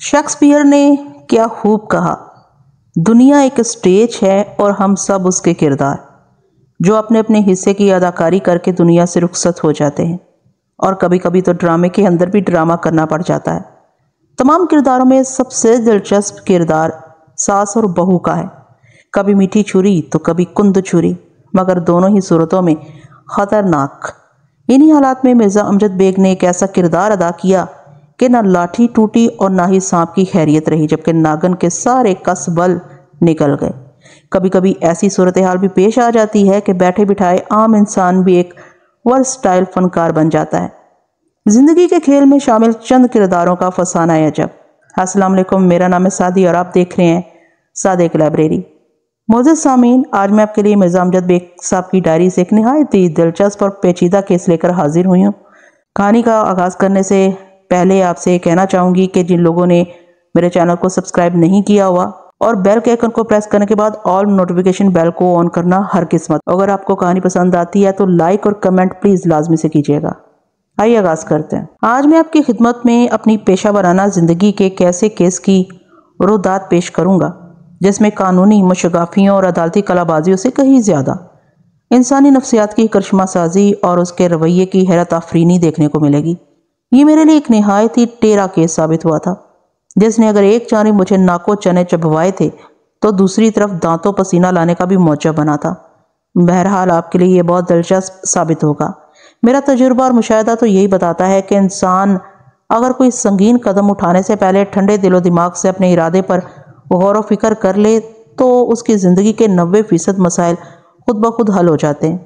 Shakespeare نے کیا خوب کہا، دنیا ایک اسٹیج ہے اور ہم سب اس کے کردار جو اپنے اپنے حصے کی اداکاری کر کے دنیا سے رخصت ہو جاتے ہیں، اور کبھی کبھی تو ڈرامے کے اندر بھی ڈرامہ کرنا پڑ جاتا ہے۔ تمام کرداروں میں سب سے دلچسپ کردار ساس اور بہو کا ہے، کبھی میٹھی چھری تو کبھی کند چھری، مگر دونوں ہی صورتوں میں خطرناک۔ انہی حالات میں مرزا امجد بیگ نے ایک ایسا کردار ادا کیا کہ نہ لاٹھی ٹوٹی اور نہ ہی سانپ کی خیریت رہی، جبکہ ناگن کے سارے کس بل نکل گئے۔ کبھی کبھی ایسی صورتحال بھی پیش آ جاتی ہے کہ بیٹھے بٹھائے عام انسان بھی ایک ورسٹائل فنکار بن جاتا ہے۔ زندگی کے کھیل میں شامل چند کرداروں کا فسانہ عجب۔ السلام علیکم، میرا نام ہے سعدی اور آپ دیکھ رہے ہیں صادق لائبریری۔ معزز سامعین، آج میں آپ کے لیے مرزا امجد بیگ صاحب کی ڈائری سے ایک نہایت ہی دلچسپ اور پیچیدہ کیس لے کر حاضر ہوئی ہوں۔ کہانی کا آغاز کرنے سے پہلے آپ سے کہنا چاہوں گی کہ جن لوگوں نے میرے چینل کو سبسکرائب نہیں کیا ہوا اور بیل کے آئیکن کو پریس کرنے کے بعد آل نوٹیفیکیشن بیل کو آن کرنا ہر قسمت۔ اگر آپ کو کہانی پسند آتی ہے تو لائک اور کمنٹ پلیز لازمی سے کیجیے گا۔ آئیے آغاز کرتے ہیں۔ آج میں آپ کی خدمت میں اپنی پیشہ ورانہ زندگی کے ایک ایسے کیس کی رودات پیش کروں گا جس میں قانونی مشگافیوں اور عدالتی کلا بازیوں سے کہیں زیادہ انسانی نفسیات کی کرشمہ سازی اور اس کے رویے کی حیرت آفرینی دیکھنے کو ملے گی۔ یہ میرے لیے ایک نہایت ہی ٹیرا کیس ثابت ہوا تھا، جس نے اگر ایک جانب مجھے ناکو چنے چبھوائے تھے تو دوسری طرف دانتوں پسینہ لانے کا بھی موجب بنا تھا۔ بہرحال آپ کے لیے یہ بہت دلچسپ ثابت ہوگا۔ میرا تجربہ اور مشاہدہ تو یہی بتاتا ہے کہ انسان اگر کوئی سنگین قدم اٹھانے سے پہلے ٹھنڈے دل و دماغ سے اپنے ارادے پر غور و فکر کر لے تو اس کی زندگی کے 90% مسائل خود بخود حل ہو جاتے ہیں۔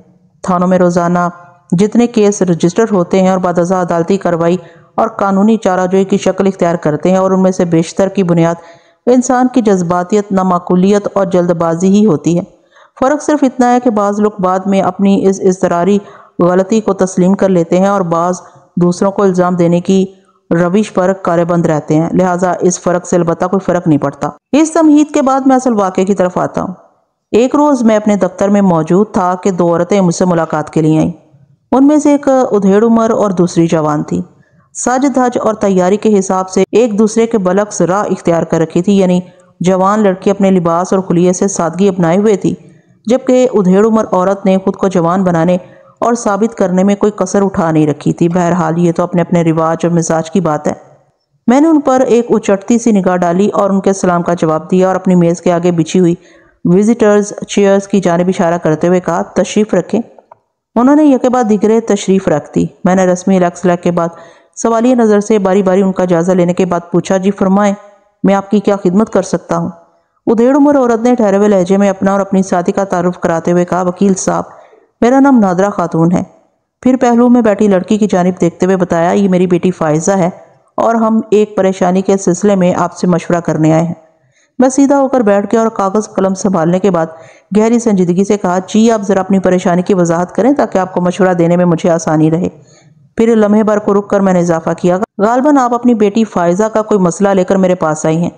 تھانوں میں روزانہ جتنے کیس رجسٹر ہوتے ہیں اور بعد ازاں عدالتی کارروائی اور قانونی چارہ جوئی کی شکل اختیار کرتے ہیں، اور ان میں سے بیشتر کی بنیاد انسان کی جذباتیت، نامعقولیت اور جلد بازی ہی ہوتی ہے۔ فرق صرف اتنا ہے کہ بعض لوگ بعد میں اپنی اس اضطراری غلطی کو تسلیم کر لیتے ہیں اور بعض دوسروں کو الزام دینے کی روش پر کاربند رہتے ہیں، لہٰذا اس فرق سے البتہ کوئی فرق نہیں پڑتا۔ اس تمہید کے بعد میں اصل واقعے کی طرف آتا ہوں۔ ایک روز میں اپنے دفتر میں موجود تھا کہ دو عورتیں مجھ سے ملاقات کے لیے آئیں۔ ان میں سے ایک ادھیڑ عمر اور دوسری جوان تھی۔ سج دھج اور تیاری کے حساب سے ایک دوسرے کے برعکس راہ اختیار کر رکھی تھی، یعنی جوان لڑکی اپنے لباس اور خلیے سے سادگی اپنائے ہوئے تھی، جبکہ ادھیڑ عمر عورت نے خود کو جوان بنانے اور ثابت کرنے میں کوئی کسر اٹھا نہیں رکھی تھی۔ بہرحال یہ تو اپنے اپنے رواج اور مزاج کی بات ہے۔ میں نے ان پر ایک اچٹتی سی نگاہ ڈالی اور ان کے سلام کا جواب دیا اور اپنی میز کے آگے بچھی ہوئی وزٹرز چیئرز کی جانب اشارہ کرتے ہوئے کہا، تشریف رکھیں۔ انہوں نے یکے بعد دیگرے تشریف رکھ دی۔ میں نے رسمی الیکس لیک کے بعد سوالیہ نظر سے باری باری ان کا جائزہ لینے کے بعد پوچھا، جی فرمائیں، میں آپ کی کیا خدمت کر سکتا ہوں؟ ادھیڑ عمر عورت نے ٹھہرے ہوئے لہجے میں اپنا اور اپنی ساتھی کا تعارف کراتے ہوئے کہا، وکیل صاحب، میرا نام نادرہ خاتون ہے۔ پھر پہلو میں بیٹھی لڑکی کی جانب دیکھتے ہوئے بتایا، یہ میری بیٹی فائزہ ہے اور ہم ایک پریشانی کے سلسلے میں آپ سے مشورہ کرنے آئے ہیں۔ میں سیدھا ہو کر بیٹھ کے اور کاغذ قلم سنبھالنے کے بعد گہری سنجیدگی سے کہا، جی آپ ذرا اپنی پریشانی کی وضاحت کریں تاکہ آپ کو مشورہ دینے میں مجھے آسانی رہے۔ پھر لمحے بھر کو رک کر میں نے اضافہ کیا، غالباً آپ اپنی بیٹی فائزہ کا کوئی مسئلہ لے کر میرے پاس آئی ہیں۔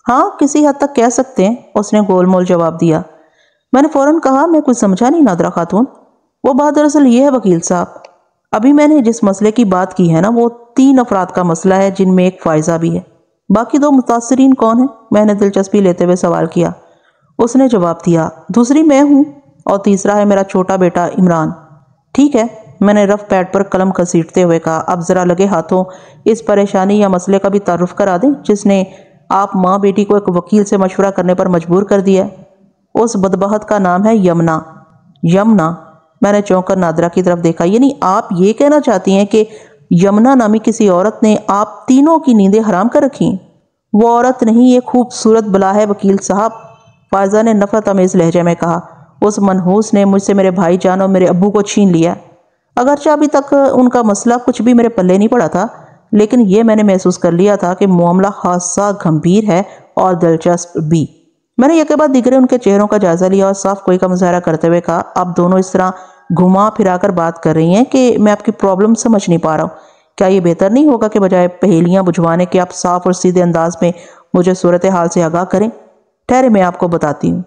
ہاں، کسی حد تک کہہ سکتے ہیں، اس نے گول مول جواب دیا۔ میں نے فوراً کہا، میں کچھ سمجھا نہیں نادرہ خاتون۔ وہ بات دراصل یہ ہے وکیل صاحب، ابھی میں نے جس مسئلے کی بات کی ہے نا، وہ 3 افراد کا مسئلہ ہے، جن میں ایک فائزہ بھی ہے۔ باقی 2 متاثرین کون ہیں؟ میں نے دلچسپی لیتے ہوئے سوال کیا۔ اس نے جواب دیا، دوسری میں ہوں اور تیسرا ہے میرا چھوٹا بیٹا عمران۔ ٹھیک ہے، میں نے رف پیڈ پر قلم گھسیٹتے ہوئے کہا، اب ذرا لگے ہاتھوں اس پریشانی یا مسئلے کا بھی تعارف کرا دیں جس نے آپ ماں بیٹی کو ایک وکیل سے مشورہ کرنے پر مجبور کر دیا ہے۔ اس بدبخت کا نام ہے یمنا۔ یمنا؟ میں نے چونک کر نادرہ کی طرف دیکھا، یعنی آپ یہ کہنا چاہتی ہیں کہ یمنا نامی کسی عورت نے آپ تینوں کی نیندیں حرام کر رکھی ہیں؟ وہ عورت نہیں، یہ خوبصورت بلا ہے وکیل صاحب، فائزہ نے نفرت آمیز لہجے میں کہا۔ اس منحوس نے مجھ سے میرے بھائی جان اور میرے ابو کو چھین لیا۔ اگرچہ ابھی تک ان کا مسئلہ کچھ بھی میرے پلے نہیں پڑا تھا، لیکن یہ میں نے محسوس کر لیا تھا کہ معاملہ خاصا گھمبیر ہے اور دلچسپ بھی۔ میں نے یکے بعد دیگرے ان کے چہروں کا جائزہ لیا اور صاف کوئی کا مظاہرہ کرتے ہوئے کہا، آپ دونوں اس طرح گھما پھرا کر بات کر رہی ہیں کہ میں آپ کی پرابلم سمجھ نہیں پا رہا ہوں۔ کیا یہ بہتر نہیں ہوگا کہ بجائے پہیلیاں بجھوانے کے آپ صاف اور سیدھے انداز میں مجھے صورتحال سے آگاہ کریں؟ ٹھہرے، میں آپ کو بتاتی ہوں،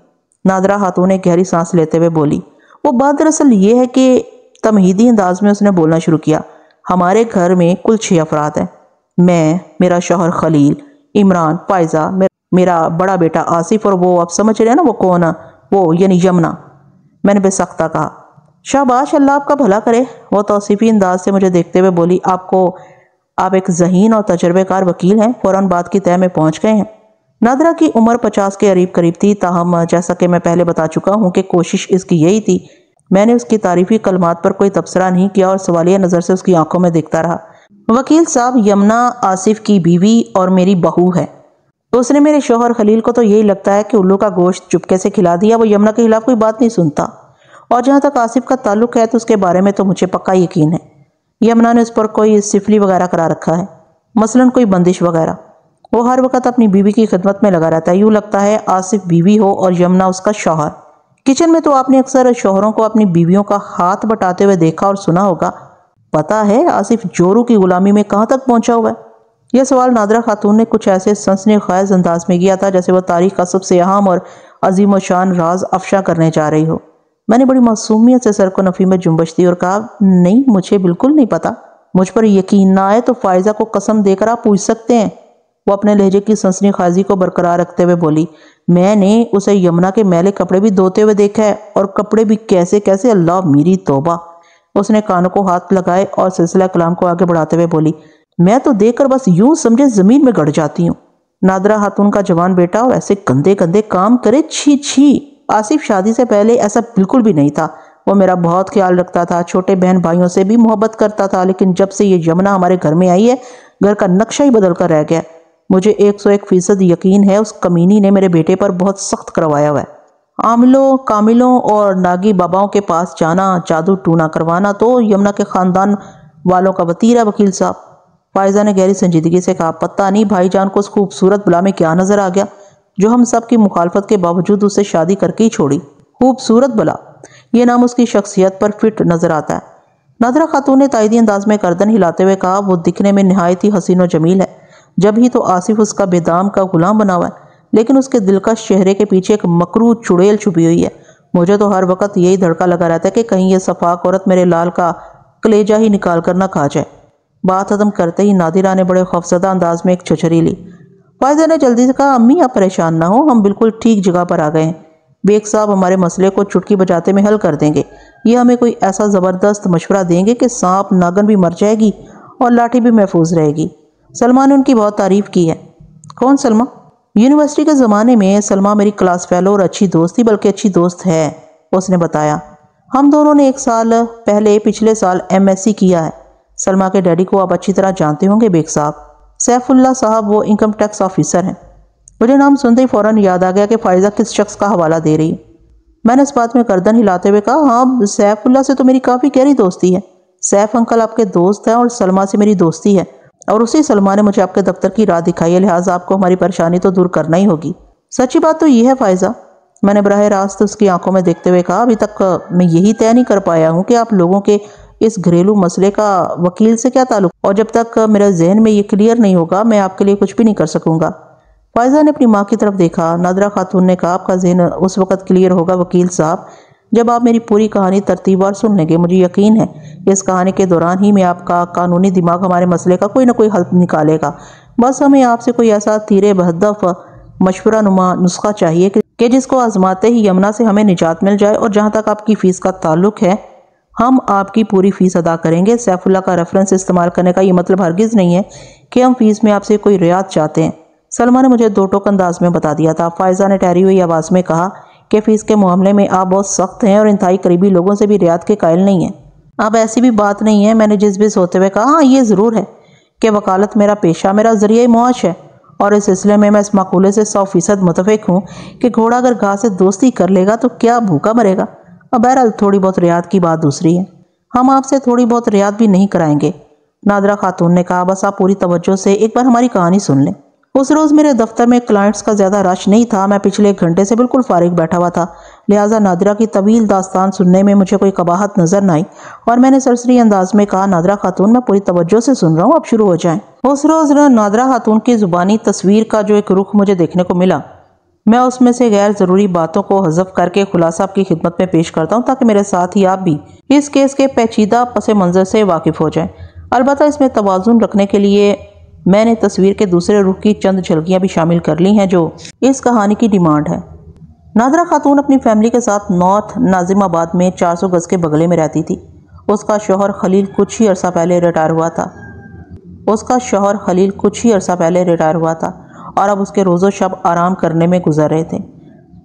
نادرہ خاتون نے گہری سانس لیتے ہوئے بولی۔ وہ بات دراصل یہ ہے کہ تمہیدی انداز میں اس نے بولنا شروع کیا، ہمارے گھر میں کل 6 افراد ہیں، میں، میرا شوہر خلیل، عمران، فائزہ، میرا بڑا بیٹا آصف، اور وہ آپ سمجھ رہے ہیں نا وہ کون، وہ یعنی یمنا، میں نے بے سختہ کہا۔ شاباش، اللہ آپ کا بھلا کرے، وہ توصیفی انداز سے مجھے دیکھتے ہوئے بولی۔ آپ ایک ذہین اور تجربے کار وکیل ہیں، فوراً بات کی تہہ میں پہنچ گئے ہیں۔ نادرہ کی عمر 50 کے قریب تھی، تاہم جیسا کہ میں پہلے بتا چکا ہوں کہ کوشش اس کی یہی تھی، میں نے اس کی تعریفی کلمات پر کوئی تبصرہ نہیں کیا اور سوالیہ نظر سے اس کی آنکھوں میں دیکھتا رہا۔ وکیل صاحب، یمنا آصف کی بیوی اور میری بہو ہے۔ اس نے میرے شوہر خلیل کو تو یہی لگتا ہے کہ الو کا گوشت چپکے سے کھلا دیا، وہ یمنا کے خلاف کوئی بات نہیں سنتا، اور جہاں تک آصف کا تعلق ہے تو اس کے بارے میں تو مجھے پکا یقین ہے، یمنا نے اس پر کوئی سفلی وغیرہ کرا رکھا ہے، مثلاً کوئی بندش وغیرہ۔ وہ ہر وقت اپنی بیوی کی خدمت میں لگا رہتا ہے، یوں لگتا ہے آصف بیوی ہو اور یمنا اس کا شوہر۔ کچن میں تو آپ نے اکثر شوہروں کو اپنی بیویوں کا ہاتھ بٹاتے ہوئے دیکھا اور سنا ہوگا، پتا ہے آصف جورو کی غلامی میں کہاں تک پہنچا ہوا ہے؟ یہ سوال نادرہ خاتون نے کچھ ایسے سنسنی خیز انداز میں کیا تھا جیسے وہ تاریخ کا سب سے اہم اور عظیم و شان راز افشا کرنے جا رہی ہو۔ میں نے بڑی معصومیت سے سر کو نفی میں جنبش دی اور کہا، نہیں، مجھے بالکل نہیں پتا، مجھ پر یقین نہ آئے تو فائزہ کو قسم دے کر آپ پوچھ سکتے ہیں۔ وہ اپنے لہجے کی سنسنی خیزی کو برقرار رکھتے ہوئے بولی، میں نے اسے یمنا کے میلے کپڑے بھی دھوتے ہوئے دیکھا ہے، اور کپڑے بھی کیسے کیسے، اللہ میری توبہ۔ اس نے کانوں کو ہاتھ لگائے اور سلسلہ کلام کو آگے بڑھاتے ہوئے بولی، میں تو دیکھ کر بس یوں سمجھے زمین میں گڑ جاتی ہوں، نادرہ خاتون کا جوان بیٹا اور ایسے گندے گندے کام کرے، چھی چھی۔ آصف شادی سے پہلے ایسا بالکل بھی نہیں تھا، وہ میرا بہت خیال رکھتا تھا، چھوٹے بہن بھائیوں سے بھی محبت کرتا تھا، لیکن جب سے یہ یمنا ہمارے گھر میں آئی ہے، گھر کا نقشہ ہی بدل کر رہ گیا۔ مجھے 101% یقین ہے اس کمینی نے میرے بیٹے پر بہت سخت کروایا ہوا ہے۔ عاملوں، کاملوں اور ناگی باباؤں کے پاس جانا، جادو ٹونا کروانا تو یمنا کے خاندان والوں کا وتیرہ ہے وکیل صاحب۔ فائزہ نے گہری سنجیدگی سے کہا، پتہ نہیں بھائی جان کو اس خوبصورت بلا میں کیا نظر آ گیا جو ہم سب کی مخالفت کے باوجود اسے شادی کر کے ہی چھوڑی۔ خوبصورت بلا، یہ نام اس کی شخصیت پر فٹ نظر آتا ہے۔ نادرہ خاتون نے تائیدی انداز میں گردن ہلاتے ہوئے کہا، وہ دکھنے میں نہایت ہی حسین و جمیل ہے، جب ہی تو آصف اس کا بے دام کا غلام بنا ہوا ہے، لیکن اس کے دلکش چہرے کے پیچھے ایک مکروہ چڑیل چھپی ہوئی ہے۔ مجھے تو ہر وقت یہی دھڑکا لگا رہتا ہے کہ کہیں یہ صفاک عورت میرے لال کا کلیجہ ہی نکال کر نہ کھا جائے۔ بات ختم کرتے ہی نادرہ نے بڑے خوفزدہ انداز میں ایک چھچری لی۔ فائزہ نے جلدی سے کہا، امی آپ پریشان نہ ہو، ہم بالکل ٹھیک جگہ پر آ گئے ہیں، بیگ صاحب ہمارے مسئلے کو چٹکی بجاتے میں حل کر دیں گے، یہ ہمیں کوئی ایسا زبردست مشورہ دیں گے کہ سانپ ناگن بھی مر جائے گی اور لاٹھی بھی محفوظ رہے گی۔ سلمہ نے ان کی بہت تعریف کی ہے۔ کون سلمہ؟ یونیورسٹی کے زمانے میں سلمہ میری کلاس فیلو اور اچھی دوست تھی، بلکہ اچھی دوست ہے، اس نے بتایا۔ ہم دونوں نے 1 سال پہلے پچھلے سال MSc کیا ہے۔ سلمہ کے ڈیڈی کو آپ اچھی طرح جانتے ہوں گے بیگ صاحب، سیف اللہ صاحب، وہ انکم ٹیکس آفیسر ہیں۔ مجھے نام سنتے ہی فوراً یاد آ گیا کہ فائزہ کس شخص کا حوالہ دے رہی ہے۔ میں نے اس بات میں گردن ہلاتے ہوئے کہا، ہاں، سیف اللہ سے تو میری کافی گہری دوستی ہے، سیف انکل آپ کے دوست ہیں اور سلمہ سے میری دوستی ہے، اور اسی سلمہ نے مجھے آپ کے دفتر کی راہ دکھائی ہے، لہٰذا آپ کو ہماری پریشانی تو دور کرنا ہی ہوگی۔ سچی بات تو یہ ہے فائزہ، میں نے براہ راست اس کی آنکھوں میں دیکھتے ہوئے کہا، ابھی تک میں یہی طے نہیں کر پایا ہوں کہ آپ لوگوں کے اس گھریلو مسئلے کا وکیل سے کیا تعلق، اور جب تک میرے ذہن میں یہ کلیئر نہیں ہوگا میں آپ کے لیے کچھ بھی نہیں کر سکوں گا۔ فائزہ نے اپنی ماں کی طرف دیکھا۔ نادرہ خاتون نے کہا، آپ کا ذہن اس وقت کلیئر ہوگا وکیل صاحب جب آپ میری پوری کہانی ترتیب وار سن لیں گے۔ مجھے یقین ہے اس کہانی کے دوران ہی میں آپ کا قانونی دماغ ہمارے مسئلے کا کوئی نہ کوئی حل نکالے گا۔ بس ہمیں آپ سے کوئی ایسا تیرے بہدف مشورہ نما نسخہ چاہیے کہ جس کو آزماتے ہی یمنا سے ہمیں نجات مل جائے، اور جہاں تک آپ کی فیس کا تعلق ہے ہم آپ کی پوری فیس ادا کریں گے۔ سیف اللہ کا ریفرنس استعمال کرنے کا یہ مطلب ہرگز نہیں ہے کہ ہم فیس میں آپ سے کوئی رعایت چاہتے ہیں۔ سلمہ نے مجھے 2 ٹوک انداز میں بتا دیا تھا۔ فائزہ نے ٹھہری ہوئی آواز میں کہا کہ فیس کے معاملے میں آپ بہت سخت ہیں اور انتہائی قریبی لوگوں سے بھی رعایت کے قائل نہیں ہیں۔ اب ایسی بھی بات نہیں ہے، میں نے جذبے ہوتے ہوئے کہا، ہاں یہ ضرور ہے کہ وکالت میرا پیشہ، میرا ذریعہ معاش ہے، اور اس سلسلے میں اس مقولے سے 100% متفق ہوں کہ گھوڑا اگر گھاس سے دوستی کر لے گا تو کیا بھوکا مرے گا۔ اب بہرحال تھوڑی بہت رعایت کی بات دوسری ہے، ہم آپ سے تھوڑی بہت رعایت بھی نہیں کرائیں گے۔ نادرہ خاتون نے کہا، بس آپ پوری توجہ سے ایک بار ہماری کہانی سن لیں۔ اس روز میرے دفتر میں کلائنٹس کا زیادہ رش نہیں تھا، میں پچھلے 1 گھنٹے سے بالکل فارغ بیٹھا ہوا تھا، لہٰذا نادرہ کی طویل داستان سننے میں مجھے کوئی قباحت نظر نہ آئی، اور میں نے سرسری انداز میں کہا، نادرہ خاتون میں پوری توجہ سے سن رہا ہوں، اب شروع ہو جائیں۔ اس روز نادرہ خاتون کی زبانی تصویر کا جو ایک رخ مجھے دیکھنے کو ملا، میں اس میں سے غیر ضروری باتوں کو حذف کر کے خلاصہ آپ کی خدمت میں پیش کرتا ہوں تاکہ میرے ساتھ ہی آپ بھی اس کیس کے پیچیدہ پس منظر سے واقف ہو جائیں۔ البتہ اس میں توازن رکھنے کے لیے میں نے تصویر کے دوسرے رخ کی چند جھلکیاں بھی شامل کر لی ہیں جو اس کہانی کی ڈیمانڈ ہے۔ نادرہ خاتون اپنی فیملی کے ساتھ نارتھ ناظم آباد میں 400 گز کے بغلے میں رہتی تھی۔ اس کا شوہر خلیل کچھ ہی عرصہ پہلے ریٹائر ہوا تھا اور اب اس کے روز و شب آرام کرنے میں گزر رہے تھے۔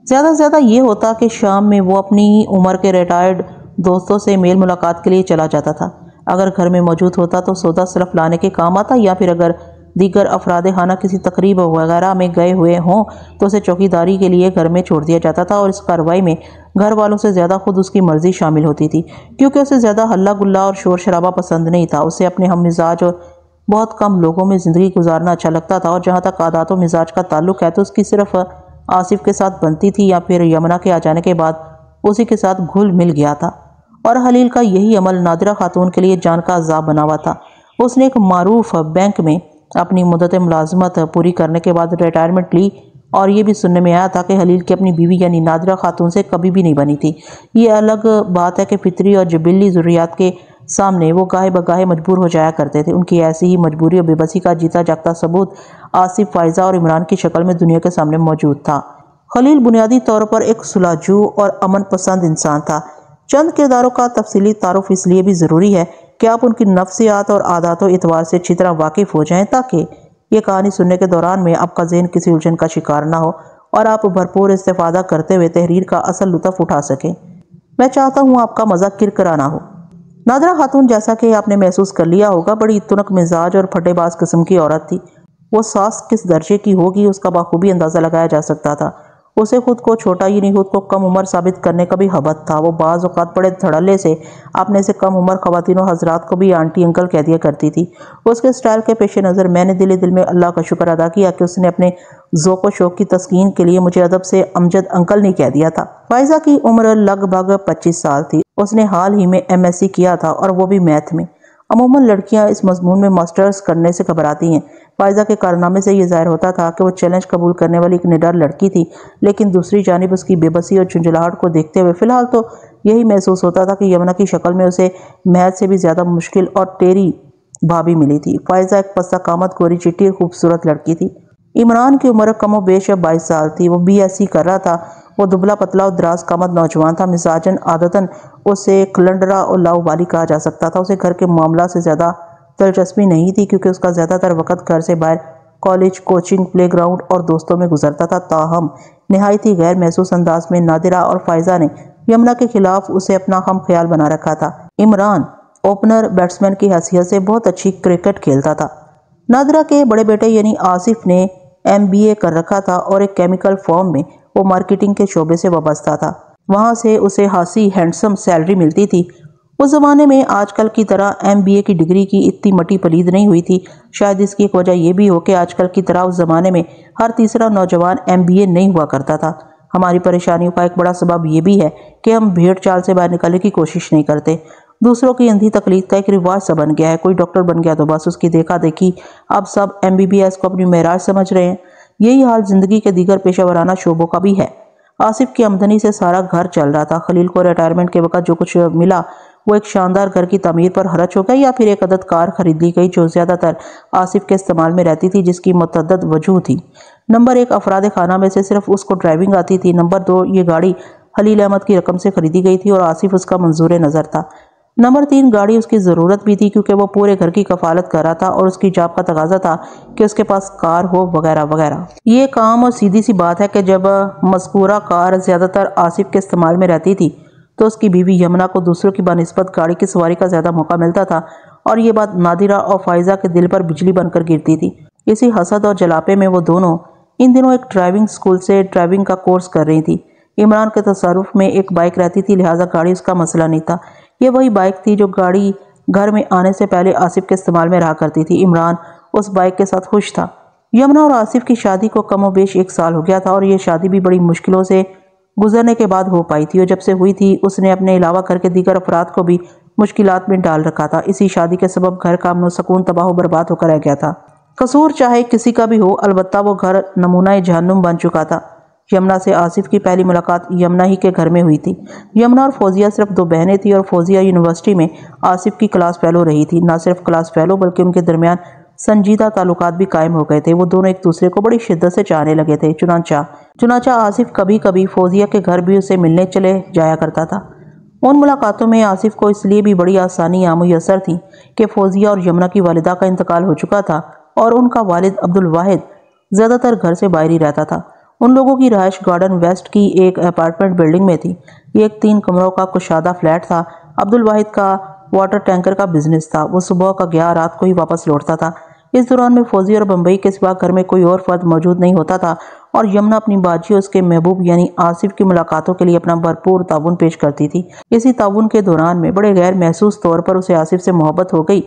زیادہ سے زیادہ یہ ہوتا کہ شام میں وہ اپنی عمر کے ریٹائرڈ دوستوں سے میل ملاقات کے لیے چلا جاتا تھا۔ اگر گھر میں موجود ہوتا تو سودا صرف لانے کے کام آتا، یا پھر اگر دیگر افراد خانہ کسی تقریب وغیرہ میں گئے ہوئے ہوں تو اسے چوکیداری کے لیے گھر میں چھوڑ دیا جاتا تھا، اور اس کارروائی میں گھر والوں سے زیادہ خود اس کی مرضی شامل ہوتی تھی، کیونکہ اسے زیادہ ہلہ گلا اور شور شرابہ پسند نہیں تھا۔ اسے اپنے ہم مزاج اور بہت کم لوگوں میں زندگی گزارنا اچھا لگتا تھا، اور جہاں تک عادات و مزاج کا تعلق ہے تو اس کی صرف آصف کے ساتھ بنتی تھی، یا پھر یمنا کے آ جانے کے بعد اسی کے ساتھ گھل مل گیا تھا۔ اور خلیل کا یہی عمل نادرہ خاتون کے لیے جان کا عذاب بنا ہوا تھا۔ اس نے ایک معروف بینک میں اپنی مدت ملازمت پوری کرنے کے بعد ریٹائرمنٹ لی، اور یہ بھی سننے میں آیا تھا کہ خلیل کی اپنی بیوی یعنی نادرہ خاتون سے کبھی بھی نہیں بنی تھی۔ یہ الگ بات ہے کہ فطری اور جبلی ضروریات کے سامنے وہ گاہے بگاہے مجبور ہو جایا کرتے تھے۔ ان کی ایسی ہی مجبوری اور بے بسی کا جیتا جاگتا ثبوت آصف، فائزہ اور عمران کی شکل میں دنیا کے سامنے موجود تھا۔ خلیل بنیادی طور پر ایک صلح جو اور امن پسند انسان تھا۔ چند کرداروں کا تفصیلی تعارف اس لیے بھی ضروری ہے کہ آپ ان کی نفسیات اور عادات و اعتبار سے اچھی طرح واقف ہو جائیں، تاکہ یہ کہانی سننے کے دوران میں آپ کا ذہن کسی الجھن کا شکار نہ ہو اور آپ بھرپور استفادہ کرتے ہوئے تحریر کا اصل لطف اٹھا سکیں۔ میں چاہتا ہوں آپ کا مزہ کرکرا نہ ہو۔ نادرہ خاتون، جیسا کہ آپ نے محسوس کر لیا ہوگا، بڑی تنک مزاج اور پھٹے باز قسم کی عورت تھی۔ وہ ساس کس درجے کی ہوگی اس کا بخوبی اندازہ لگایا جا سکتا تھا۔ اسے خود کو چھوٹا ہی نہیں، خود کو کم عمر ثابت کرنے کا بھی حبت تھا۔ وہ بعض اوقات بڑے دھڑلے سے اپنے سے کم عمر خواتین و حضرات کو بھی آنٹی انکل کہہ دیا کرتی تھی۔ اس کے سٹائل کے پیش نظر میں نے دل میں اللہ کا شکر ادا کیا کہ اس نے اپنے ذوق و شوق کی تسکین کے لیے مجھے ادب سے امجد انکل نہیں کہہ دیا تھا۔ فائزہ کی عمر لگ بھگ 25 سال تھی۔ اس نے حال ہی میں MSc کیا تھا، اور وہ بھی میتھ میں۔ عموماً لڑکیاں اس مضمون میں ماسٹرز کرنے سے گھبراتی ہیں۔ فائزہ کے کارنامے سے یہ ظاہر ہوتا تھا کہ وہ چیلنج قبول کرنے والی ایک نڈر لڑکی تھی، لیکن دوسری جانب اس کی بے بسی اور جھنجھلاہٹ کو دیکھتے ہوئے فی الحال تو یہی محسوس ہوتا تھا کہ یمنا کی شکل میں اسے میتھ سے بھی زیادہ مشکل اور ٹیری بھابھی ملی تھی۔ فائزہ ایک پستہ قامت، گوری چٹی اور خوبصورت لڑکی تھی۔ عمران کی عمر کم و بیش 22 سال تھی۔ وہ BSc کر رہا تھا۔ وہ دبلا پتلا اور دراز قامت نوجوان تھا۔ مزاجاً عادتاً اسے کلنڈرا اور لاؤبالی کہا جا سکتا تھا۔ اسے گھر کے معاملات سے زیادہ دلچسپی نہیں تھی، کیونکہ اس کا زیادہ تر وقت گھر سے باہر کالج، کوچنگ، پلے گراؤنڈ اور دوستوں میں گزرتا تھا۔ تاہم نہایت ہی غیر محسوس انداز میں نادرہ اور فائزہ نے یمنا کے خلاف اسے اپنا خم خیال بنا رکھا تھا۔ عمران اوپنر بیٹسمین کی حیثیت سے بہت اچھی کرکٹ کھیلتا تھا۔ نادرہ کے بڑے بیٹے یعنی آصف نے MBA کر رکھا تھا، اور ایک کیمیکل فرم میں وہ مارکیٹنگ کے شعبے سے وابستہ تھا۔ وہاں سے اسے خاصی ہینڈسم سیلری ملتی تھی۔ اس زمانے میں آج کل کی طرح MBA کی ڈگری کی اتنی مٹی پلید نہیں ہوئی تھی۔ شاید اس کی ایک وجہ یہ بھی ہو کہ آج کل کی طرح اس زمانے میں ہر تیسرا نوجوان MBA نہیں ہوا کرتا تھا۔ ہماری پریشانیوں کا ایک بڑا سبب یہ بھی ہے کہ ہم بھیڑ چال سے باہر نکلنے کی کوشش نہیں کرتے۔ دوسروں کی اندھی تقلید کا ایک رواج سا بن گیا ہے۔ کوئی ڈاکٹر بن گیا تو بس اس کی دیکھا دیکھی اب سب MBBS کو اپنی معراج سمجھ رہے ہیں۔ یہی حال زندگی کے دیگر پیشہ ورانہ شعبوں کا بھی ہے۔ آصف کی آمدنی سے سارا گھر چل رہا تھا۔ خلیل کو ریٹائرمنٹ کے وقت جو کچھ ملا وہ ایک شاندار گھر کی تعمیر پر خرچ ہو گیا، یا پھر ایک عدد کار خرید لی گئی جو زیادہ تر آصف کے استعمال میں رہتی تھی، جس کی متعدد وجوہ تھی۔ نمبر 1، افراد خانہ میں سے صرف اس کو ڈرائیونگ آتی تھی۔ نمبر 2، یہ گاڑی خلیل احمد کی رقم سے خریدی گئی تھی اور آصف اس کا منظور نظر تھا۔ نمبر 3، گاڑی اس کی ضرورت بھی تھی، کیونکہ وہ پورے گھر کی کفالت کر رہا تھا اور اس کی جاب کا تقاضا تھا کہ اس کے پاس کار ہو وغیرہ وغیرہ۔ یہ ایک عام اور سیدھی سی بات ہے کہ جب مذکورہ کار زیادہ تر آصف کے استعمال میں رہتی تھی تو اس کی بیوی یمنا کو دوسروں کی بنسبت گاڑی کی سواری کا زیادہ موقع ملتا تھا، اور یہ بات نادرہ اور فائزہ کے دل پر بجلی بن کر گرتی تھی۔ اسی حسد اور جلاپے میں وہ دونوں ان دنوں ایک ڈرائیونگ اسکول سے ڈرائیونگ کا کورس کر رہی تھی۔ عمران کے تصرف میں ایک بائک رہتی تھی، لہٰذا گاڑی اس کا مسئلہ نہیں تھا۔ یہ وہی بائک تھی جو گاڑی گھر میں آنے سے پہلے آصف کے استعمال میں رہا کرتی تھی۔ عمران اس بائک کے ساتھ خوش تھا۔ یمنا اور آصف کی شادی کو کم و بیش 1 سال ہو گیا تھا، اور یہ شادی بھی بڑی مشکلوں سے گزرنے کے بعد ہو پائی تھی، اور جب سے ہوئی تھی اس نے اپنے علاوہ گھر کے دیگر افراد کو بھی مشکلات میں ڈال رکھا تھا۔ اسی شادی کے سبب گھر کا امن و سکون تباہ و برباد ہو کر رہ گیا تھا۔ قصور چاہے کسی کا بھی ہو، البتہ وہ گھر نمونہ جہنم بن چکا تھا۔ یمنا سے آصف کی پہلی ملاقات یمنا ہی کے گھر میں ہوئی تھی۔ یمنا اور فوزیہ صرف 2 بہنیں تھیں، اور فوزیہ یونیورسٹی میں آصف کی کلاس فیلو رہی تھی۔ نہ صرف کلاس فیلو بلکہ ان کے درمیان سنجیدہ تعلقات بھی قائم ہو گئے تھے۔ وہ دونوں ایک دوسرے کو بڑی شدت سے چاہنے لگے تھے۔ چنانچہ آصف کبھی کبھی فوزیہ کے گھر بھی اسے ملنے چلے جایا کرتا تھا۔ ان ملاقاتوں میں آصف کو اس لیے بھی بڑی آسانیاں میسر تھیں کہ فوزیہ اور یمنا کی والدہ کا انتقال ہو چکا تھا اور ان کا والد عبدالواحد زیادہ تر گھر سے باہر ہی رہتا تھا۔ ان لوگوں کی رہائش گارڈن ویسٹ کی ایک اپارٹمنٹ بلڈنگ میں تھی۔ یہ ایک 3 کمروں کا کشادہ فلیٹ تھا۔ عبدالواحد کا واٹر ٹینکر کا بزنس تھا۔ وہ صبح کا گیا رات کو ہی واپس لوٹتا تھا۔ اس دوران میں فوزی اور بمبئی کے سوا گھر میں کوئی اور فرد موجود نہیں ہوتا تھا اور یمنا اپنی باجی اور اس کے محبوب یعنی آصف کی ملاقاتوں کے لیے اپنا بھرپور تعاون پیش کرتی تھی۔ اسی تعاون کے دوران میں بڑے غیر محسوس طور پر اسے آصف سے محبت ہو گئی۔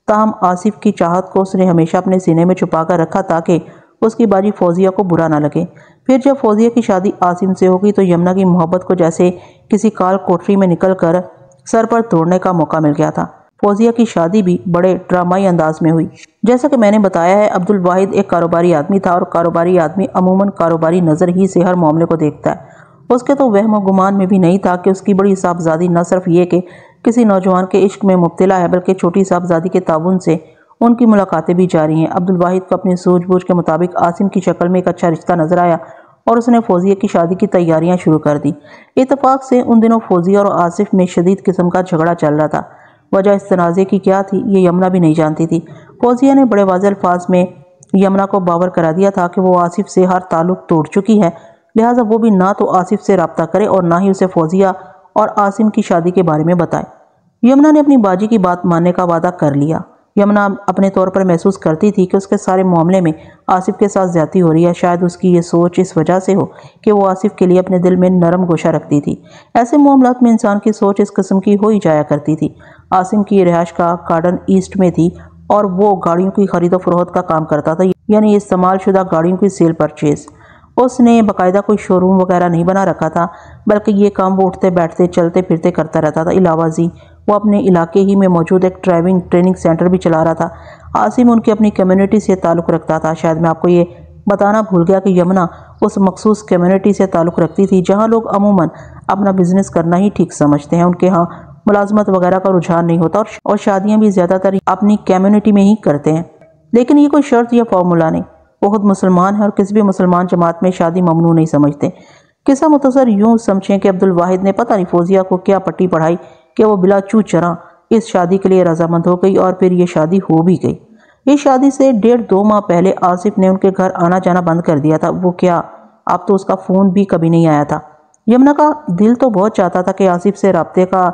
تاہم آصف کی چاہت کو اس نے ہمیشہ اپنے سینے میں چھپا کر رکھا تاکہ اس کی باجی فوزیہ کو برا نہ لگے۔ پھر جب فوزیہ کی شادی آصف سے ہوگی تو یمنا کی محبت کو جیسے کسی کال کوٹری میں نکل کر سر پر توڑنے کا موقع مل گیا تھا۔ فوزیہ کی شادی بھی بڑے ڈرامائی انداز میں ہوئی۔ جیسا کہ میں نے بتایا ہے، عبدالواحد ایک کاروباری آدمی تھا اور کاروباری آدمی عموماً کاروباری نظر ہی سے ہر معاملے کو دیکھتا ہے۔ اس کے تو وہم و گمان میں بھی نہیں تھا کہ اس کی بڑی صاحبزادی نہ صرف یہ کہ کسی نوجوان کے عشق میں مبتلا ہے بلکہ چھوٹی صاحبزادی کے تعاون سے ان کی ملاقاتیں بھی جاری ہیں۔ عبدالواحد کو اپنی سوجھ بوجھ کے مطابق آصف کی شکل میں ایک اچھا رشتہ نظر آیا اور اس نے فوزیہ کی شادی کی تیاریاں شروع کر دی۔ اتفاق سے ان دنوں فوزیہ اور آصف میں شدید قسم کا جھگڑا چل رہا تھا۔ وجہ اس تنازع کی کیا تھی یہ یمنا بھی نہیں جانتی تھی۔ فوزیہ نے بڑے واضح الفاظ میں یمنا کو باور کرا دیا تھا کہ وہ آصف سے ہر تعلق توڑ چکی ہے، لہٰذا وہ بھی نہ تو آصف سے رابطہ کرے اور نہ ہی اسے فوزیہ اور آصف کی شادی کے بارے میں بتائے۔ یمنا نے اپنی باجی کی بات ماننے کا وعدہ کر لیا۔ یمنا اپنے طور پر محسوس کرتی تھی کہ اس کے سارے معاملے میں آصف کے ساتھ زیادتی ہو رہی ہے۔ شاید اس کی یہ سوچ اس وجہ سے ہو کہ وہ آصف کے لیے اپنے دل میں نرم گوشہ رکھتی تھی۔ ایسے معاملات میں انسان کی سوچ اس قسم کی ہو ہی جایا کرتی تھی۔ آصف کی رہائش کا گارڈن ایسٹ میں تھی اور وہ گاڑیوں کی خرید و فروخت کا کام کرتا تھا، یعنی استعمال شدہ گاڑیوں کی سیل پرچیز۔ اس نے باقاعدہ کوئی شو روم وغیرہ نہیں بنا رکھا تھا بلکہ یہ کام وہ اٹھتے بیٹھتے چلتے پھرتے کرتا رہتا تھا۔ علاوہ ازیں وہ اپنے علاقے ہی میں موجود ایک ڈرائیونگ ٹریننگ سینٹر بھی چلا رہا تھا۔ آصف ان کی اپنی کمیونٹی سے تعلق رکھتا تھا۔ شاید میں آپ کو یہ بتانا بھول گیا کہ یمنا اس مخصوص کمیونٹی سے تعلق رکھتی تھی جہاں لوگ عموماً اپنا بزنس کرنا ہی ٹھیک سمجھتے ہیں۔ ان کے ہاں ملازمت وغیرہ کا رجحان نہیں ہوتا اور شادیاں بھی زیادہ تر اپنی کمیونٹی میں ہی کرتے ہیں۔ لیکن یہ کوئی شرط یا فارمولا نہیں، وہ خود مسلمان ہے اور کسی بھی مسلمان جماعت میں شادی ممنوع نہیں سمجھتے۔ قصہ مختصر یوں سمجھیں کہ عبدالواحد نے پتہ نہیں فوزیہ کو کیا پٹی پڑھائی کہ وہ بلا چو چراں اس شادی کے لیے رضامند ہو گئی اور پھر یہ شادی ہو بھی گئی۔ اس شادی سے 1.5-2 ماہ پہلے آصف نے ان کے گھر آنا جانا بند کر دیا تھا۔ وہ کیا، اب تو اس کا فون بھی کبھی نہیں آیا تھا۔ یمنا کا دل تو بہت چاہتا تھا کہ آصف سے رابطے کا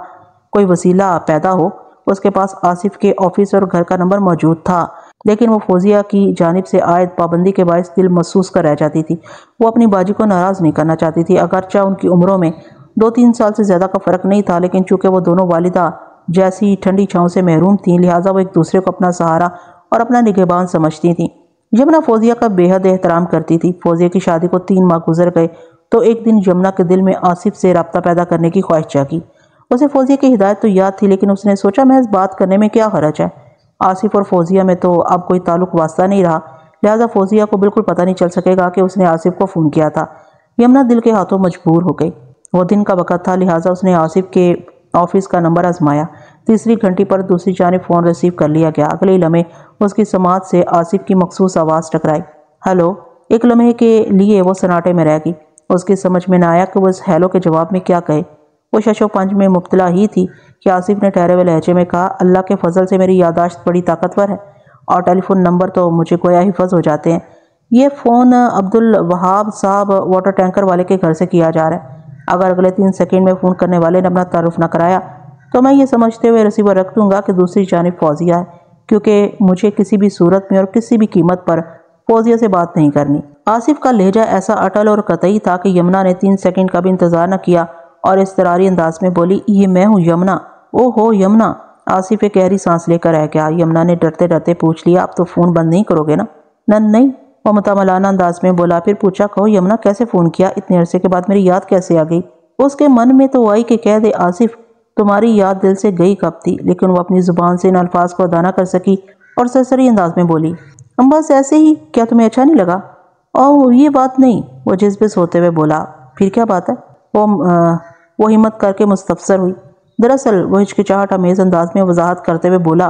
کوئی وسیلہ پیدا ہو۔ اس کے پاس آصف کے آفس اور گھر کا نمبر موجود تھا، لیکن وہ فوزیہ کی جانب سے عائد پابندی کے باعث دل محسوس کر رہ جاتی تھی۔ وہ اپنی باجی کو ناراض نہیں کرنا چاہتی تھی، اگرچہ ان کی عمروں میں 2-3 سال سے زیادہ کا فرق نہیں تھا، لیکن چونکہ وہ دونوں والدہ جیسی ٹھنڈی چھاؤں سے محروم تھیں لہٰذا وہ ایک دوسرے کو اپنا سہارا اور اپنا نگہبان سمجھتی تھیں۔ یمنا فوزیہ کا بے حد احترام کرتی تھی۔ فوزیہ کی شادی کو 3 ماہ گزر گئے تو ایک دن یمنا کے دل میں آصف سے رابطہ پیدا کرنے کی خواہش جاگی۔ اسے فوزیہ کی ہدایت تو یاد تھی، لیکن اس نے سوچا محض بات کرنے میں کیا حرج ہے۔ آصف اور فوزیہ میں تو اب کوئی تعلق واسطہ نہیں رہا، لہٰذا فوزیہ کو بالکل پتہ نہیں چل سکے گا کہ اس نے آصف کو فون کیا تھا۔ یمنا دل کے ہاتھوں مجبور ہو گئی۔ وہ دن کا وقت تھا، لہٰذا اس نے آصف کے آفس کا نمبر آزمایا۔ تیسری گھنٹی پر دوسری جانب فون ریسیو کر لیا گیا۔ اگلے لمحے اس کی سماعت سے آصف کی مخصوص آواز ٹکرائی، ہیلو۔ ایک لمحے کے لیے وہ سناٹے میں رہ گئی۔ اس کی سمجھ میں نہ آیا کہ وہ اس ہیلو کے جواب میں کیا کہے۔ وہ شش و پنج میں مبتلا ہی تھی کہ آصف نے ٹھہرے ہوئے لہجے میں کہا، اللہ کے فضل سے میری یادداشت بڑی طاقتور ہے اور ٹیلی فون نمبر تو مجھے گویا حفظ ہو جاتے ہیں۔ یہ فون عبدالوہاب صاحب واٹر ٹینکر والے کے گھر سے کیا جا رہا ہے۔ اگر اگلے 3 سیکنڈ میں فون کرنے والے نے اپنا تعارف نہ کرایا تو میں یہ سمجھتے ہوئے ریسیور رکھ دوں گا کہ دوسری جانب فوزیہ ہے، کیونکہ مجھے کسی بھی صورت میں اور کسی بھی قیمت پر فوزیہ سے بات نہیں کرنی۔ آصف کا لہجہ ایسا اٹل اور قطعی تھا کہ یمنا نے 3 سیکنڈ کا بھی انتظار نہ کیا اور اضطراری انداز میں بولی، یہ میں ہوں یمنا۔ او ہو یمنا۔ آصف ایک گہری سانس لے کر رہ گیا۔ یمنا نے ڈرتے ڈرتے پوچھ لیا، اب تو فون بند نہیں کرو گے نا؟ نہیں، وہ متملانہ انداز میں بولا۔ پھر پوچھا، کہو یمنا کیسے فون کیا؟ اتنے عرصے کے بعد میری یاد کیسے آ گئی؟ اس کے من میں تو آئی کہ کہہ دے، آصف تمہاری یاد دل سے گئی کب تھی، لیکن وہ اپنی زبان سے ان الفاظ کو ادا نہ کر سکی اور سرسری انداز میں بولی، بس ایسے ہی، کیا تمہیں اچھا نہیں لگا؟ اوہ یہ بات نہیں، وہ جذبس ہوتے ہوئے بولا۔ پھر کیا بات ہے؟ وہ ہمت کر کے مستفسر ہوئی۔ دراصل وہ ہچکچاہٹ امیز انداز میں وضاحت کرتے ہوئے بولا،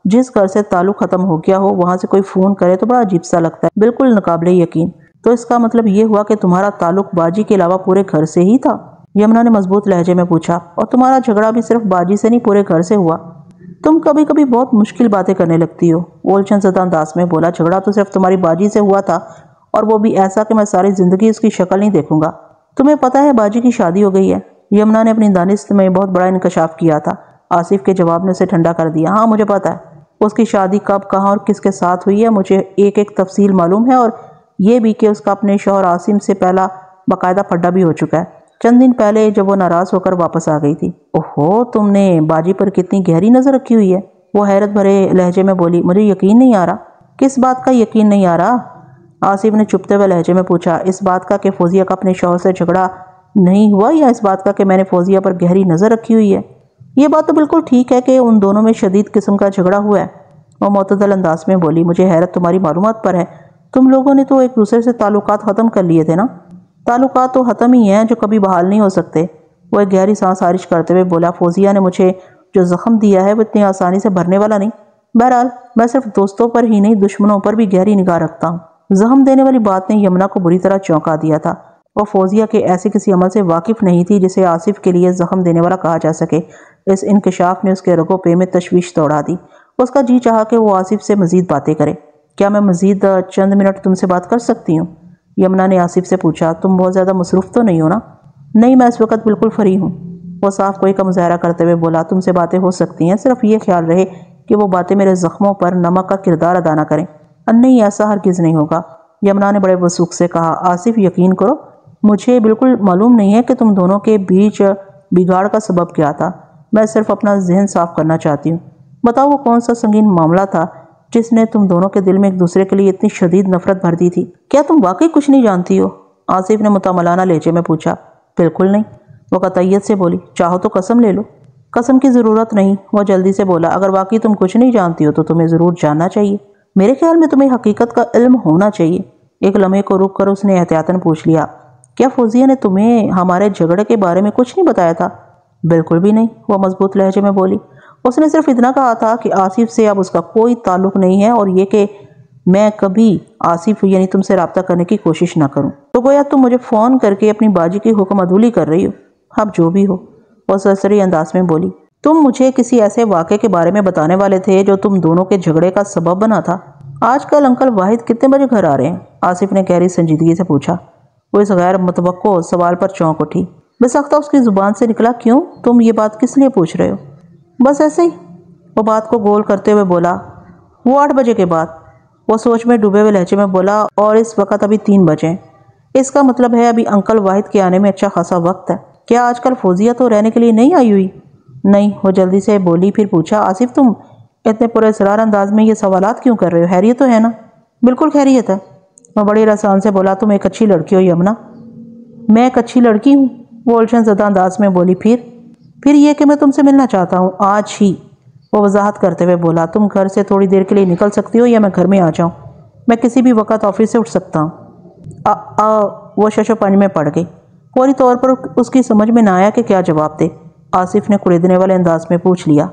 جس گھر سے تعلق ختم ہو گیا ہو وہاں سے کوئی فون کرے تو بڑا عجیب سا لگتا ہے، بالکل ناقابل یقین۔ تو اس کا مطلب یہ ہوا کہ تمہارا تعلق باجی کے علاوہ پورے گھر سے ہی تھا؟ یمنا نے مضبوط لہجے میں پوچھا۔ اور تمہارا جھگڑا بھی صرف باجی سے نہیں پورے گھر سے ہوا؟ تم کبھی کبھی بہت مشکل باتیں کرنے لگتی ہو، اولچھن زدہ انداز میں بولا۔ جھگڑا تو صرف تمہاری باجی سے ہوا تھا، اور وہ بھی ایسا کہ میں ساری زندگی اس کی شکل نہیں دیکھوں گا۔ تمہیں پتہ ہے باجی کی شادی ہو گئی ہے؟ یمنا نے اپنی دانست میں بہت بڑا انکشاف کیا تھا۔ آصف کے جواب نے اسے ٹھنڈا کر دیا۔ ہاں مجھے پتہ ہے، اس کی شادی کب، کہاں اور کس کے ساتھ ہوئی ہے، مجھے ایک ایک تفصیل معلوم ہے، اور یہ بھی کہ اس کا اپنے شوہر عاصم سے پہلا باقاعدہ پھڈا بھی ہو چکا ہے، چند دن پہلے جب وہ ناراض ہو کر واپس آ گئی تھی۔ اوہو، تم نے باجی پر کتنی گہری نظر رکھی ہوئی ہے، وہ حیرت بھرے لہجے میں بولی۔ مجھے یقین نہیں آ رہا۔ کس بات کا یقین نہیں آ رہا؟ آصف نے چپتے ہوئے لہجے میں پوچھا۔ اس بات کا کہ فوزیہ کا اپنے شوہر سے جھگڑا نہیں ہوا، یا اس بات کا کہ میں نے فوزیہ پر گہری نظر رکھی ہوئی ہے؟ یہ بات تو بالکل ٹھیک ہے کہ ان دونوں میں شدید قسم کا جھگڑا ہوا ہے، وہ معتدل انداز میں بولی۔ مجھے حیرت تمہاری معلومات پر ہے، تم لوگوں نے تو ایک دوسرے سے تعلقات ختم کر لیے تھے نا؟ تعلقات تو ختم ہی ہیں جو کبھی بحال نہیں ہو سکتے، وہ ایک گہری سانس خارج کرتے ہوئے بولا۔ فوزیہ نے مجھے جو زخم دیا ہے وہ اتنی آسانی سے بھرنے والا نہیں۔ بہرحال میں صرف دوستوں پر ہی نہیں دشمنوں پر بھی گہری نگاہ رکھتا ہوں۔ زخم دینے والی بات نے یمنا کو بری طرح چونکا دیا تھا۔ وہ فوزیہ کے ایسے کسی عمل سے واقف نہیں تھی جسے آصف کے لیے زخم دینے والا کہا جا سکے۔ اس انکشاف نے اس کے رگوں پے میں تشویش دوڑا دی۔ اس کا جی چاہا کہ وہ آصف سے مزید باتیں کرے۔ کیا میں مزید چند منٹ تم سے بات کر سکتی ہوں؟ یمنا نے آصف سے پوچھا۔ تم بہت زیادہ مصروف تو نہیں ہو نا؟ نہیں، میں اس وقت بالکل فری ہوں، وہ صاف کوئی کا مظاہرہ کرتے ہوئے بولا۔ تم سے باتیں ہو سکتی ہیں، صرف یہ خیال رہے کہ وہ باتیں میرے زخموں پر نمک کا کردار ادا نہ کریں۔ نہیں، ایسا ہرگز نہیں ہوگا، یمنا نے بڑے وثوق سے کہا۔ آصف یقین کرو، مجھے بالکل معلوم نہیں ہے کہ تم دونوں کے بیچ بگاڑ کا سبب کیا تھا۔ میں صرف اپنا ذہن صاف کرنا چاہتی ہوں۔ بتاؤ وہ کون سا سنگین معاملہ تھا جس نے تم دونوں کے دل میں ایک دوسرے کے لیے اتنی شدید نفرت بھر دی تھی؟ کیا تم واقعی کچھ نہیں جانتی ہو؟ آصف نے متملانہ لہجے میں پوچھا۔ بالکل نہیں، وہ قطعیت سے بولی۔ چاہو تو قسم لے لو۔ قسم کی ضرورت نہیں، وہ جلدی سے بولا۔ اگر واقعی تم کچھ نہیں جانتی ہو تو تمہیں ضرور جاننا چاہیے۔ میرے خیال میں تمہیں حقیقت کا علم ہونا چاہیے۔ ایک لمحے کو رک کر اس نے احتیاطاً پوچھ لیا۔ کیا فوزیہ نے تمہیں ہمارے جھگڑے کے بارے میں کچھ نہیں بتایا تھا؟ بالکل بھی نہیں، وہ مضبوط لہجے میں بولی۔ اس نے صرف اتنا کہا تھا کہ آصف سے اب اس کا کوئی تعلق نہیں ہے، اور یہ کہ میں کبھی آصف یعنی تم سے رابطہ کرنے کی کوشش نہ کروں۔ تو گویا تم مجھے فون کر کے اپنی باجی کی حکم عدولی کر رہی ہو۔ اب جو بھی ہو، وہ سرسری انداز میں بولی۔ تم مجھے کسی ایسے واقعے کے بارے میں بتانے والے تھے جو تم دونوں کے جھگڑے کا سبب بنا تھا۔ آج کل انکل واحد کتنے بجے گھر آ رہے ہیں؟ آصف نے گہری سنجیدگی سے پوچھا۔ وہ اس غیر متوقع سوال پر چونک اٹھی۔ بے سختہ اس کی زبان سے نکلا، کیوں؟ تم یہ بات کس لیے پوچھ رہے ہو؟ بس ایسے ہی، وہ بات کو گول کرتے ہوئے بولا۔ وہ 8 بجے کے بعد، وہ سوچ میں ڈوبے ہوئے لہجے میں بولا، اور اس وقت ابھی 3 بجے ہیں۔ اس کا مطلب ہے ابھی انکل واحد کے آنے میں اچھا خاصا وقت ہے۔ کیا آج کل فوزیہ تو رہنے کے لیے نہیں آئی ہوئی؟ نہیں، وہ جلدی سے بولی۔ پھر پوچھا، آصف تم اتنے پورے اسرار انداز میں یہ سوالات کیوں کر رہے ہو؟ خیریت تو ہے نا؟ بالکل خیریت ہے، وہ بڑی رسان سے بولا۔ تم ایک اچھی لڑکی ہو یمنا۔ میں ایک اچھی لڑکی ہوں، وہ الجھن زدہ انداز میں بولی۔ پھر یہ کہ میں تم سے ملنا چاہتا ہوں آج ہی، وہ وضاحت کرتے ہوئے بولا۔ تم گھر سے تھوڑی دیر کے لیے نکل سکتی ہو یا میں گھر میں آ جاؤں؟ میں کسی بھی وقت آفس سے اٹھ سکتا ہوں۔ وہ ششو پنج میں پڑ گئی۔ فوری طور پر اس کی سمجھ میں نہ آیا کہ کیا جواب دے۔ آصف نے کڑیدنے والے انداز میں پوچھ لیا،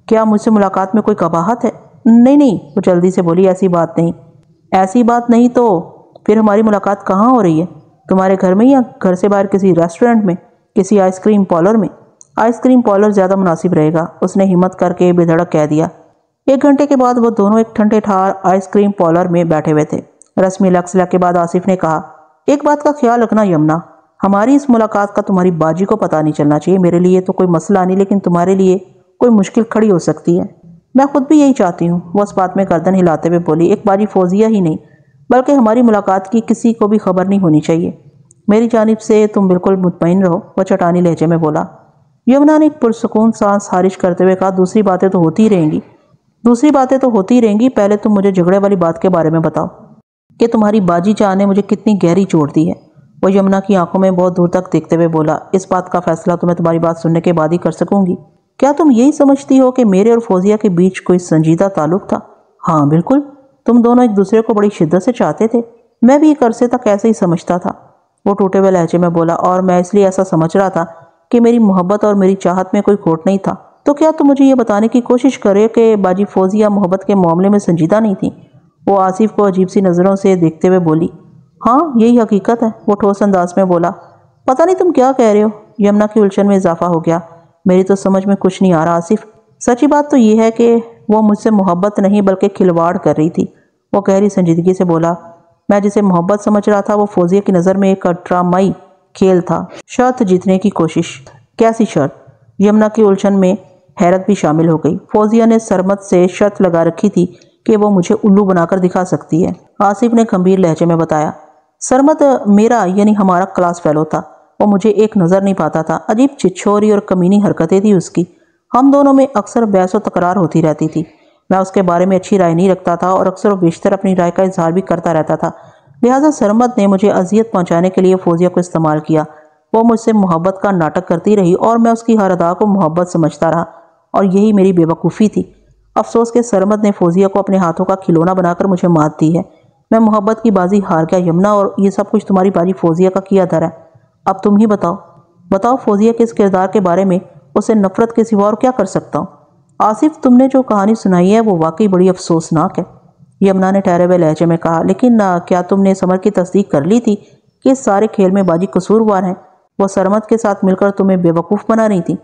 کیا مجھ سے ملاقات میں کوئی قباحت ہے؟ نہیں، وہ جلدی سے بولی، ایسی بات نہیں۔ ایسی بات نہیں تو پھر ہماری ملاقات کہاں ہو رہی ہے؟ تمہارے گھر میں یا گھر سے باہر کسی ریسٹورنٹ میں، کسی آئس کریم پارلر میں؟ آئس کریم پارلر زیادہ مناسب رہے گا، اس نے ہمت کر کے بے دھڑک کہہ دیا۔ 1 گھنٹے کے بعد وہ دونوں ایک ٹھنڈے ٹھار آئس کریم پارلر میں بیٹھے ہوئے تھے۔ رسمی لفظ کے بعد آصف نے کہا، ایک بات کا خیال رکھنا یمنا، ہماری اس ملاقات کا تمہاری باجی کو پتہ نہیں چلنا چاہیے۔ میرے لیے تو کوئی مسئلہ نہیں، لیکن تمہارے لیے کوئی مشکل کھڑی ہو سکتی ہے۔ میں خود بھی یہی چاہتی ہوں، وہ اس بات میں گردن ہلاتے ہوئے بولی۔ ایک باجی فوزیہ ہی نہیں بلکہ ہماری ملاقات کی کسی کو بھی خبر نہیں ہونی چاہیے۔ میری جانب سے تم بالکل مطمئن رہو، وہ چٹانی لہجے میں بولا۔ یمنا نے ایک پرسکون سانس خارج کرتے ہوئے کہا، دوسری باتیں تو ہوتی رہیں گی، پہلے تم مجھے جھگڑے والی بات کے بارے میں بتاؤ کہ تمہاری باجی جان نے مجھے کتنی گہری چوٹ دی ہے۔ وہ یمنا کی آنکھوں میں بہت دور تک دیکھتے ہوئے بولا، اس بات کا فیصلہ تو میں تمہاری بات سننے کے بعد ہی کر سکوں گی۔ کیا تم یہی سمجھتی ہو کہ میرے اور فوزیہ کے بیچ کوئی سنجیدہ تعلق تھا؟ ہاں بالکل، تم دونوں ایک دوسرے کو بڑی شدت سے چاہتے تھے۔ میں بھی ایک عرصے تک ایسے ہی سمجھتا تھا، وہ ٹوٹے ہوئے لہجے میں بولا، اور میں اس لیے ایسا سمجھ رہا تھا کہ میری محبت اور میری چاہت میں کوئی کھوٹ نہیں تھا۔ تو کیا تم مجھے یہ بتانے کی کوشش کرے کہ باجی فوزیہ محبت کے معاملے میں سنجیدہ نہیں تھی؟ وہ آصف کو عجیب سی نظروں سے دیکھتے ہوئے بولی۔ ہاں یہی حقیقت ہے، وہ ٹھوس انداز میں بولا۔ پتہ نہیں تم کیا کہہ رہے ہو؟ یمنا کی الجھن میں اضافہ ہو گیا۔ میری تو سمجھ میں کچھ نہیں آ رہا آصف۔ سچی بات تو یہ ہے کہ وہ مجھ سے محبت نہیں بلکہ کھلواڑ کر رہی تھی۔ وہ گہری سنجیدگی سے بولا۔ میں جسے محبت سمجھ رہا تھا وہ فوزیہ کی نظر میں ایک ڈرامائی کھیل تھا، شرط جیتنے کی کوشش۔ کیسی شرط؟ یمنا کی الجھن میں حیرت بھی شامل ہو گئی۔ فوزیہ نے سرمد سے شرط لگا رکھی تھی کہ وہ مجھے الو بنا کر دکھا سکتی ہے، آصف نے گمبھیر لہجے میں بتایا۔ سرمد میرا یعنی ہمارا کلاس فیلو تھا، وہ مجھے ایک نظر نہیں پاتا تھا۔ عجیب چچھوری اور کمینی حرکتیں تھی اس کی۔ ہم دونوں میں اکثر بحث و تکرار ہوتی رہتی تھی۔ میں اس کے بارے میں اچھی رائے نہیں رکھتا تھا اور اکثر و بیشتر اپنی رائے کا اظہار بھی کرتا رہتا تھا، لہٰذا سرمد نے مجھے اذیت پہنچانے کے لیے فوزیہ کو استعمال کیا۔ وہ مجھ سے محبت کا ناٹک کرتی رہی اور میں اس کی ہر ادا کو محبت سمجھتا رہا، اور یہی میری بے وقوفی تھی۔ افسوس کہ سرمد نے فوزیہ کو اپنے ہاتھوں کا کھلونا بنا کر مجھے مات دی ہے۔ میں محبت کی بازی ہار گیا یمنا، اور یہ سب کچھ تمہاری باجی فوزیہ کا کیا دھر ہے۔ اب تم ہی بتاؤ فوزیہ کے اس کردار کے بارے میں اسے نفرت کے سوا اور کیا کر سکتا ہوں؟ آصف تم نے جو کہانی سنائی ہے وہ واقعی بڑی افسوسناک ہے، یمنا نے ٹھہرے ہوئے لہجے میں کہا۔ لیکن کیا تم نے سمر کی تصدیق کر لی تھی کہ اس سارے کھیل میں باجی قصوروار ہیں؟ وہ سرمد کے ساتھ مل کر تمہیں بے وقوف بنا رہی تھی۔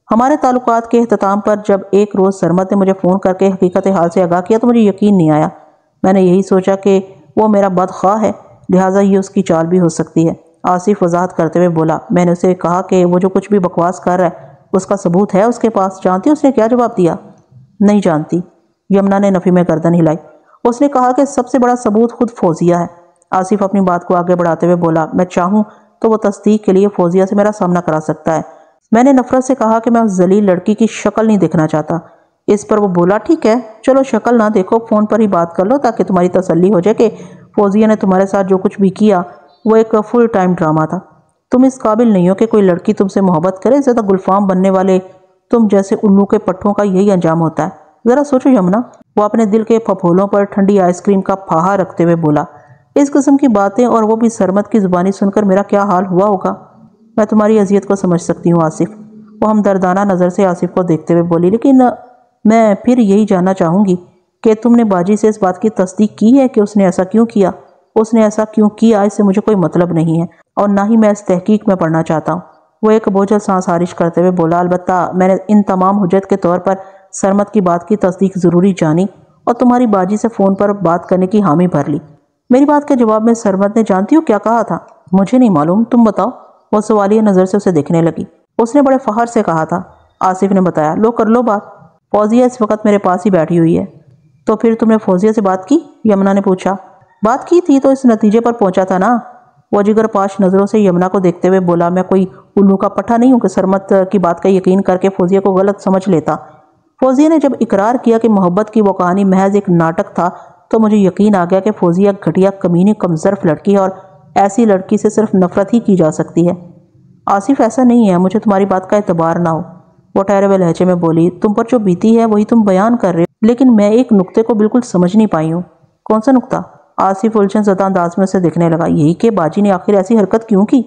ہمارے تعلقات کے اختتام پر جب ایک روز سرمد نے مجھے فون کر کے حقیقت حال سے آگاہ کیا تو مجھے یقین نہیں آیا۔ میں نے یہی سوچا کہ وہ میرا بدخواہ ہے، لہٰذا یہ اس کی چال بھی ہو سکتی ہے، آصف وضاحت کرتے ہوئے بولا۔ میں نے اسے کہا کہ وہ جو کچھ بھی بکواس کر رہا ہے اس کا ثبوت ہے اس کے پاس۔ جانتی اس نے کیا جواب دیا؟ نہیں جانتی، یمنا نے نفی میں گردن ہلائی۔ اس نے کہا کہ سب سے بڑا ثبوت خود فوزیہ ہے۔ آصف اپنی بات کو آگے بڑھاتے ہوئے بولا۔ میں چاہوں تو وہ تصدیق کے لیے فوزیہ سے میرا سامنا کرا سکتا ہے۔ میں نے نفرت سے کہا کہ میں اس ذلیل لڑکی کی شکل نہیں دیکھنا چاہتا۔ اس پر وہ بولا، ٹھیک ہے چلو شکل نہ دیکھو، فون پر ہی بات کر لو تاکہ تمہاری تسلی ہو جائے کہ فوزیہ نے تمہارے ساتھ جو کچھ بھی کیا وہ ایک فل ٹائم ڈرامہ تھا۔ تم اس قابل نہیں ہو کہ کوئی لڑکی تم سے محبت کرے، زیادہ گلفام بننے والے تم جیسے الو کے پٹھوں کا یہی انجام ہوتا ہے۔ ذرا سوچو یمنا، وہ اپنے دل کے پھپھولوں پر ٹھنڈی آئس کریم کا پھاہا رکھتے ہوئے بولا۔ اس قسم کی باتیں اور وہ بھی سرمد کی زبانی سن کر میرا کیا حال ہوا ہوگا؟ میں تمہاری اذیت کو سمجھ سکتی ہوں آصف، وہ ہمدردانہ نظر سے آصف کو دیکھتے ہوئے بولی، لیکن میں پھر یہی جاننا چاہوں گی کہ تم نے باجی سے اس بات کی تصدیق کی ہے کہ اس نے ایسا کیوں کیا؟ اس نے ایسا کیوں کیا اس سے مجھے کوئی مطلب نہیں ہے، اور نہ ہی میں اس تحقیق میں پڑھنا چاہتا ہوں۔ وہ ایک بوجھل سانس خارج کرتے ہوئے بولا، البتہ میں نے ان تمام حجت کے طور پر سرمد کی بات کی تصدیق ضروری جانی اور تمہاری باجی سے فون پر بات کرنے کی حامی بھر لی۔ میری بات کے جواب میں سرمد نے جانتی ہو کیا کہا تھا؟ مجھے نہیں معلوم، تم بتاؤ۔ وہ سوالیہ نظر سے اسے دیکھنے لگی۔ اس نے بڑے فخر سے کہا تھا، آصف نے بتایا۔ لو کر لو بات، فوزیہ اس وقت میرے پاس ہی بیٹھی ہوئی ہے۔ تو پھر تم نے فوزیہ سے بات کی؟ یمنا نے پوچھا۔ بات کی تھی تو اس نتیجے پر پہنچا تھا نا، وہ جگر پاش نظروں سے یمنا کو دیکھتے ہوئے بولا۔ میں کوئی الو کا پٹھا نہیں ہوں کہ سرمد کی بات کا یقین کر کے فوزیہ کو غلط سمجھ لیتا۔ فوزیہ نے جب اقرار کیا کہ محبت کی وہ کہانی محض ایک ناٹک تھا تو مجھے یقین آ گیا کہ فوزیہ گھٹیا کمینی کمظرف لڑکی ہے اور ایسی لڑکی سے صرف نفرت ہی کی جا سکتی ہے۔ آصف ایسا نہیں ہے، مجھے تمہاری بات کا اعتبار نہ ہو، وہ ٹھہرے ہوئے لہجے میں بولی۔ تم پر جو بیتی ہے وہی تم بیان کر رہے ہو، لیکن میں ایک نقطے کو بالکل سمجھ نہیں پائی ہوں۔ کون سا نقطہ؟ آصف الجھن زدہ انداز میں اسے دیکھنے لگا۔ یہی کہ باجی نے آخر ایسی حرکت کیوں کی؟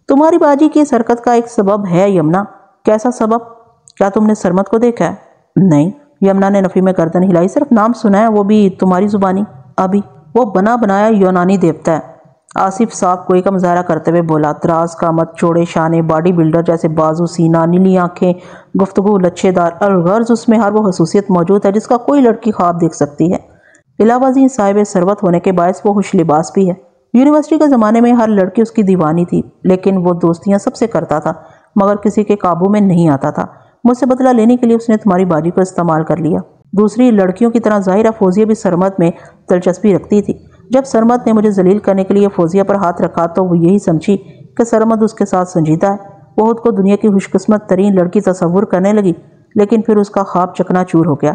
تمہاری باجی کی اس حرکت کا ایک سبب ہے یمنا۔ کیسا سبب؟ کیا تم نے سرمد کو دیکھا ہے؟ نہیں، یمنا نے نفی میں گردن ہلائی، صرف نام سنا ہے، وہ بھی تمہاری زبانی۔ ابھی وہ بنا بنایا یونانی دیوتا ہے، آصف صاف گوئی کا مظاہرہ کرتے ہوئے بولا۔ دراز قامت، چوڑے شانے، باڈی بلڈر جیسے بازو، سینہ، نیلی آنکھیں، گفتگو لچھے دار، الغرض اس میں ہر وہ خصوصیت موجود ہے جس کا کوئی لڑکی خواب دیکھ سکتی ہے۔ علاوہ ازیں صاحب ثروت ہونے کے باعث وہ خوش لباس بھی ہے۔ یونیورسٹی کے زمانے میں ہر لڑکی اس کی دیوانی تھی، لیکن وہ دوستیاں سب سے کرتا تھا مگر کسی کے قابو میں نہیں آتا تھا۔ مجھ سے بدلہ لینے کے لیے اس نے تمہاری باجی کو استعمال کر لیا۔ دوسری لڑکیوں کی طرح ظاہرہ فوزیہ بھی سرمد میں دلچسپی رکھتی تھی۔ جب سرمد نے مجھے ذلیل کرنے کے لیے فوزیہ پر ہاتھ رکھا تو وہ یہی سمجھی کہ سرمد اس کے ساتھ سنجیدہ ہے۔ وہ خود کو دنیا کی خوش قسمت ترین لڑکی تصور کرنے لگی، لیکن پھر اس کا خواب چکنا چور ہو گیا۔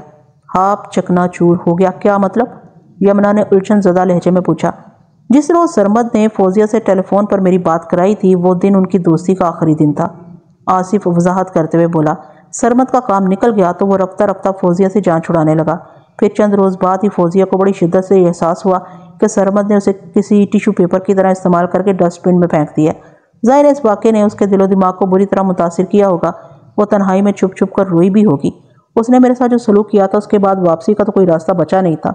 خواب چکنا چور ہو گیا؟ کیا مطلب؟ یمنا نے الجھن زدہ لہجے میں پوچھا۔ جس روز سرمد نے فوزیہ سے ٹیلی فون پر میری بات کرائی تھی وہ دن ان کی دوستی کا آخری دن تھا، آصف وضاحت کرتے ہوئے بولا۔ سرمد کا کام نکل گیا تو وہ رفتہ رفتہ فوزیہ سے جان چھڑانے لگا۔ پھر چند روز بعد ہی فوزیہ کو بڑی شدت سے احساس ہوا کہ سرمد نے اسے کسی ٹیشو پیپر کی طرح استعمال کر کے ڈسٹ بن میں پھینک دیا۔ ظاہر ہے اس واقعے نے اس کے دل و دماغ کو بری طرح متاثر کیا ہوگا۔ وہ تنہائی میں چھپ چھپ کر روئی بھی ہوگی۔ اس نے میرے ساتھ جو سلوک کیا تھا اس کے بعد واپسی کا تو کوئی راستہ بچا نہیں تھا،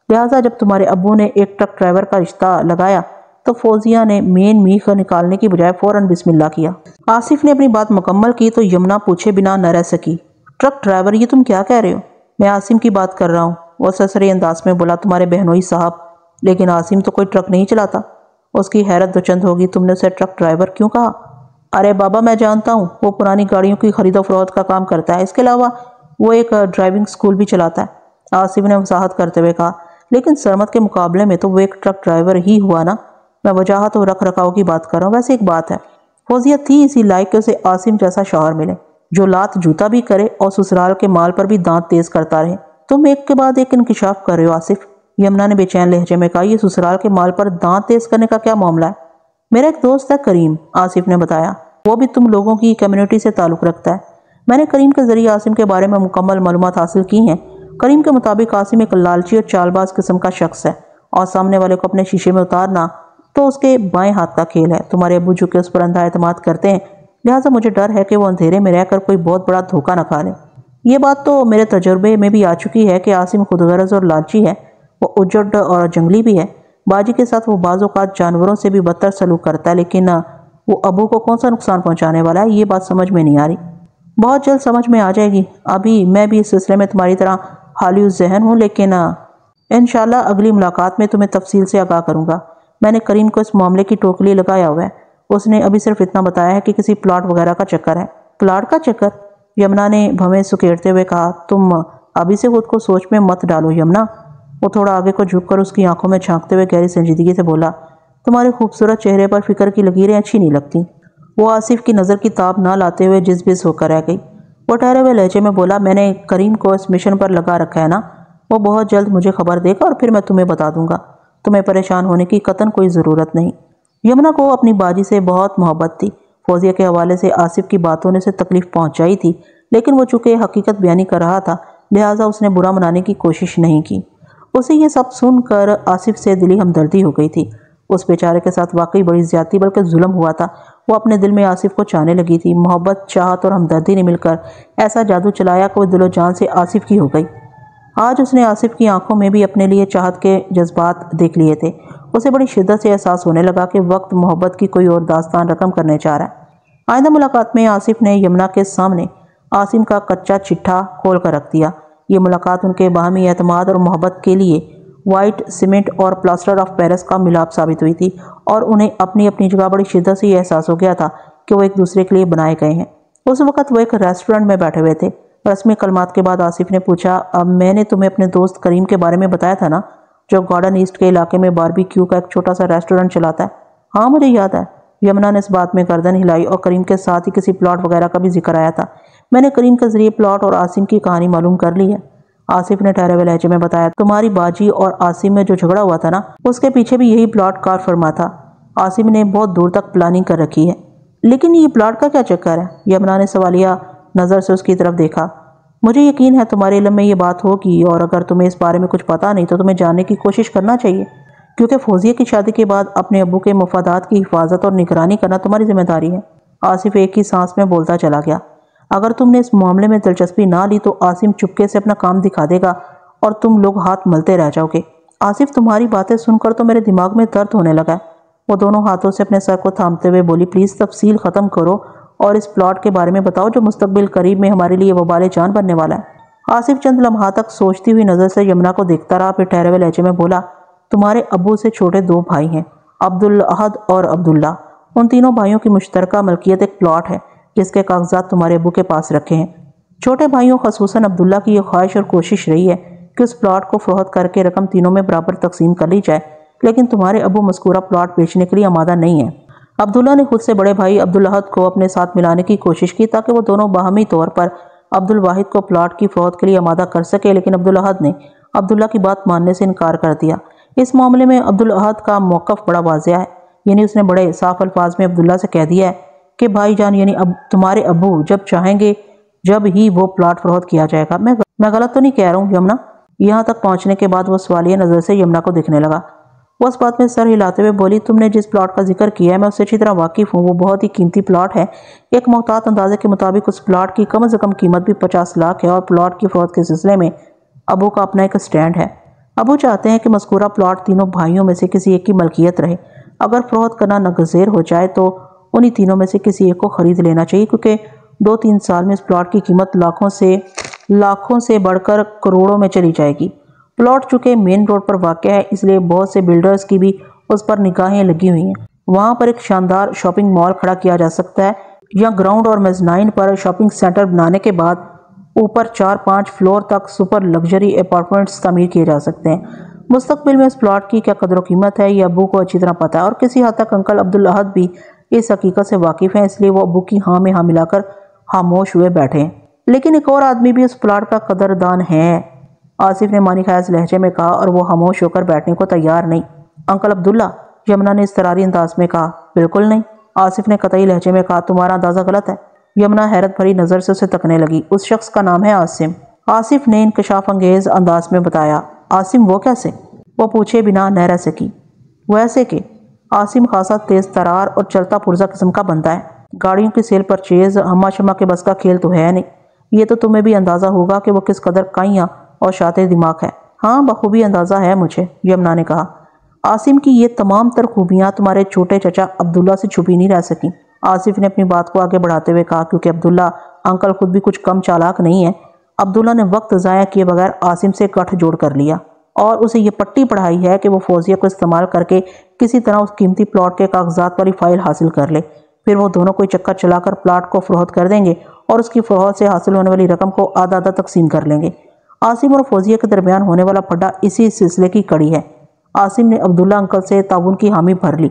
لہٰذا جب تمہارے ابو نے ایک ٹرک ڈرائیور کا رشتہ لگایا تو فوزیہ نے مین میخ نکالنے کی بجائے فوراً بسم اللہ کیا۔ آصف نے اپنی بات مکمل کی تو یمنا پوچھے بنا نہ رہ سکی، ٹرک ڈرائیور، یہ تم کیا کہہ رہے ہو؟ میں عاصم کی بات کر رہا ہوں، وہ سرسری انداز میں بولا۔ تمہارے بہنوئی صاحب، لیکن عاصم تو کوئی ٹرک نہیں چلاتا۔ اس کی حیرت دوچند ہوگی، تم نے اسے ٹرک ڈرائیور کیوں کہا؟ ارے بابا، میں جانتا ہوں، وہ پرانی گاڑیوں کی خرید و فروخت کا کام کرتا ہے، اس کے علاوہ وہ ایک ڈرائیونگ سکول بھی چلاتا ہے، آصف نے وضاحت کرتے ہوئے کہا۔ لیکن سرمد کے مقابلے میں تو وہ ایک ٹرک ڈرائیور ہی ہوا نا، میں وجاہت اور رکھ رکھاؤ کی بات کر رہا ہوں۔ ویسے ایک بات ہے، فوزیہ تھی اسی لائق کہ اسے عاصم جیسا شوہر ملے جو لات جوتا بھی کرے اور سسرال کے مال پر بھی دانت تیز کرتا رہے۔ تم ایک کے بعد ایک انکشاف کر رہے ہو آصف، یمنا نے بے چین لہجے میں کہا۔ یہ سسرال کے مال پر دانت تیز کرنے کا کیا معاملہ ہے؟ میرا ایک دوست ہے کریم، آصف نے بتایا، وہ بھی تم لوگوں کی کمیونٹی سے تعلق رکھتا ہے۔ میں نے کریم کے ذریعے عاصم کے بارے میں مکمل معلومات حاصل کی ہیں۔ کریم کے مطابق عاصم ایک لالچی اور چال باز قسم کا شخص ہے، اور سامنے والے کو اپنے شیشے میں اتارنا تو اس کے بائیں ہاتھ کا کھیل ہے۔ تمہارے ابو جو کہ اس پر اندھا اعتماد کرتے ہیں، لہٰذا مجھے ڈر ہے کہ وہ اندھیرے میں رہ کر کوئی بہت بڑا دھوکہ نہ کھا لے۔ یہ بات تو میرے تجربے میں بھی آ چکی ہے کہ عاصم خود غرض اور لالچی ہے، وہ اجڑ اور جنگلی بھی ہے۔ باجی کے ساتھ وہ بعض اوقات جانوروں سے بھی بدتر سلوک کرتا ہے، لیکن وہ ابو کو کون سا نقصان پہنچانے والا ہے، یہ بات سمجھ میں نہیں آ رہی۔ بہت جلد سمجھ میں آ جائے گی۔ ابھی میں بھی اس سلسلے میں تمہاری طرح حالی الذہن ہوں، لیکن انشاءاللہ اگلی ملاقات میں تمہیں تفصیل سے آگاہ کروں گا۔ میں نے کریم کو اس معاملے کی ٹوکری لگایا ہوا ہے، اس نے ابھی صرف اتنا بتایا ہے کہ کسی پلاٹ وغیرہ کا چکر ہے۔ پلاٹ کا چکر؟ یمنا نے بھویں سکیڑتے ہوئے کہا۔ تم ابھی سے خود کو سوچ میں مت ڈالو یمنا۔ وہ تھوڑا آگے کو جھک کر اس کی آنکھوں میں جھانکتے ہوئے گہری سنجیدگی سے بولا، تمہارے خوبصورت چہرے پر فکر کی لکیریں اچھی نہیں لگتی۔ وہ آصف کی نظر کی تاب نہ لاتے ہوئے جز بز ہو کر رہ گئی۔ وہ ٹھہرے ہوئے لہجے میں بولا، میں نے کریم کو اس مشن پر لگا رکھا ہے نا، وہ بہت جلد مجھے خبر دے گا اور پھر میں تمہیں بتا دوں گا۔ تمہیں پریشان ہونے کی قطعاً کوئی ضرورت نہیں۔ یمنا کو اپنی باجی سے بہت محبت تھی۔ فوزیہ کے حوالے سے آصف کی باتوں نے اسے تکلیف پہنچائی تھی، لیکن وہ چونکہ حقیقت بیانی کر رہا تھا، لہٰذا اس نے برا منانے کی کوشش نہیں کی۔ اسے یہ سب سن کر آصف سے دلی ہمدردی ہو گئی تھی۔ اس بیچارے کے ساتھ واقعی بڑی زیادتی بلکہ ظلم ہوا تھا۔ وہ اپنے دل میں آصف کو چاہنے لگی تھی۔ محبت، چاہت اور ہمدردی نے مل کر ایسا جادو چلایا کہ وہ دل و جان سے آصف کی ہو گئی۔ آج اس نے آصف کی آنکھوں میں بھی اپنے لیے چاہت کے جذبات دیکھ لیے تھے۔ اسے بڑی شدت سے احساس ہونے لگا کہ وقت محبت کی کوئی اور داستان رقم کرنے چاہ رہا ہے۔ آئندہ ملاقات میں آصف نے یمنا کے سامنے عاصم کا کچا چٹھا کھول کر رکھ دیا۔ یہ ملاقات ان کے باہمی اعتماد اور محبت کے لیے وائٹ سیمنٹ اور پلاسٹر آف پیرس کا ملاپ ثابت ہوئی تھی، اور انہیں اپنی اپنی جگہ بڑی شدت سے یہ احساس ہو گیا تھا کہ وہ ایک دوسرے کے لیے بنائے گئے ہیں۔ اس وقت وہ ایک ریسٹورنٹ میں بیٹھے ہوئے تھے۔ رسمی کلمات کے بعد آصف نے پوچھا، اب میں نے تمہیں اپنے دوست کریم کے بارے میں بتایا تھا نا، جو گارڈن ایسٹ کے علاقے میں باربیکیو کا ایک چھوٹا سا ریسٹورنٹ چلاتا ہے؟ ہاں مجھے یاد ہے۔ یمنا نے اس بات میں گردن ہلائی، اور کریم کے ساتھ ہی کسی پلاٹ وغیرہ کا بھی ذکر آیا تھا۔ میں نے کریم کے ذریعے پلاٹ اور عاصم کی کہانی معلوم کر لی ہے۔ آصف نے ٹھہرے ہوئے لہجے میں بتایا، تمہاری باجی اور عاصم میں جو جھگڑا ہوا تھا نا، اس کے پیچھے بھی یہی پلاٹ کار فرما تھا۔ عاصم نے بہت دور تک پلاننگ کر رکھی ہے۔ لیکن یہ پلاٹ کا کیا چکر ہے؟ یمنا نے سوالیہ نظر سے اس کی طرف دیکھا۔ مجھے یقین ہے تمہارے علم میں یہ بات ہوگی، اور اگر تمہیں اس بارے میں کچھ پتا نہیں تو تمہیں جاننے کی کوشش کرنا چاہیے، کیونکہ فوزیہ کی شادی کے بعد اپنے ابو کے مفادات کی حفاظت اور نگرانی کرنا تمہاری ذمہ داری ہے۔ آصف ایک ہی سانس میں بولتا چلا گیا۔ اگر تم نے اس معاملے میں دلچسپی نہ لی تو عاصم چپکے سے اپنا کام دکھا دے گا اور تم لوگ ہاتھ ملتے رہ جاؤ گے۔ آصف، تمہاری باتیں سن کر تو میرے دماغ میں درد ہونے لگا ہے۔ وہ دونوں ہاتھوں سے اپنے سر کو تھامتے ہوئے بولی، پلیز تفصیل ختم کرو اور اس پلاٹ کے بارے میں بتاؤ جو مستقبل قریب میں ہمارے لیے وبال جان بننے والا ہے۔ آصف چند لمحات تک سوچتی ہوئی نظر سے یمنا کو دیکھتا رہا، پھر ٹھہرے ہوئے لہجے میں بولا، تمہارے ابو سے چھوٹے دو بھائی ہیں، عبدالاحد اور عبداللہ۔ ان تینوں بھائیوں کی مشترکہ ملکیت ایک پلاٹ ہے جس کے کاغذات تمہارے ابو کے پاس رکھے ہیں۔ چھوٹے بھائیوں خصوصاً عبداللہ کی یہ خواہش اور کوشش رہی ہے کہ اس پلاٹ کو فروخت کر کے رقم تینوں میں برابر تقسیم کر لی جائے، لیکن تمہارے ابو مذکورہ پلاٹ بیچنے کے لیے آمادہ نہیں ہے۔ عبداللہ نے خود سے بڑے بھائی عبدالاحد کو اپنے ساتھ ملانے کی کوشش کی تاکہ وہ دونوں باہمی طور پر عبدالواحد کو پلاٹ کی فروخت کے لیے آمادہ کر سکے، لیکن عبدالاحد نے عبداللہ کی بات ماننے سے انکار کر دیا۔ اس معاملے میں عبدالاحد کا موقف بڑا واضح ہے، یعنی اس نے بڑے صاف الفاظ میں عبداللہ سے کہہ دیا ہے کہ بھائی جان یعنی تمہارے ابو جب چاہیں گے جب ہی وہ پلاٹ فروخت کیا جائے گا۔ میں غلط تو نہیں کہہ رہا ہوں یمنا؟ یہاں تک پہنچنے کے بعد وہ سوالیہ نظر سے یمنا کو دیکھنے لگا۔ وہ اس بات میں سر ہلاتے ہوئے بولی، تم نے جس پلاٹ کا ذکر کیا ہے میں اس سے اچھی طرح واقف ہوں، وہ بہت ہی قیمتی پلاٹ ہے۔ ایک محتاط اندازے کے مطابق اس پلاٹ کی کم از کم قیمت بھی 50 لاکھ ہے، اور پلاٹ کی فروخت کے سلسلے میں ابو کا اپنا ایک سٹینڈ ہے۔ ابو چاہتے ہیں کہ مذکورہ پلاٹ تینوں بھائیوں میں سے کسی ایک کی ملکیت رہے۔ اگر فروخت کرنا ناگزیر ہو جائے تو انہی تینوں میں سے کسی ایک کو خرید لینا چاہیے، کیونکہ 2-3 سال میں اس پلاٹ کی قیمت لاکھوں سے بڑھ کر کروڑوں میں چلی جائے گی۔ پلاٹ چونکہ مین روڈ پر واقع ہے، اس لیے بہت سے بلڈرز کی بھی اس پر نگاہیں لگی ہوئی ہیں۔ وہاں پر ایک شاندار شاپنگ مال کھڑا کیا جا سکتا ہے، یا گراؤنڈ اور میزنائن پر شاپنگ سینٹر بنانے کے بعد اوپر 4-5 فلور تک سپر لگژری اپارٹمنٹس تعمیر کیے جا سکتے ہیں۔ مستقبل میں اس پلاٹ کی کیا قدر و قیمت ہے یہ ابو کو اچھی طرح پتہ ہے، اور کسی حد تک انکل عبدالاحد بھی اس حقیقت سے واقف ہیں، اس لیے وہ ابو کی ہاں میں ہاں ملا کر خاموش ہوئے بیٹھے ہیں۔ لیکن ایک اور آدمی بھی اس پلاٹ کا قدردان ہے، آصف نے معنی خیز لہجے میں کہا، اور وہ خاموش ہو کر بیٹھنے کو تیار نہیں۔ انکل عبداللہ، یمنا نے اضطراری انداز میں کہا۔ بالکل نہیں، آصف نے قطعی لہجے میں کہا، تمہارا اندازہ غلط ہے۔ یمنا حیرت بھری نظر سے اسے تکنے لگی۔ اس شخص کا نام ہے عاصم، آصف نے انکشاف انگیز انداز میں بتایا۔ عاصم وہ کیسے؟ وہ پوچھے بنا نہ رہ سکی۔ ویسے کہ عاصم خاصا تیز ترار اور چلتا پرزا قسم کا بنتا ہے، گاڑیوں کی سیل پرچیز ہما شما کے بس کا کھیل تو ہے نہیں۔ یہ تو تمہیں بھی اندازہ ہوگا کہ وہ کس قدر کائیاں اور شاطر دماغ ہے۔ ہاں بخوبی اندازہ ہے مجھے، یمنا نے کہا۔ عاصم کی یہ تمام تر خوبیاں تمہارے چھوٹے چچا عبداللہ سے چھپی نہیں رہ سکیں، آصف نے اپنی بات کو آگے بڑھاتے ہوئے کہا، کیونکہ عبداللہ انکل خود بھی کچھ کم چالاک نہیں ہے۔ عبداللہ نے وقت ضائع کیے بغیر عاصم سے گٹھ جوڑ کر لیا، اور اسے یہ پٹی پڑھائی ہے کہ وہ فوزیہ کو استعمال کر کے کسی طرح اس قیمتی پلاٹ کے کاغذات والی فائل حاصل کر لے۔ پھر وہ دونوں کوئی چکر چلا کر پلاٹ کو فروخت کر دیں گے، اور اس کی فروخت سے حاصل ہونے والی رقم کو آدھا آدھا تقسیم کر لیں گے۔ عاصم اور فوزیہ کے درمیان ہونے والا پھڈا اسی سلسلے کی کڑی ہے۔ عاصم نے عبداللہ انکل سے تعاون کی حامی بھر لی،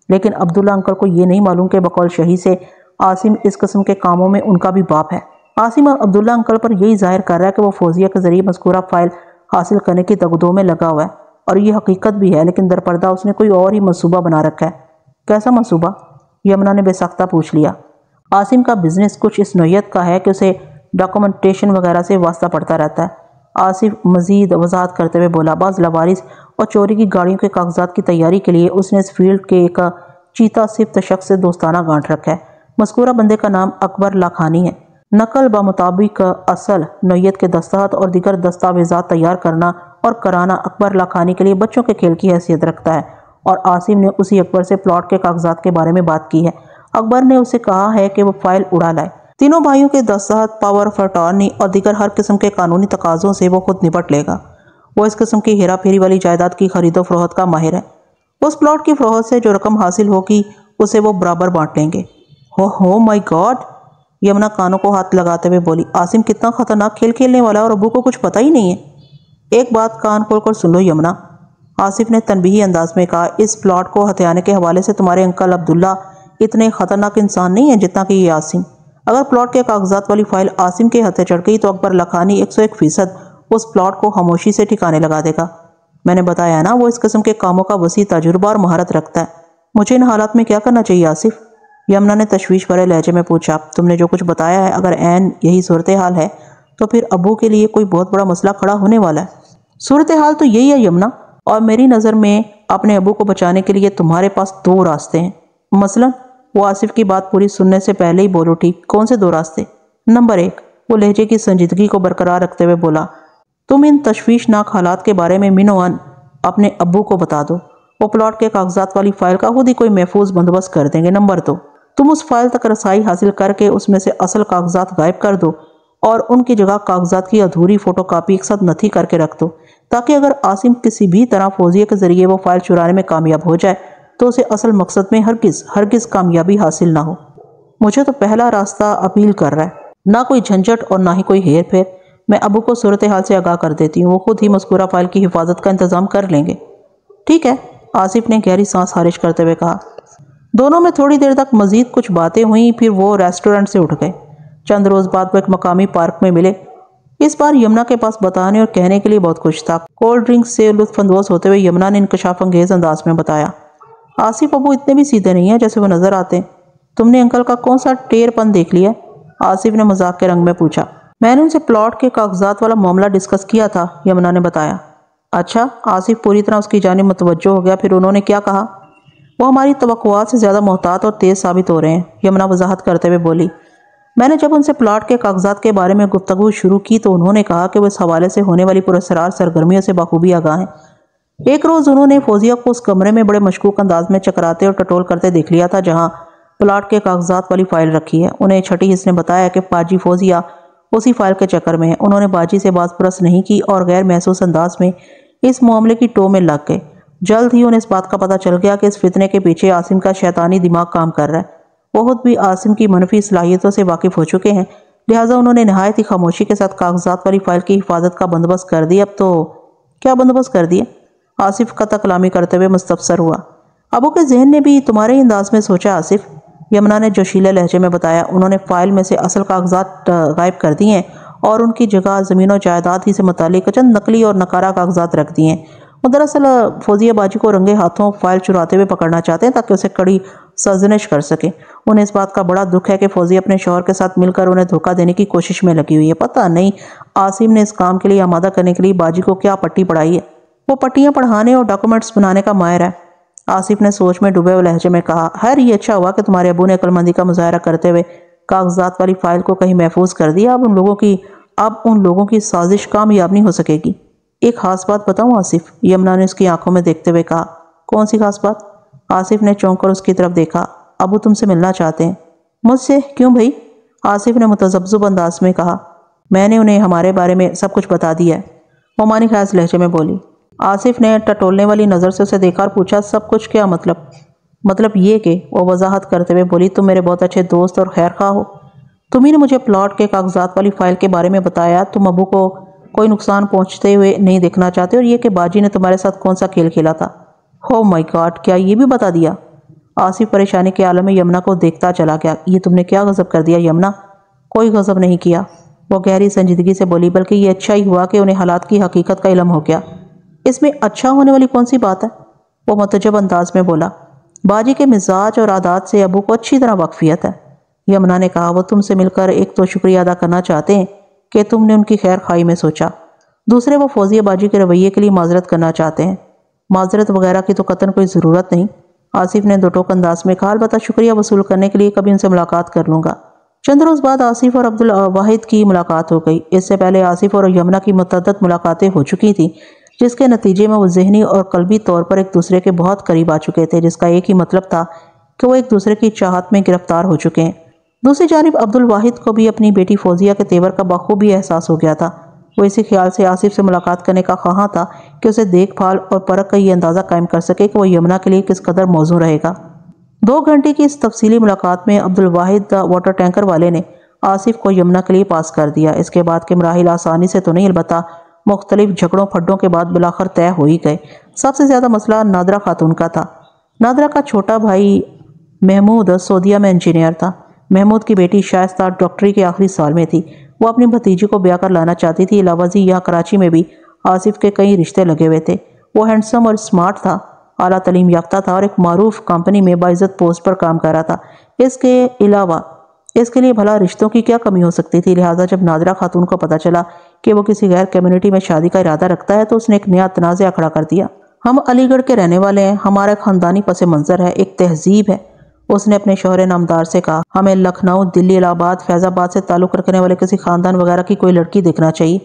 لیکن عبداللہ انکل کو یہ نہیں معلوم کہ بقول شہی سے عاصم اس قسم کے کاموں میں ان کا بھی باپ ہے۔ عاصم اور عبداللہ انکل پر یہی ظاہر کر رہا ہے کہ وہ فوزیہ کے ذریعے مذکورہ فائل حاصل کرنے کی دگدو میں لگا ہوا ہے، اور یہ حقیقت بھی ہے، لیکن درپردہ اس نے کوئی اور ہی منصوبہ بنا رکھا ہے۔ کیسا منصوبہ؟ یمنا نے بے ساختہ پوچھ لیا۔ عاصم کا بزنس کچھ اس نوعیت کا ہے کہ اسے ڈاکومنٹیشن وغیرہ سے واسطہ پڑتا رہتا ہے۔ آصف مزید وضاحت کرتے ہوئے بولا، بعض لاوارث اور چوری کی گاڑیوں کے کاغذات کی تیاری کے لیے اس نے اس فیلڈ کے ایک چیتا صفت شخص سے دوستانہ گانٹھ رکھا ہے۔ مذکورہ بندے کا نام اکبر لاکھانی ہے۔ نقل بمطابق اصل نوعیت کے دستخط اور دیگر دستاویزات تیار کرنا اور کرانا اکبر لاکھانی کے لیے بچوں کے کھیل کی حیثیت رکھتا ہے، اور عاصم نے اسی اکبر سے پلاٹ کے کاغذات کے بارے میں بات کی ہے۔ اکبر نے اسے کہا ہے کہ وہ فائل اڑا لائے۔ تینوں بھائیوں کے دستخط، پاور آف اٹارنی اور دیگر ہر قسم کے قانونی تقاضوں سے وہ خود نپٹ لے گا۔ وہ اس قسم کی ہیرا پھیری والی جائیداد کی خرید و فروخت کا ماہر ہے۔ اس پلاٹ کی فروخت سے جو رقم حاصل ہوگی اسے وہ برابر بانٹ لیں گے۔ ہو مائی گاڈ، یمنا کانوں کو ہاتھ لگاتے ہوئے بولی، عاصم کتنا خطرناک کھیل کھیلنے والا ہے، اور ابو کو کچھ پتہ ہی نہیں ہے۔ ایک بات کان کھول کر سن لو یمنا، آصف نے تنبیہی انداز میں کہا، اس پلاٹ کو ہتھیانے کے حوالے سے تمہارے انکل عبداللہ اتنے خطرناک انسان نہیں ہیں جتنا کہ یہ عاصم۔ اگر پلاٹ کے کاغذات والی فائل عاصم کے ہتھے چڑھ گئی تو اکبر لاکھانی 101% اس پلاٹ کو خاموشی سے ٹھکانے لگا دے گا۔ میں نے بتایا نا، وہ اس قسم کے کاموں کا وسیع تجربہ اور مہارت رکھتا ہے۔ مجھے ان حالات میں کیا کرنا چاہیے آصف؟ یمنا نے تشویش بھرے لہجے میں پوچھا۔ تم نے جو کچھ بتایا ہے، اگر عین یہی صورتحال ہے تو پھر ابو کے لیے کوئی بہت بڑا مسئلہ کھڑا ہونے والا ہے۔ صورتحال تو یہی ہے یمنا، اور میری نظر میں اپنے ابو کو بچانے کے لیے تمہارے پاس 2 راستے ہیں۔ مثلا وہ آصف کی بات پوری سننے سے پہلے ہی بول اٹھی، کون سے 2 راستے؟ نمبر 1، وہ لہجے کی سنجیدگی کو برقرار رکھتے ہوئے بولا، تم ان تشویشناک حالات کے بارے میں منوان اپنے ابو کو بتا دو، وہ پلاٹ کے کاغذات والی فائل کا خود ہی کوئی محفوظ بندوبست کر دیں گے۔ نمبر 2، تم اس فائل تک رسائی حاصل کر کے اس میں سے اصل کاغذات غائب کر دو، اور ان کی جگہ کاغذات کی ادھوری فوٹو کاپی ایک ساتھ نتھی کر کے رکھ دو، تاکہ اگر عاصم کسی بھی طرح فوزیہ کے ذریعے وہ فائل چرانے میں کامیاب ہو جائے تو اسے اصل مقصد میں ہرگز کامیابی حاصل نہ ہو۔ مجھے تو پہلا راستہ اپیل کر رہا ہے، نہ کوئی جھنجھٹ اور نہ ہی کوئی ہیر پھیر۔ میں ابو کو صورتحال سے آگاہ کر دیتی ہوں، وہ خود ہی مذکورہ فائل کی حفاظت کا انتظام کر لیں گے۔ ٹھیک ہے، آصف نے گہری سانس خارج کرتے ہوئے کہا۔ دونوں میں تھوڑی دیر تک مزید کچھ باتیں ہوئیں، پھر وہ ریسٹورنٹ سے اٹھ گئے۔ چند روز بعد وہ ایک مقامی پارک میں ملے۔ اس بار یمنا کے پاس بتانے اور کہنے کے لیے بہت کچھ تھا۔ کولڈ ڈرنک سے لطف اندوز ہوتے ہوئے یمنا نے انکشاف انگیز انداز میں بتایا، آصف ابو اتنے بھی سیدھے نہیں ہیں جیسے وہ نظر آتے ہیں۔ تم نے انکل کا کون سا ٹیر پن دیکھ لیا؟ آصف نے مذاق کے رنگ میں پوچھا۔ میں نے ان سے پلاٹ کے کاغذات والا معاملہ ڈسکس کیا تھا، یمنا نے بتایا۔ اچھا، آصف پوری طرح اس کی جانب متوجہ ہو گیا۔ پھر انہوں نے کیا کہا؟ وہ ہماری توقعات سے زیادہ محتاط اور تیز ثابت ہو رہے ہیں، یمنا وضاحت کرتے ہوئے بولی۔ میں نے جب ان سے پلاٹ کے کاغذات کے بارے میں گفتگو شروع کی تو انہوں نے کہا کہ وہ اس حوالے سے ہونے والی پراسرار سرگرمیوں سے بخوبی آگاہ ہیں۔ ایک روز انہوں نے فوزیہ کو اس کمرے میں بڑے مشکوک انداز میں چکراتے اور ٹٹول کرتے دیکھ لیا تھا جہاں پلاٹ کے کاغذات والی فائل رکھی ہے۔ انہیں چھٹی حص نے بتایا کہ باجی فوزیہ اسی فائل کے چکر میں ہے۔ انہوں نے باجی سے باز پرس نہیں کی اور غیر محسوس انداز میں اس معاملے کی ٹو میں لگ گئے۔ جلد ہی انہیں اس بات کا پتہ چل گیا کہ اس فتنے کے پیچھے عاصم کا شیطانی دماغ کام کر رہا ہے۔ وہ خود بھی عاصم کی منفی صلاحیتوں سے واقف ہو چکے ہیں، لہٰذا انہوں نے نہایت ہی خاموشی کے ساتھ کاغذات والی فائل کی حفاظت کا بندوبست کر دیا۔ اب تو کیا بندوبست کر دیا؟ آصف قطع کلامی کرتے ہوئے مستفسر ہوا۔ ابو کے ذہن نے بھی تمہارے انداز میں سوچا آصف، یمنا نے جوشیلے لہجے میں بتایا۔ انہوں نے فائل میں سے اصل کاغذات غائب کر دیے ہیں اور ان کی جگہ زمین و جائیداد ہی سے متعلق چند نقلی اور نکارہ کاغذات رکھ دیے ہیں۔ وہ دراصل فوزیہ باجی کو رنگے ہاتھوں فائل چراتے ہوئے پکڑنا چاہتے ہیں تاکہ اسے کڑی سرزنش کر سکیں۔ انہیں اس بات کا بڑا دکھ ہے کہ فوزیہ اپنے شوہر کے ساتھ مل کر انہیں دھوکہ دینے کی کوشش میں لگی ہوئی ہے۔ پتہ نہیں عاصم نے اس کام کے لیے آمادہ کرنے کے لیے باجی کو کیا پٹی پڑھائی ہے۔ وہ پٹیاں پڑھانے اور ڈاکومنٹس بنانے کا ماہر ہے، آصف نے سوچ میں ڈوبے ہوئے لہجے میں کہا۔ خیر، یہ اچھا ہوا کہ تمہارے ابو نے عقل مندی کا مظاہرہ کرتے ہوئے کاغذات والی فائل کو کہیں محفوظ کر دیا۔ اب ان لوگوں کی سازش کامیاب نہیں ہو سکے گی۔ ایک خاص بات بتاؤں آصف، یمنا نے اس کی آنکھوں میں دیکھتے ہوئے کہا۔ کون سی خاص بات؟ آصف نے چونک کر اس کی طرف دیکھا۔ ابو تم سے ملنا چاہتے ہیں۔ مجھ سے؟ کیوں بھائی؟ آصف نے متذبذب انداز میں کہا۔ میں نے انہیں ہمارے بارے میں سب کچھ بتا دیا ہے، وہ معنی خیز لہجے میں بولی۔ آصف نے ٹٹولنے والی نظر سے اسے دیکھا اور پوچھا، سب کچھ کیا مطلب؟ مطلب یہ کہ، وہ وضاحت کرتے ہوئے بولی، تم میرے بہت اچھے دوست اور خیر خواہ ہو۔ تم ہی نے مجھے پلاٹ کے کاغذات والی فائل کے بارے میں بتایا۔ تم ابو کو کوئی نقصان پہنچتے ہوئے نہیں دیکھنا چاہتے، اور یہ کہ باجی نے تمہارے ساتھ کون سا کھیل کھیلا تھا۔ او مائی گاڈ، کیا یہ بھی بتا دیا؟ آصف پریشانی کے عالم میں یمنا کو دیکھتا چلا گیا۔ یہ تم نے کیا غضب کر دیا یمنا؟ کوئی غضب نہیں کیا، وہ گہری سنجیدگی سے بولی، بلکہ یہ اچھا ہی ہوا کہ انہیں حالات کی حقیقت کا علم ہو گیا۔ اس میں اچھا ہونے والی کون سی بات ہے؟ وہ متعجب انداز میں بولا۔ باجی کے مزاج اور عادات سے ابو کو اچھی طرح واقفیت ہے، یمنا نے کہا۔ وہ تم سے مل کر ایک تو شکریہ ادا کرنا چاہتے ہیں کہ تم نے ان کی خیر خواہی میں سوچا، دوسرے وہ فوزیہ باجی کے رویے کے لیے معذرت کرنا چاہتے ہیں۔ معذرت وغیرہ کی تو قطعاً کوئی ضرورت نہیں، آصف نے دو ٹوک انداز میں کہا۔ البتہ شکریہ وصول کرنے کے لیے کبھی ان سے ملاقات کر لوں گا۔ چند روز بعد آصف اور عبدالواحد کی ملاقات ہو گئی۔ اس سے پہلے آصف اور یمنا کی متعدد ملاقاتیں ہو چکی تھیں، جس کے نتیجے میں وہ ذہنی اور قلبی طور پر ایک دوسرے کے بہت قریب آ چکے تھے، جس کا ایک ہی مطلب تھا کہ وہ ایک دوسرے کی چاہت میں گرفتار ہو چکے ہیں۔ دوسری جانب عبدالواحد کو بھی اپنی بیٹی فوزیہ کے تیور کا بخوبی احساس ہو گیا تھا۔ وہ اسی خیال سے آصف سے ملاقات کرنے کا خواہاں تھا کہ اسے دیکھ بھال اور پرکھ کا یہ اندازہ قائم کر سکے کہ وہ یمنا کے لیے کس قدر موزوں رہے گا۔ 2 گھنٹے کی اس تفصیلی ملاقات میں عبدالواحد واٹر ٹینکر والے نے آصف کو یمنا کے لیے پاس کر دیا۔ اس کے بعد کے مراحل آسانی سے تو نہیں، البتہ مختلف جھگڑوں پھڈوں کے بعد بالآخر طے ہو ہی گئے۔ سب سے زیادہ مسئلہ نادرہ خاتون کا تھا۔ نادرہ کا چھوٹا بھائی محمود سعودیہ میں انجینئر تھا۔ محمود کی بیٹی شائستہ ڈاکٹری کے آخری سال میں تھی۔ وہ اپنی بھتیجی کو بیاہ کر لانا چاہتی تھی۔ علاوہ ازیں یہاں کراچی میں بھی آصف کے کئی رشتے لگے ہوئے تھے۔ وہ ہینڈسم اور اسمارٹ تھا، اعلیٰ تعلیم یافتہ تھا اور ایک معروف کمپنی میں باعزت پوسٹ پر کام کر رہا تھا۔ اس کے علاوہ اس کے لیے بھلا رشتوں کی کیا کمی ہو سکتی تھی؟ لہٰذا جب نادرہ خاتون کو پتہ چلا کہ وہ کسی غیر کمیونٹی میں شادی کا ارادہ رکھتا ہے تو اس نے ایک نیا تنازع کھڑا کر دیا۔ ہم علی گڑھ کے رہنے والے ہیں، ہمارا خاندانی پس منظر ہے، ایک تہذیب ہے، اس نے اپنے شوہر نامدار سے کہا۔ ہمیں لکھنؤ، دلی، الہ آباد، فیض آباد سے تعلق رکھنے والے کسی خاندان وغیرہ کی کوئی لڑکی دیکھنا چاہیے۔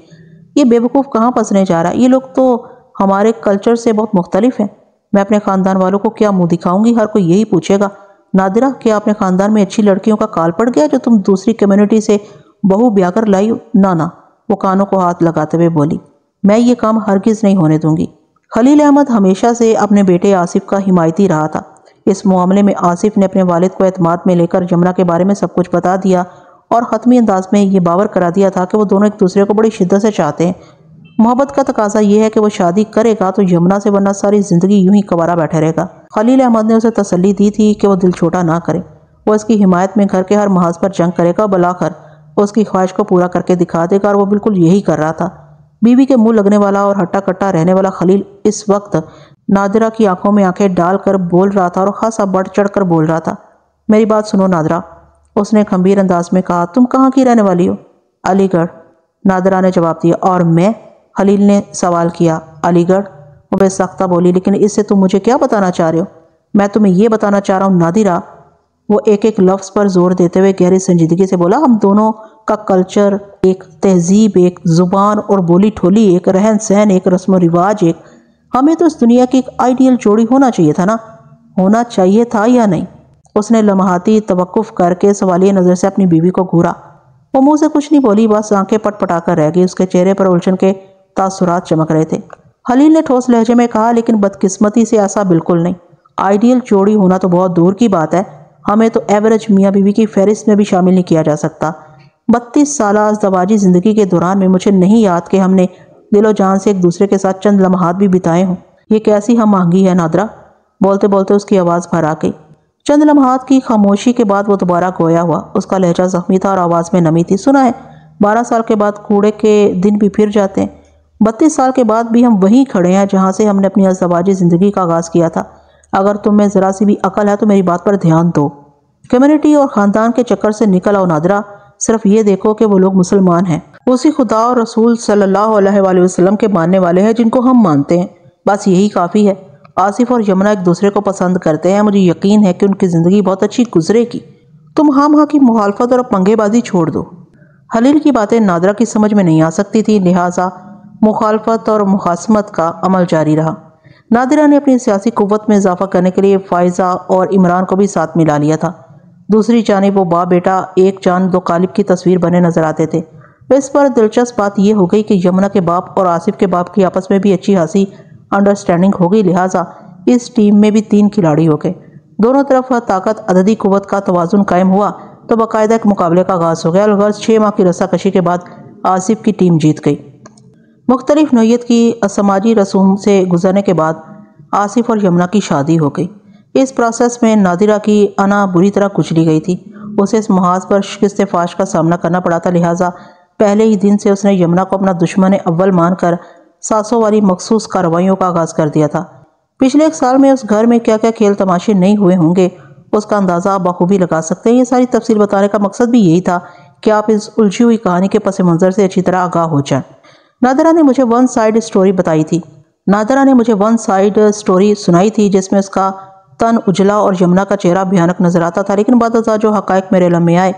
یہ بے وقوف کہاں پسنے جا رہا ہے؟ یہ لوگ تو ہمارے کلچر سے بہت مختلف ہیں۔ میں اپنے خاندان والوں کو کیا منہ دکھاؤں گی؟ ہر کوئی یہی پوچھے گا، نادرہ کیا اپنے خاندان میں اچھی لڑکیوں کا کال پڑ گیا جو تم دوسری کمیونٹی سے بہو بیاہ کر لائی ہو؟ نہ، وہ کانوں کو ہاتھ لگاتے ہوئے بولی، میں یہ کام ہرگز نہیں ہونے دوں گی۔ خلیل احمد ہمیشہ سے اپنے بیٹے آصف کا حمایتی رہا تھا۔ اس معاملے میں آصف نے اپنے والد کو اعتماد میں لے کر یمنا کے بارے میں سب کچھ بتا دیا اور حتمی انداز میں یہ باور کرا دیا تھا کہ وہ دونوں ایک دوسرے کو بڑی شدت سے چاہتے ہیں۔ محبت کا تقاضا یہ ہے کہ وہ شادی کرے گا تو یمنا سے، ورنہ ساری زندگی یوں ہی کوارا بیٹھے رہے گا۔ خلیل احمد نے اسے تسلی دی تھی کہ وہ دل چھوٹا نہ کرے، وہ اس کی حمایت میں گھر کے ہر محاذ پر جنگ کرے گا اور بالآخر اس کی خواہش کو پورا کر کے دکھا دے گا، اور وہ بالکل یہی کر رہا تھا۔ بیوی کے منہ لگنے والا اور ہٹا کٹا رہنے والا خلیل اس وقت نادرہ کی آنکھوں میں آنکھیں ڈال کر بول رہا تھا اور خاصا بڑھ چڑھ کر بول رہا تھا۔ میری بات سنو نادرہ، اس نے گمبھیر انداز میں کہا، تم کہاں کی رہنے والی ہو؟ علی گڑھ، نادرہ نے جواب دیا۔ اور میں؟ خلیل نے سوال کیا۔ علی گڑھ، وہ بے سختہ بولی، لیکن اس سے تم مجھے کیا بتانا چاہ رہے ہو؟ میں تمہیں یہ بتانا چاہ رہا ہوں نادرہ، وہ ایک ایک لفظ پر زور دیتے ہوئے گہری سنجیدگی سے بولا، ہم دونوں کا کلچر ایک، تہذیب ایک، زبان اور بولی ٹھولی ایک، رہن سہن ایک، رسم و رواج ایک۔ ہمیں تو اس دنیا کی ایک آئیڈیل جوڑی ہونا چاہیے تھا نا؟ ہونا چاہیے تھا یا نہیں؟ اس نے لمحاتی توقف کر کے سوالیہ نظر سے اپنی بیوی کو گھورا۔ وہ منہ سے کچھ نہیں بولی، بس آنکھیں پٹ پٹا کر رہ گئی۔ اس کے چہرے پر الجھن کے تاثرات چمک رہے تھے۔ خلیل نے ٹھوس لہجے میں کہا، لیکن بدقسمتی سے ایسا بالکل نہیں۔ آئیڈیل جوڑی ہونا تو بہت دور کی بات ہے، ہمیں تو ایوریج میاں بیوی کی فہرست میں بھی شامل نہیں کیا جا سکتا۔ 32 سالہ ازدواجی زندگی کے دوران میں مجھے نہیں یاد کہ ہم نے دل و جان سے ایک دوسرے کے ساتھ چند لمحات بھی بتائے ہوں۔ یہ کیسی ہم آہنگی ہے نادرہ؟ بولتے بولتے اس کی آواز بھر آ گئی۔ چند لمحات کی خاموشی کے بعد وہ دوبارہ گویا ہوا۔ اس کا لہجہ زخمی تھا اور آواز میں نمی تھی۔ سنا ہے 12 سال کے بعد کوڑے کے دن بھی پھر جاتے ہیں۔ 32 سال کے بعد بھی ہم وہیں کھڑے ہیں جہاں سے ہم نے اپنی ازدواجی زندگی کا آغاز کیا تھا۔ اگر تم میں ذرا سی بھی عقل ہے تو میری بات پر دھیان دو۔ کمیونٹی اور خاندان کے چکر سے نکل آؤ نادرہ، صرف یہ دیکھو کہ وہ لوگ مسلمان ہیں، اسی خدا اور رسول صلی اللہ علیہ وآلہ وسلم کے ماننے والے ہیں جن کو ہم مانتے ہیں، بس یہی کافی ہے۔ آصف اور یمنا ایک دوسرے کو پسند کرتے ہیں، مجھے یقین ہے کہ ان کی زندگی بہت اچھی گزرے گی۔ تم ہاں ماں کی مخالفت اور پنگے بازی چھوڑ دو۔ خلیل کی باتیں نادرہ کی سمجھ میں نہیں آ سکتی تھی، لہٰذا مخالفت اور مخاصمت کا عمل جاری رہا۔ نادرہ نے اپنی سیاسی قوت میں اضافہ کرنے کے لیے فائزہ اور عمران کو بھی ساتھ ملا لیا تھا۔ دوسری جانب وہ باپ بیٹا ایک جان دو قالب کی تصویر بنے نظر آتے تھے۔ اس پر دلچسپ بات یہ ہو گئی کہ یمنا کے باپ اور آصف کے باپ کی آپس میں بھی اچھی خاصی انڈرسٹینڈنگ ہو گئی، لہٰذا اس ٹیم میں بھی 3 کھلاڑی ہو گئے۔ دونوں طرف طاقت عددی قوت کا توازن قائم ہوا تو باقاعدہ ایک مقابلے کا آغاز ہو گیا۔ الغرض 6 ماہ کی رسا کشی کے بعد آصف کی ٹیم جیت گئی۔ مختلف نوعیت کی سماجی رسوم سے گزرنے کے بعد آصف اور یمنا کی شادی ہو گئی۔ اس پروسیس میں نادرہ کی انا بری طرح کچلی گئی تھی۔ اسے اس محاذ پر شکست فاش کا سامنا کرنا پڑا تھا، لہٰذا پہلے ہی دن سے اس نے یمنا کو اپنا دشمن اول مان کر ساسوں والی مخصوص کارروائیوں کا آغاز کر دیا تھا۔ پچھلے 1 سال میں اس گھر میں کیا کیا کھیل تماشے نہیں ہوئے ہوں گے، اس کا اندازہ آپ بخوبی لگا سکتے ہیں۔ یہ ساری تفصیل بتانے کا مقصد بھی یہی تھا کہ آپ اس الجھی ہوئی کہانی کے پس منظر سے اچھی طرح آگاہ ہو جائیں۔ نادرہ نے مجھے ون سائیڈ سٹوری سنائی تھی جس میں اس کا تن اجلا اور یمنا کا چہرہ بھیانک نظر آتا تھا، لیکن بعد ازاں جو حقائق میرے علم میں آئے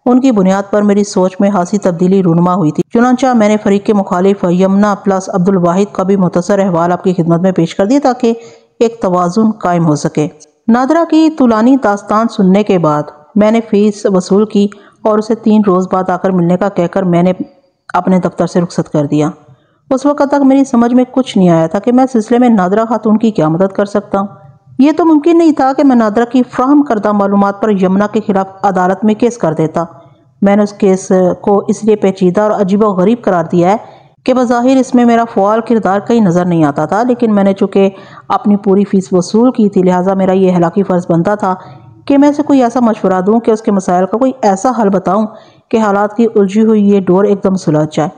ان کی بنیاد پر میری سوچ میں خاصی تبدیلی رونما ہوئی تھی۔ چنانچہ میں نے فریق کے مخالف یمنا پلس عبدالواحد کا بھی مختصر احوال آپ کی خدمت میں پیش کر دیا تاکہ ایک توازن قائم ہو سکے۔ نادرہ کی طولانی داستان سننے کے بعد میں نے فیس وصول کی اور اسے 3 روز بعد آ کر ملنے کا کہہ کر میں نے اپنے دفتر سے رخصت کر دیا۔ اس وقت تک میری سمجھ میں کچھ نہیں آیا تھا کہ میں سلسلے میں نادرہ خاتون کی کیا مدد کر سکتا ہوں۔ یہ تو ممکن نہیں تھا کہ میں نادرہ کی فراہم کردہ معلومات پر یمنا کے خلاف عدالت میں کیس کر دیتا۔ میں نے اس کیس کو اس لیے پیچیدہ اور عجیب و غریب قرار دیا ہے کہ بظاہر اس میں میرا فعال کردار کہیں نظر نہیں آتا تھا، لیکن میں نے چونکہ اپنی پوری فیس وصول کی تھی، لہٰذا میرا یہ اخلاقی فرض بنتا تھا کہ میں اسے کوئی ایسا مشورہ دوں کہ اس کے مسائل کا کوئی ایسا حل بتاؤں کہ حالات کی الجھی ہوئی یہ ڈور ایک دم سلجھ جائے۔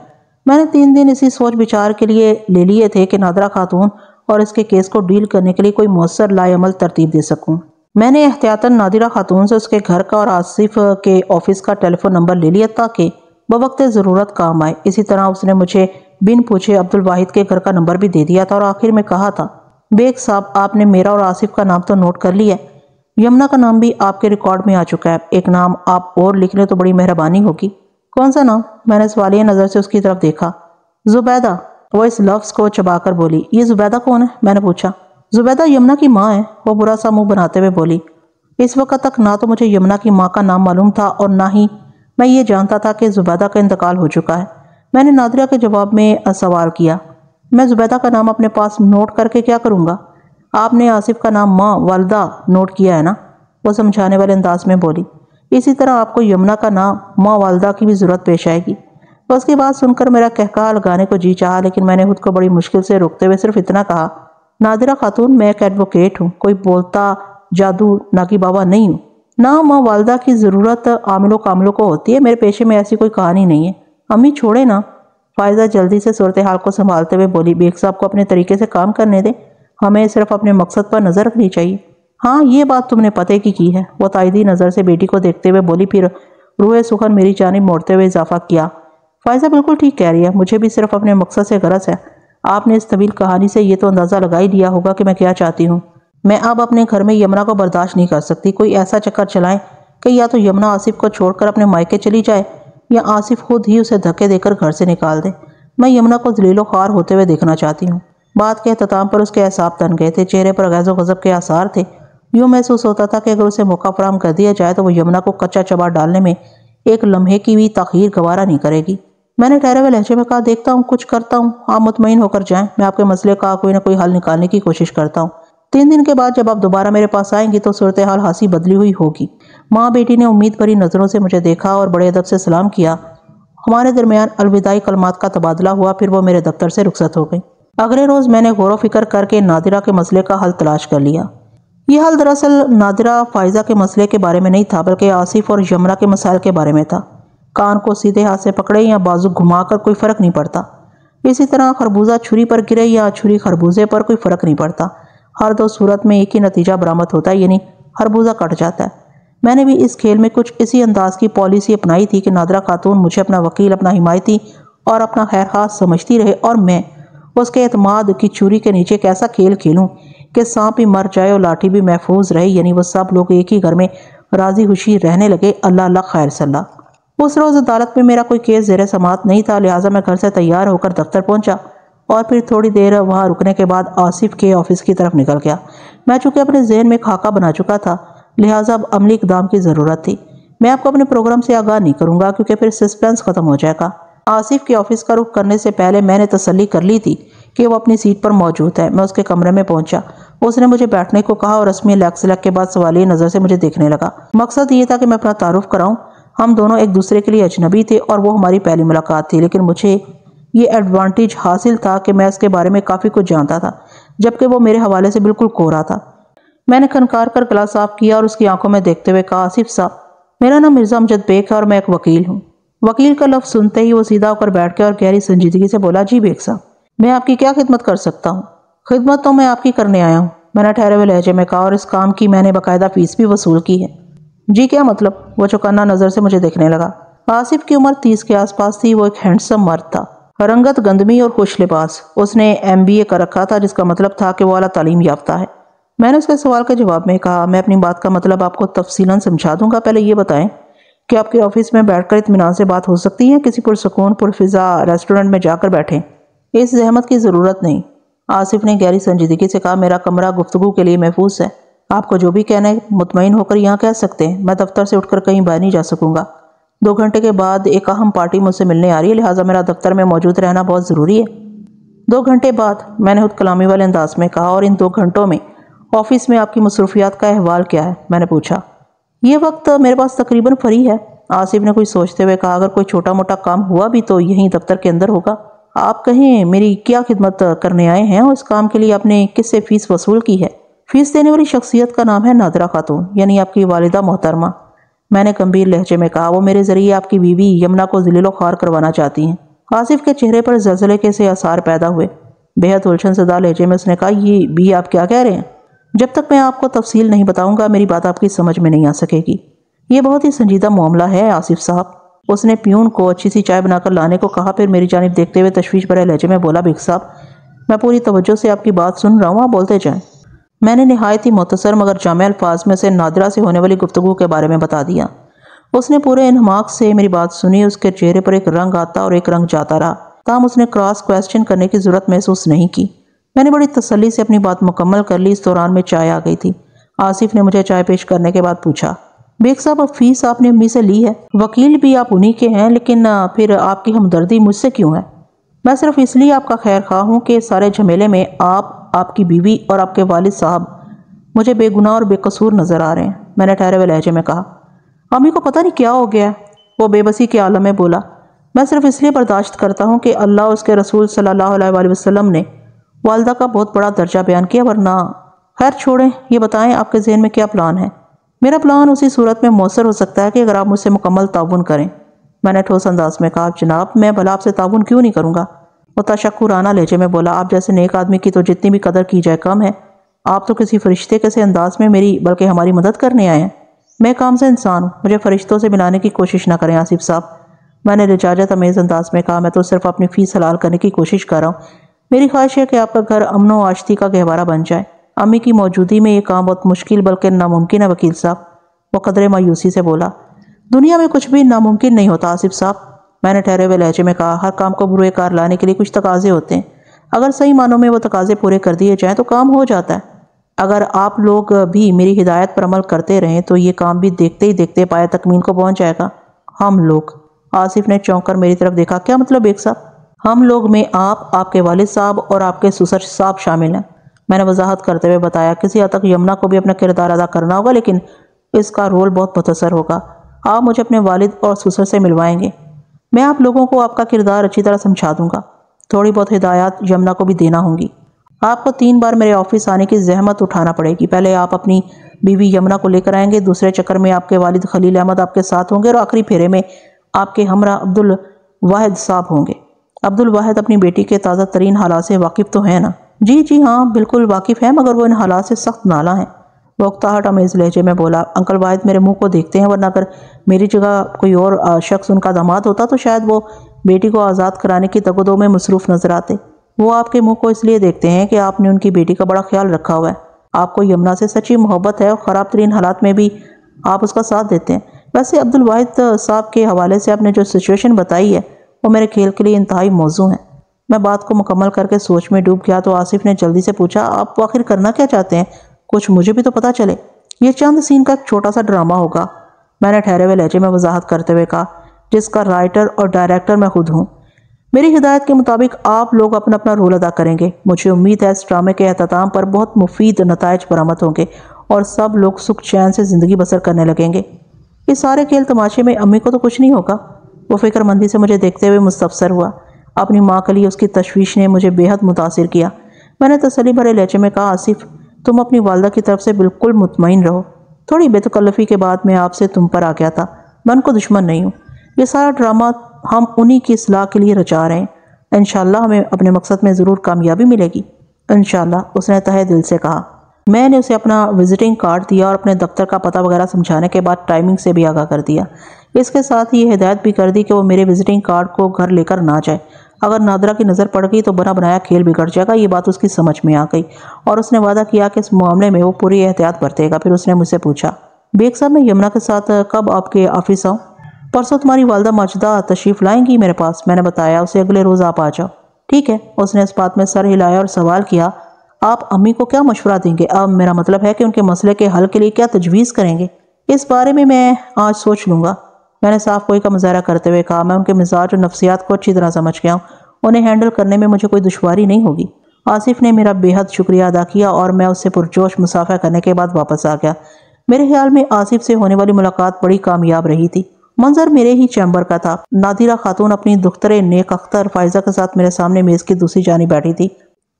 میں نے 3 دن اسی سوچ بچار کے لیے لے لیے تھے کہ نادرہ خاتون اور اس کے کیس کو ڈیل کرنے کے لیے کوئی مؤثر لائعمل ترتیب دے سکوں۔ میں نے احتیاطاً نادرہ خاتون سے اس کے گھر کا اور آصف کے آفس کا ٹیلی فون نمبر لے لیا تاکہ بوقت ضرورت کام آئے۔ اسی طرح اس نے مجھے بن پوچھے عبدالواحد کے گھر کا نمبر بھی دے دیا تھا اور آخر میں کہا تھا، بیگ صاحب آپ نے میرا اور آصف کا نام تو نوٹ کر لیا ہے، یمنا کا نام بھی آپ کے ریکارڈ میں آ چکا ہے، ایک نام آپ اور لکھ لیں تو بڑی مہربانی ہوگی۔ کون سا نام؟ میں نے سوالیہ نظر سے اس کی طرف دیکھا۔ زبیدہ، وہ اس لفظ کو چبا کر بولی۔ یہ زبیدہ کون ہے؟ میں نے پوچھا۔ زبیدہ یمنا کی ماں ہے، وہ برا سا منہ بناتے ہوئے بولی۔ اس وقت تک نہ تو مجھے یمنا کی ماں کا نام معلوم تھا اور نہ ہی میں یہ جانتا تھا کہ زبیدہ کا انتقال ہو چکا ہے۔ میں نے نادرہ کے جواب میں سوال کیا، میں زبیدہ کا نام اپنے پاس نوٹ کر کے کیا کروں گا؟ آپ نے آصف کا نام ماں والدہ نوٹ کیا ہے نا؟ وہ سمجھانے والے انداز میں بولی۔ اسی طرح آپ کو یمنا کا نام ماں والدہ کی بھی ضرورت پیش آئے گی۔ اس کی بات سن کر میرا کہکہا لگانے کو جی چاہا، لیکن میں نے خود کو بڑی مشکل سے روکتے ہوئے صرف اتنا کہا، نادرہ خاتون میں ایک ایڈوکیٹ ہوں، کوئی بولتا جادو ناگی بابا نہیں ہوں۔ نہ ماں والدہ کی ضرورت عامل و کاملوں کو ہوتی ہے، میرے پیشے میں ایسی کوئی کہانی نہیں ہے۔ امی چھوڑے نا۔ فائزہ جلدی سے صورتحال کو سنبھالتے ہوئے بولی، بیگ صاحب کو اپنے طریقے سے کام کرنے دیں، ہمیں صرف اپنے مقصد پر نظر رکھنی چاہیے۔ ہاں یہ بات تم نے پتے کی ہے، وہ تائیدی نظر سے بیٹی کو دیکھتے ہوئے بولی، پھر روح سخن میری جانب موڑتے ہوئے اضافہ کیا، فائزہ بالکل ٹھیک کہہ رہی ہے، مجھے بھی صرف اپنے مقصد سے غرض ہے۔ آپ نے اس طویل کہانی سے یہ تو اندازہ لگا ہی لیا ہوگا کہ میں کیا چاہتی ہوں۔ میں اب اپنے گھر میں یمنا کو برداشت نہیں کر سکتی۔ کوئی ایسا چکر چلائیں کہ یا تو یمنا آصف کو چھوڑ کر اپنے مائکے چلی جائے یا آصف خود ہی اسے دھکے دے کر گھر سے نکال دے۔ میں یمنا کو ذلیل و خوار ہوتے ہوئے دیکھنا چاہتی ہوں۔ بات کے اختتام پر اس کے اعصاب تن گئے تھے، چہرے پر غیظ و غضب کے آثار تھے۔ یوں محسوس ہوتا تھا کہ اگر اسے موقع فراہم کر دیا جائے تو وہ یمنا کو کچا چبا ڈالنے میں ایک لمحے کی بھی تاخیر گوارا نہیں کرے گی۔ میں نے ٹھہرے ہوئے لہجے میں کہا، دیکھتا ہوں، کچھ کرتا ہوں، آپ مطمئن ہو کر جائیں، میں آپ کے مسئلے کا کوئی نہ کوئی حل نکالنے کی کوشش کرتا ہوں۔ 3 دن کے بعد جب آپ دوبارہ میرے پاس آئیں گی تو صورتحال خاصی بدلی ہوئی ہوگی۔ ماں بیٹی نے امید بھری نظروں سے مجھے دیکھا اور بڑے ادب سے سلام کیا۔ ہمارے درمیان الوداعی کلمات کا تبادلہ ہوا، پھر وہ میرے دفتر سے رخصت ہو گئی۔ اگلے روز میں نے غور و فکر کر کے نادرہ کے مسئلے کا حل تلاش کر لیا۔ یہ حل دراصل نادرہ فائزہ کے مسئلے کے بارے میں نہیں تھا، بلکہ آصف اور یمنا کے مسائل کے بارے میں تھا۔ کان کو سیدھے ہاتھ سے پکڑے یا بازو گھما کر کوئی فرق نہیں پڑتا۔ اسی طرح خربوزہ چھری پر گرے یا چھری خربوزے پر کوئی فرق نہیں پڑتا۔ ہر دو صورت میں ایک ہی نتیجہ برآمد ہوتا ہے، یعنی خربوزہ کٹ جاتا ہے۔ میں نے بھی اس کھیل میں کچھ اسی انداز کی پالیسی اپنائی تھی کہ نادرہ خاتون مجھے اپنا وکیل، اپنا حمایتی اور اپنا خیرخواہ سمجھتی رہے، اور میں اس کے اعتماد کی چوری کے نیچے ایک ایسا کھیل کھیلوں کہ سانپ بھی مر جائے اور لاٹھی بھی محفوظ رہے، یعنی وہ سب لوگ ایک ہی گھر میں راضی خوشی رہنے لگے۔ اللہ اللہ خیر صلاح۔ اس روز عدالت میں میرا کوئی کیس زیر سماعت نہیں تھا، لہٰذا میں گھر سے تیار ہو کر دفتر پہنچا اور پھر تھوڑی دیر وہاں رکنے کے بعد آصف کے آفس کی طرف نکل گیا۔ میں چونکہ اپنے ذہن میں خاکہ بنا چکا تھا، لہٰذا اب عملی اقدام کی ضرورت تھی۔ میں آپ کو اپنے پروگرام سے آگاہ نہیں کروں گا کیونکہ پھر سسپینس ختم ہو جائے گا۔ آصف کے آفس کا رخ کرنے سے پہلے میں نے تسلی کر لی تھی کہ وہ اپنی سیٹ پر موجود ہے۔ میں اس کے کمرے میں پہنچا، اس نے مجھے بیٹھنے کو کہا اور رسمی لیک سلیک کے بعد سوالیہ نظر سے مجھے دیکھنے لگا۔ مقصد یہ تھا کہ میں اپنا تعارف کراؤں۔ ہم دونوں ایک دوسرے کے لیے اجنبی تھے اور وہ ہماری پہلی ملاقات تھی، لیکن مجھے یہ ایڈوانٹیج حاصل تھا کہ میں اس کے بارے میں کافی کچھ جانتا تھا، جبکہ وہ میرے حوالے سے بالکل کوڑا تھا۔ میں نے کھنکار کر گلا صاف کیا اور اس کی آنکھوں میں دیکھتے ہوئے کہا، آصف صاحب، میرا نام مرزا امجد بیگ ہے اور میں ایک وکیل ہوں۔ وکیل کا لفظ سنتے ہی وہ سیدھا ہو کر بیٹھ گیا اور گہری سنجیدگی سے بولا، جی بیگ صاحب، میں آپ کی کیا خدمت کر سکتا ہوں؟ خدمت تو میں آپ کی کرنے آیا ہوں، میں نے ٹھہرے ہوئے لہجے میں کہا، اور اس کام کی میں نے باقاعدہ فیس بھی وصول کی ہے۔ جی کیا مطلب؟ وہ چوکنا نظر سے مجھے دیکھنے لگا۔ آصف کی عمر 30 کے آس پاس تھی، وہ ایک ہینڈسم مرد تھا، رنگت گندمی اور خوش لباس۔ اس نے MBA کر رکھا تھا، جس کا مطلب تھا کہ وہ اعلیٰ تعلیم یافتہ ہے۔ میں نے اس کے سوال کے جواب میں کہا، میں اپنی بات کا مطلب آپ کو تفصیلاً سمجھا دوں گا، پہلے یہ بتائیں کہ آپ کے آفس میں بیٹھ کر اطمینان سے بات ہو سکتی ہے؟ کسی پرسکون پرفضا ریسٹورنٹ میں جا کر بیٹھیں، اس زحمت کی ضرورت نہیں۔ آصف نے گہری سنجیدگی سے کہا، میرا کمرہ گفتگو کے لیے محفوظ ہے، آپ کو جو بھی کہنا ہے مطمئن ہو کر یہاں کہہ سکتے ہیں، میں دفتر سے اٹھ کر کہیں باہر نہیں جا سکوں گا۔ 2 گھنٹے کے بعد ایک اہم پارٹی مجھ سے ملنے آ رہی ہے، لہٰذا میرا دفتر میں موجود رہنا بہت ضروری ہے۔ 2 گھنٹے بعد، میں نے خود کلامی والے انداز میں کہا، اور ان 2 گھنٹوں میں آفس میں آپ کی مصروفیات کا احوال کیا ہے؟ میں نے پوچھا۔ یہ وقت میرے پاس تقریباً فری ہے، آصف نے کچھ سوچتے ہوئے کہا، اگر کوئی چھوٹا موٹا کام ہوا بھی تو یہیں دفتر کے اندر ہوگا۔ آپ کہیں میری کیا خدمت کرنے آئے ہیں اور اس کام کے لیے آپ نے کس سے فیس وصول کی ہے؟ فیس دینے والی شخصیت کا نام ہے نادرہ خاتون، یعنی آپ کی والدہ محترمہ، میں نے گمبھیر لہجے میں کہا۔ وہ میرے ذریعے آپ کی بیوی یمنا کو ذلیل و خوار کروانا چاہتی ہیں۔ آصف کے چہرے پر زلزلے کے سے آثار پیدا ہوئے۔ بے حد الجھن زدہ لہجے میں اس نے کہا، یہ بھی آپ کیا کہہ رہے ہیں؟ جب تک میں آپ کو تفصیل نہیں بتاؤں گا میری بات آپ کی سمجھ میں نہیں آ سکے گی۔ یہ بہت ہی سنجیدہ معاملہ ہے آصف صاحب۔ اس نے پیون کو اچھی سی چائے بنا کر لانے کو کہا، پھر میری جانب دیکھتے ہوئے تشویش بھرے لہجے میں بولا، بیگ صاحب، میں پوری توجہ سے آپ کی بات سن رہا ہوں، آپ بولتے جائیں۔ میں نے نہایت ہی مختصر مگر جامع الفاظ میں سے نادرہ سے ہونے والی گفتگو کے بارے میں بتا دیا۔ اس نے پورے انہماک سے میری بات سنی۔ اس کے چہرے پر ایک رنگ آتا اور ایک رنگ جاتا رہا، تاہم اس نے کراس کویسچن کرنے کی ضرورت محسوس نہیں کی۔ میں نے بڑی تسلی سے اپنی بات مکمل کر لی۔ اس دوران میں چائے آ گئی تھی۔ آصف نے مجھے چائے پیش کرنے کے بعد پوچھا، بیگ صاحب، اب فیس آپ نے امی سے لی ہے؟ وکیل بھی آپ انہی کے ہیں، لیکن پھر آپ کی ہمدردی مجھ سے کیوں ہے؟ میں صرف اس لیے آپ کا خیر خواہ ہوں کہ سارے جھمیلے میں آپ کی بیوی اور آپ کے والد صاحب مجھے بے گناہ اور بے قصور نظر آ رہے ہیں، میں نے ٹھہرے ہوئے لہجے میں کہا۔ امی کو پتہ نہیں کیا ہو گیا ہے، وہ بے بسی کے عالم میں بولا۔ میں صرف اس لیے برداشت کرتا ہوں کہ اللہ اور اس کے رسول صلی اللہ علیہ وآلہ وسلم نے والدہ کا بہت بڑا درجہ بیان کیا، ورنہ خیر چھوڑیں، یہ بتائیں آپ کے ذہن میں کیا پلان ہے؟ میرا پلان اسی صورت میں مؤثر ہو سکتا ہے کہ اگر آپ مجھ سے مکمل تعاون کریں، میں نے ٹھوس انداز میں کہا۔ جناب، میں بھلا آپ سے تعاون کیوں نہیں کروں گا؟ وہ تشکرانہ لہجے میں بولا، آپ جیسے نیک آدمی کی تو جتنی بھی قدر کی جائے کم ہے۔ آپ تو کسی فرشتے کے سے انداز میں میری بلکہ ہماری مدد کرنے آئے ہیں۔ میں کام سے انسان ہوں، مجھے فرشتوں سے ملانے کی کوشش نہ کریں آصف صاحب، میں نے لجاجت امیز انداز میں کہا، میں تو صرف اپنی فیس حلال کرنے کی کوشش کر رہا ہوں۔ میری خواہش ہے کہ آپ کا گھر امن و آشتی کا گہوارہ بن جائے۔ امی کی موجودگی میں یہ کام بہت مشکل بلکہ ناممکن ہے وکیل صاحب، وہ قدرے مایوسی سے بولا۔ دنیا میں کچھ بھی ناممکن نہیں ہوتا آصف صاحب، میں نے ٹھہرے ہوئے لہجے میں کہا۔ ہر کام کو بروئے کار لانے کے لیے کچھ تقاضے ہوتے ہیں، اگر صحیح معنوں میں وہ تقاضے پورے کر دیے جائیں تو کام ہو جاتا ہے۔ اگر آپ لوگ بھی میری ہدایت پر عمل کرتے رہیں تو یہ کام بھی دیکھتے ہی دیکھتے پائے تکمیل کو پہنچ جائے گا۔ ہم لوگ؟ آصف نے چونک کر میری طرف دیکھا۔ کیا مطلب ایک صاحب؟ ہم لوگ میں آپ کے والد صاحب اور آپ کے سسر صاحب شامل ہیں، میں نے وضاحت کرتے ہوئے بتایا۔ کسی حد تک یمنا کو بھی اپنا کردار ادا کرنا ہوگا، لیکن اس کا رول بہت مختصر ہوگا۔ آپ مجھے اپنے والد اور سسر سے ملوائیں گے، میں آپ لوگوں کو آپ کا کردار اچھی طرح سمجھا دوں گا۔ تھوڑی بہت ہدایات یمنا کو بھی دینا ہوں گی۔ آپ کو 3 بار میرے آفس آنے کی زحمت اٹھانا پڑے گی۔ پہلے آپ اپنی بیوی یمنا کو لے کر آئیں گے، دوسرے چکر میں آپ کے والد خلیل احمد آپ کے ساتھ ہوں گے، اور آخری پھیرے میں آپ کے ہمراہ عبدالواحد صاحب ہوں گے۔ عبدالواحد اپنی بیٹی کے تازہ ترین حالات سے واقف تو ہے نا؟ جی ہاں بالکل واقف ہے، مگر وہ ان حالات سے سخت نالاں ہیں، وہ اکتاہٹ امیز لہجے میں بولا۔ انکل واحد میرے منہ کو دیکھتے ہیں، ورنہ اگر میری جگہ کوئی اور شخص ان کا داماد ہوتا تو شاید وہ بیٹی کو آزاد کرانے کی تگودو میں مصروف نظر آتے۔ وہ آپ کے منہ کو اس لیے دیکھتے ہیں کہ آپ نے ان کی بیٹی کا بڑا خیال رکھا ہوا ہے، آپ کو یمنا سے سچی محبت ہے اور خراب ترین حالات میں بھی آپ اس کا ساتھ دیتے ہیں۔ ویسے عبدالواحد صاحب کے حوالے سے آپ نے جو سچویشن بتائی ہے وہ میرے کھیل کے لیے انتہائی موزوں ہے۔ میں بات کو مکمل کر کے سوچ میں ڈوب گیا تو آصف نے جلدی سے پوچھا، آپ آخر کرنا کیا چاہتے ہیں؟ کچھ مجھے بھی تو پتا چلے۔ یہ چند سین کا ایک چھوٹا سا ڈرامہ ہوگا، میں نے ٹھہرے ہوئے لہجے میں وضاحت کرتے ہوئے کہا، جس کا رائٹر اور ڈائریکٹر میں خود ہوں۔ میری ہدایت کے مطابق آپ لوگ اپنا اپنا رول ادا کریں گے۔ مجھے امید ہے اس ڈرامے کے اختتام پر بہت مفید نتائج برآمد ہوں گے اور سب لوگ سکھ چین سے زندگی بسر کرنے لگیں گے۔ اس سارے کھیل تماشے میں امی کو تو کچھ نہیں ہوگا؟ وہ فکر مندی سے مجھے دیکھتے ہوئے مستفسر ہوا۔ اپنی ماں کے لیے اس کی تشویش نے مجھے بے حد متاثر کیا۔ میں نے تسلی بھرے لہجے میں کہا، آصف تم اپنی والدہ کی طرف سے بالکل مطمئن رہو، تھوڑی بے تکلفی کے بعد میں آپ سے تم پر آ گیا تھا، میں ان کو دشمن نہیں ہوں۔ یہ سارا ڈرامہ ہم انہی کی اصلاح کے لیے رچا رہے ہیں، انشاءاللہ ہمیں اپنے مقصد میں ضرور کامیابی ملے گی۔ انشاءاللہ، اس نے تہہ دل سے کہا۔ میں نے اسے اپنا وزٹنگ کارڈ دیا اور اپنے دفتر کا پتہ وغیرہ سمجھانے کے بعد ٹائمنگ سے بھی آگاہ کر دیا۔ اس کے ساتھ ہی یہ ہدایت بھی کر دی کہ وہ میرے وزٹنگ کارڈ کو گھر لے کر نہ جائے، اگر نادرہ کی نظر پڑ گئی تو بنا بنایا کھیل بگڑ جائے گا۔ یہ بات اس کی سمجھ میں آ گئی اور اس نے وعدہ کیا کہ اس معاملے میں وہ پوری احتیاط برتے گا۔ پھر اس نے مجھ سے پوچھا، بیگ صاحب میں یمنا کے ساتھ کب آپ کے آفس آؤں؟ پرسوں تمہاری والدہ ماجدہ تشریف لائیں گی میرے پاس، میں نے بتایا۔ اسے اگلے روز آپ آ جاؤ۔ ٹھیک ہے، اس نے اس بات میں سر ہلایا اور سوال کیا، آپ امی کو کیا مشورہ دیں گے؟ اب میرا مطلب ہے کہ ان کے مسئلے کے حل کے لیے کیا تجویز کریں گے؟ اس بارے میں آج سوچ لوں گا، میں نے صاف کوئی کا مظاہرہ کرتے ہوئے کہا۔ میں ان کے مزاج اور نفسیات کو اچھی طرح سمجھ گیا ہوں، انہیں ہینڈل کرنے میں مجھے کوئی دشواری نہیں ہوگی۔ آصف نے میرا بے حد شکریہ ادا کیا اور میں اس سے پرجوش مصافحہ کرنے کے بعد واپس آ گیا۔ میرے خیال میں آصف سے ہونے والی ملاقات بڑی کامیاب رہی تھی۔ منظر میرے ہی چیمبر کا تھا۔ نادرہ خاتون اپنی دختر نیک اختر فائزہ کے ساتھ میرے سامنے میز کی دوسری جانب بیٹھی تھی۔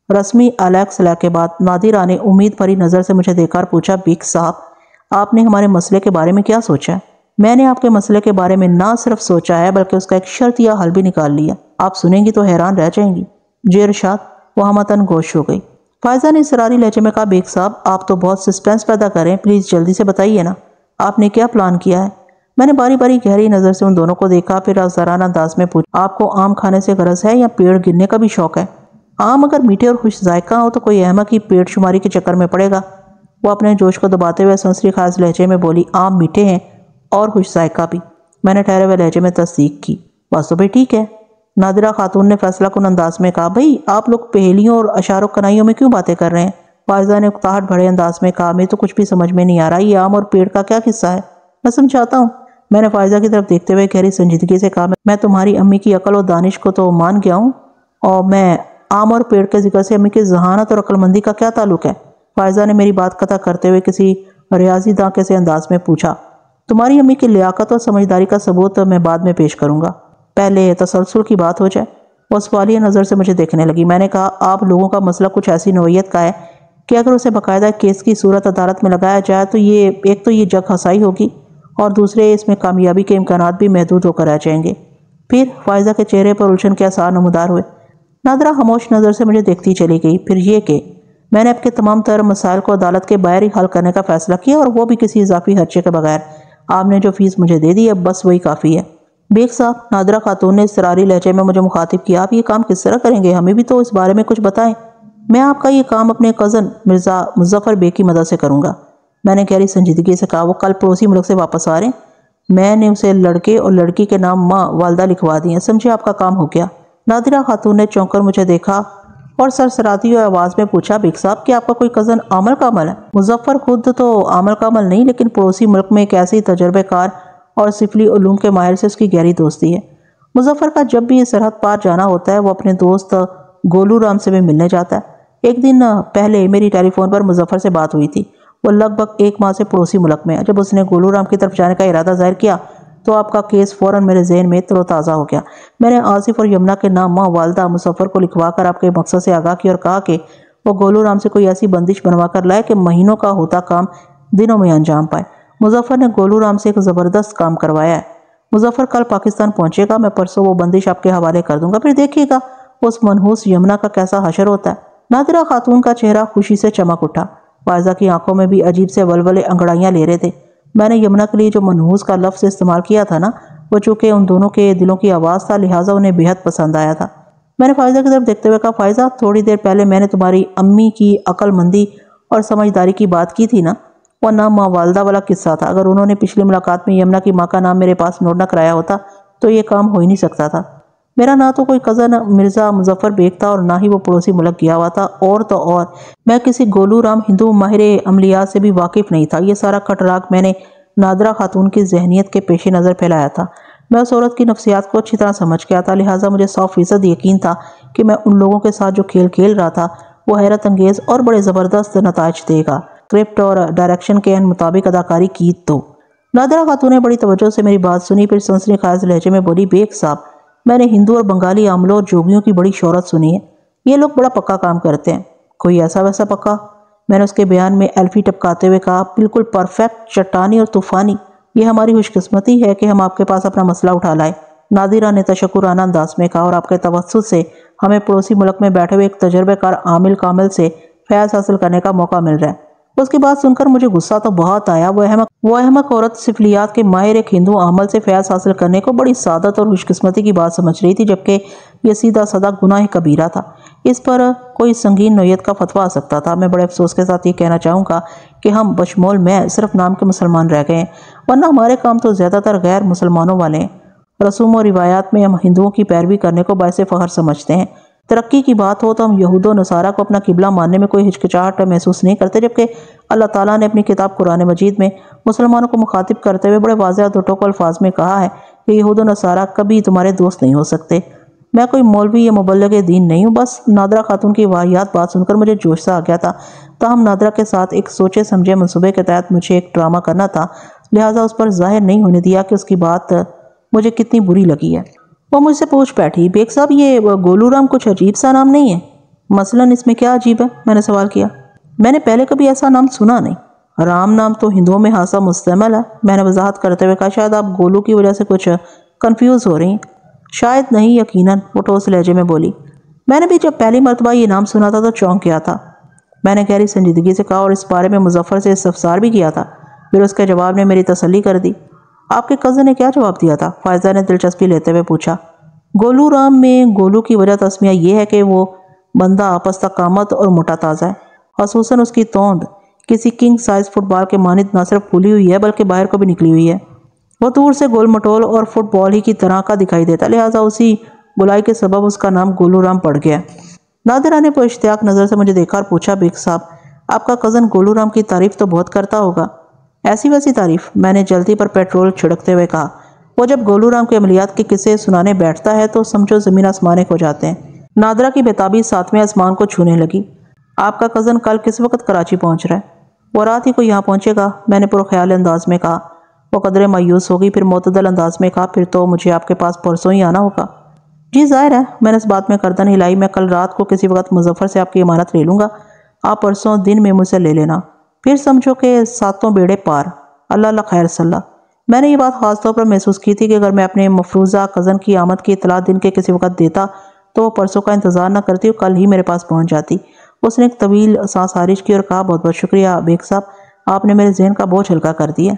رسمی علیک سلیک کے بعد نادرہ نے امید بھری نظر سے مجھے دیکھ کر پوچھا، بیگ صاحب آپ نے ہمارے مسئلے کے بارے میں کیا سوچا ہے؟ میں نے آپ کے مسئلے کے بارے میں نہ صرف سوچا ہے بلکہ اس کا ایک شرطیہ حل بھی نکال لیا، آپ سنیں گی تو حیران رہ جائیں گی۔ جی ارشاد، وہ ہمتن گوش ہو گئی۔ فائزہ نے اصراری لہجے میں کہا، بیگ صاحب آپ تو بہت سسپینس پیدا کریں، پلیز جلدی سے بتائیے نا، آپ نے کیا پلان کیا ہے؟ میں نے باری باری گہری نظر سے ان دونوں کو دیکھا، پھر افسرانہ انداز میں پوچھا، آپ کو آم کھانے سے غرض ہے یا پیڑ گرنے کا بھی شوق ہے؟ آم اگر میٹھے اور خوش ذائقہ ہو تو کوئی احمق ہی پیڑ شماری کے چکر میں پڑے گا، وہ اپنے جوش کو دباتے ہوئے سنسری خاص لہجے میں بولی۔ آم میٹھے ہیں اور خوش ذائقہ بھی، میں نے ٹھہرے ہوئے لہجے میں تصدیق کی۔ بس تو بھائی ٹھیک ہے، نادرہ خاتون نے فیصلہ کن انداز میں کہا۔ بھائی آپ لوگ پہیلیوں اور اشار و کنائیوں میں کیوں باتیں کر رہے ہیں؟ فائزہ نے اکتاہٹ بھرے انداز میں کہا، میں تو کچھ بھی سمجھ میں نہیں آ رہا، یہ آم اور پیڑ کا کیا قصہ ہے؟ میں سمجھاتا ہوں، میں نے فائزہ کی طرف دیکھتے ہوئے گہری سنجیدگی سے کہا۔ میں تمہاری امی کی عقل و دانش کو تو مان گیا ہوں، اور میں آم اور پیڑ کے ذکر سے امی کی ذہانت اور عقل مندی کا کیا تعلق ہے؟ فائزہ نے میری بات قطع کرتے ہوئے کسی ریاضی داں کے سے انداز میں پوچھا۔ تمہاری امی کی لیاقت اور سمجھداری کا ثبوت میں بعد میں پیش کروں گا، پہلے تسلسل کی بات ہو جائے۔ وہ سوالیہ نظر سے مجھے دیکھنے لگی۔ میں نے کہا، آپ لوگوں کا مسئلہ کچھ ایسی نوعیت کا ہے کہ اگر اسے باقاعدہ کیس کی صورت عدالت میں لگایا جائے تو ایک تو یہ جگ ہنسائی ہوگی اور دوسرے اس میں کامیابی کے امکانات بھی محدود ہو کر رہ جائیں گے۔ پھر فائزہ کے چہرے پر الجھن کے آثار نمودار ہوئے۔ نادرہ خاموش نظر سے مجھے دیکھتی چلی گئی۔ پھر یہ کہ میں نے اب کے تمام تر مسائل کو عدالت کے باہر ہی حل کرنے کا فیصلہ کیا، اور وہ بھی کسی اضافی خرچے کے بغیر۔ آپ نے جو فیس مجھے دے دی اب بس وہی کافی ہے۔ بیگ صاحب، نادرہ خاتون نے اضطراری لہجے میں مجھے مخاطب کیا، آپ یہ کام کس طرح کریں گے؟ ہمیں بھی تو اس بارے میں کچھ بتائیں۔ میں آپ کا یہ کام اپنے کزن مرزا مظفر بیگ کی مدد سے کروں گا، میں نے گہری سنجیدگی سے کہا۔ وہ کل پڑوسی ملک سے واپس آ رہے ہیں، میں نے اسے لڑکے اور لڑکی کے نام ماں والدہ لکھوا دیے ہیں، سمجھے آپ کا کام ہو گیا۔ نادرہ خاتون نے چونک کر مجھے دیکھا اور سرسراتی ہوئی آواز میں پوچھا، بیگ صاحب کیا آپ کا کوئی کزن عامر کامل ہے؟ مظفر خود تو عامر کامل نہیں، لیکن پڑوسی ملک میں ایک ایسی تجربہ کار اور سفلی علوم کے ماہر سے اس کی گہری دوستی ہے۔ مظفر کا جب بھی سرحد پار جانا ہوتا ہے وہ اپنے دوست گولو رام سے بھی ملنے جاتا ہے۔ ایک دن پہلے میری ٹیلی فون پر مظفر سے بات ہوئی تھی، وہ لگ بھگ 1 ماہ سے پڑوسی ملک میں ہے۔ جب اس نے گولو رام کی طرف جانے کا ارادہ ظاہر کیا تو آپ کا کیس فوراً میرے ذہن میں تر و تازہ ہو گیا۔ میں نے آصف اور یمنا کے نام ماں والدہ مظفر کو لکھوا کر آپ کے مقصد سے آگاہ کیا اور کہا کہ وہ گولو رام سے کوئی ایسی بندش بنوا کر لائے کہ مہینوں کا ہوتا کام دنوں میں انجام پائے۔ مظفر نے گولو رام سے ایک زبردست کام کروایا ہے۔ مظفر کل پاکستان پہنچے گا، میں پرسوں وہ بندش آپ کے حوالے کر دوں گا، پھر دیکھیے گا اس منحوس یمنا کا کیسا حشر ہوتا ہے۔ نادرہ خاتون کا چہرہ خوشی سے چمک اٹھا، فائزہ کی آنکھوں میں بھی عجیب سے ولولے انگڑائیاں لے رہے تھے۔ میں نے یمنا کے لیے جو منحوس کا لفظ استعمال کیا تھا نا، وہ چونکہ ان دونوں کے دلوں کی آواز تھا لہٰذا انہیں بے حد پسند آیا تھا۔ میں نے فائزہ کی طرف دیکھتے ہوئے کہا، فائزہ تھوڑی دیر پہلے میں نے تمہاری امی کی عقل مندی اور سمجھداری کی بات کی تھی نا، وہ نام ماں والدہ والا قصہ تھا۔ اگر انہوں نے پچھلی ملاقات میں یمنا کی ماں کا نام میرے پاس نوٹ نہ کرایا ہوتا تو یہ کام ہو ہی نہیں سکتا تھا۔ میرا نہ تو کوئی کزن مرزا مظفر بیگ تھا اور نہ ہی وہ پڑوسی ملک گیا ہوا تھا، اور تو اور میں کسی گولو رام ہندو ماہر عملیات سے بھی واقف نہیں تھا۔ یہ سارا کٹراگ میں نے نادرہ خاتون کی ذہنیت کے پیش نظر پھیلایا تھا۔ میں اس عورت کی نفسیات کو اچھی طرح سمجھ گیا تھا، لہٰذا مجھے 100% یقین تھا کہ میں ان لوگوں کے ساتھ جو کھیل کھیل رہا تھا وہ حیرت انگیز اور بڑے زبردست نتائج دے گا۔ اسکرپٹ اور ڈائریکشن کے مطابق اداکاری کی تو۔ نادرہ خاتون نے بڑی توجہ سے میری بات سنی، پھر سنسنی خیز لہجے میں بولی، بیگ صاحب میں نے ہندو اور بنگالی عاملوں اور جوگیوں کی بڑی شہرت سنی ہے، یہ لوگ بڑا پکا کام کرتے ہیں۔ کوئی ایسا ویسا پکا؟ میں نے اس کے بیان میں ایلفی ٹپکاتے ہوئے کہا، بالکل پرفیکٹ، چٹانی اور طوفانی۔ یہ ہماری خوش قسمتی ہے کہ ہم آپ کے پاس اپنا مسئلہ اٹھا لائے، نادرہ نے تشکرانہ انداز میں کہا، اور آپ کے توسط سے ہمیں پڑوسی ملک میں بیٹھے ہوئے ایک تجربہ کار عامل کامل سے فیض حاصل کرنے کا موقع مل رہا ہے۔ اس کی بات سن کر مجھے غصہ تو بہت آیا۔ وہ احمق عورت سفلیات کے ماہر ایک ہندو عامل سے فیض حاصل کرنے کو بڑی سعادت اور خوش قسمتی کی بات سمجھ رہی تھی، جبکہ یہ سیدھا سادہ گناہ کبیرہ تھا۔ اس پر کوئی سنگین نوعیت کا فتویٰ آ سکتا تھا۔ میں بڑے افسوس کے ساتھ یہ کہنا چاہوں گا کہ ہم بشمول میں صرف نام کے مسلمان رہ گئے ہیں، ورنہ ہمارے کام تو زیادہ تر غیر مسلمانوں والے ہیں۔ رسوم و روایات میں ہم ہندوؤں کی پیروی کرنے کو باعث فخر سمجھتے ہیں۔ ترقی کی بات ہو تو ہم یہود و نصارہ کو اپنا قبلہ ماننے میں کوئی ہچکچاہٹ محسوس نہیں کرتے، جبکہ اللہ تعالیٰ نے اپنی کتاب قرآن مجید میں مسلمانوں کو مخاطب کرتے ہوئے بڑے واضح اور ٹوٹل الفاظ میں کہا ہے کہ یہود و نصارہ کبھی تمہارے دوست نہیں ہو سکتے۔ میں کوئی مولوی یا مبلغ دین نہیں ہوں، بس نادرہ خاتون کی واہیات بات سن کر مجھے جوش سا آ گیا تھا۔ تاہم نادرہ کے ساتھ ایک سوچے سمجھے منصوبے کے تحت مجھے ایک ڈرامہ کرنا تھا، لہٰذا اس پر ظاہر نہیں ہونے دیا کہ اس کی بات مجھے کتنی بری لگی ہے۔ وہ مجھ سے پوچھ بیٹھی، بیگ صاحب یہ گولو رام کچھ عجیب سا نام نہیں ہے؟ مثلاً اس میں کیا عجیب ہے؟ میں نے سوال کیا۔ میں نے پہلے کبھی ایسا نام سنا نہیں۔ رام نام تو ہندوؤں میں خاصا مستعمل ہے، میں نے وضاحت کرتے ہوئے کہا۔ شاید آپ گولو کی وجہ سے کچھ کنفیوز ہو رہی ہیں۔ شاید نہیں، یقیناً، وہ ٹھوس لہجے میں بولی۔ میں نے بھی جب پہلی مرتبہ یہ نام سنا تھا تو چونک گیا تھا، میں نے گہری سنجیدگی سے کہا، اور اس بارے میں مظفر سے استفسار بھی کیا تھا۔ پھر اس کے جواب نے میری تسلی کر دی۔ آپ کے کزن نے کیا جواب دیا تھا؟ فائزہ نے دلچسپی لیتے ہوئے پوچھا۔ گولو رام میں گولو کی وجہ تسمیہ یہ ہے کہ وہ بندہ آپس تک قامت اور موٹا تازہ ہے، خصوصاً اس کی توند کسی کنگ سائز فٹ بال کے مانند نہ صرف پھولی ہوئی ہے بلکہ باہر کو بھی نکلی ہوئی ہے۔ وہ دور سے گول مٹول اور فٹ بال ہی کی طرح کا دکھائی دیتا، لہٰذا اسی گولائی کے سبب اس کا نام گولو رام پڑ گیا۔ نادرہ نے اشتیاق نظر سے مجھے دیکھا اور پوچھا، بیگ صاحب آپ کا کزن گولو رام کی تعریف تو بہت کرتا ہوگا؟ ایسی ویسی تعریف؟ میں نے جلدی پر پیٹرول چھڑکتے ہوئے کہا۔ وہ جب گولو رام کے عملیات کے قصے سنانے بیٹھتا ہے تو سمجھو زمین آسمان ایک ہو جاتے ہیں۔ نادرہ کی بےتابی 7ویں آسمان کو چھونے لگی۔ آپ کا کزن کل کس وقت کراچی پہنچ رہا ہے؟ وہ رات ہی کو یہاں پہنچے گا، میں نے پرخیال انداز میں کہا۔ وہ قدرے مایوس ہوگی، پھر معتدل انداز میں کہا، پھر تو مجھے آپ کے پاس پرسوں ہی آنا ہوگا۔ جی ظاہر ہے، میں نے اس بات میں گردن ہلائی، میں کل رات کو کسی وقت مظفر سے آپ کی امانت لے لوں گا، آپ پرسوں دن میں مجھ سے لے لینا، پھر سمجھو کہ ساتوں بیڑے پار۔ اللہ اللہ خیر صلی۔ میں نے یہ بات خاص طور پر محسوس کی تھی کہ اگر میں اپنے مفروضہ کزن کی آمد کی اطلاع دن کے کسی وقت دیتا تو وہ پرسوں کا انتظار نہ کرتی اور کل ہی میرے پاس پہنچ جاتی۔ اس نے ایک طویل سانس خارج کی اور کہا، بہت بہت شکریہ بیگ صاحب، آپ نے میرے ذہن کا بوجھ ہلکا کر دیا۔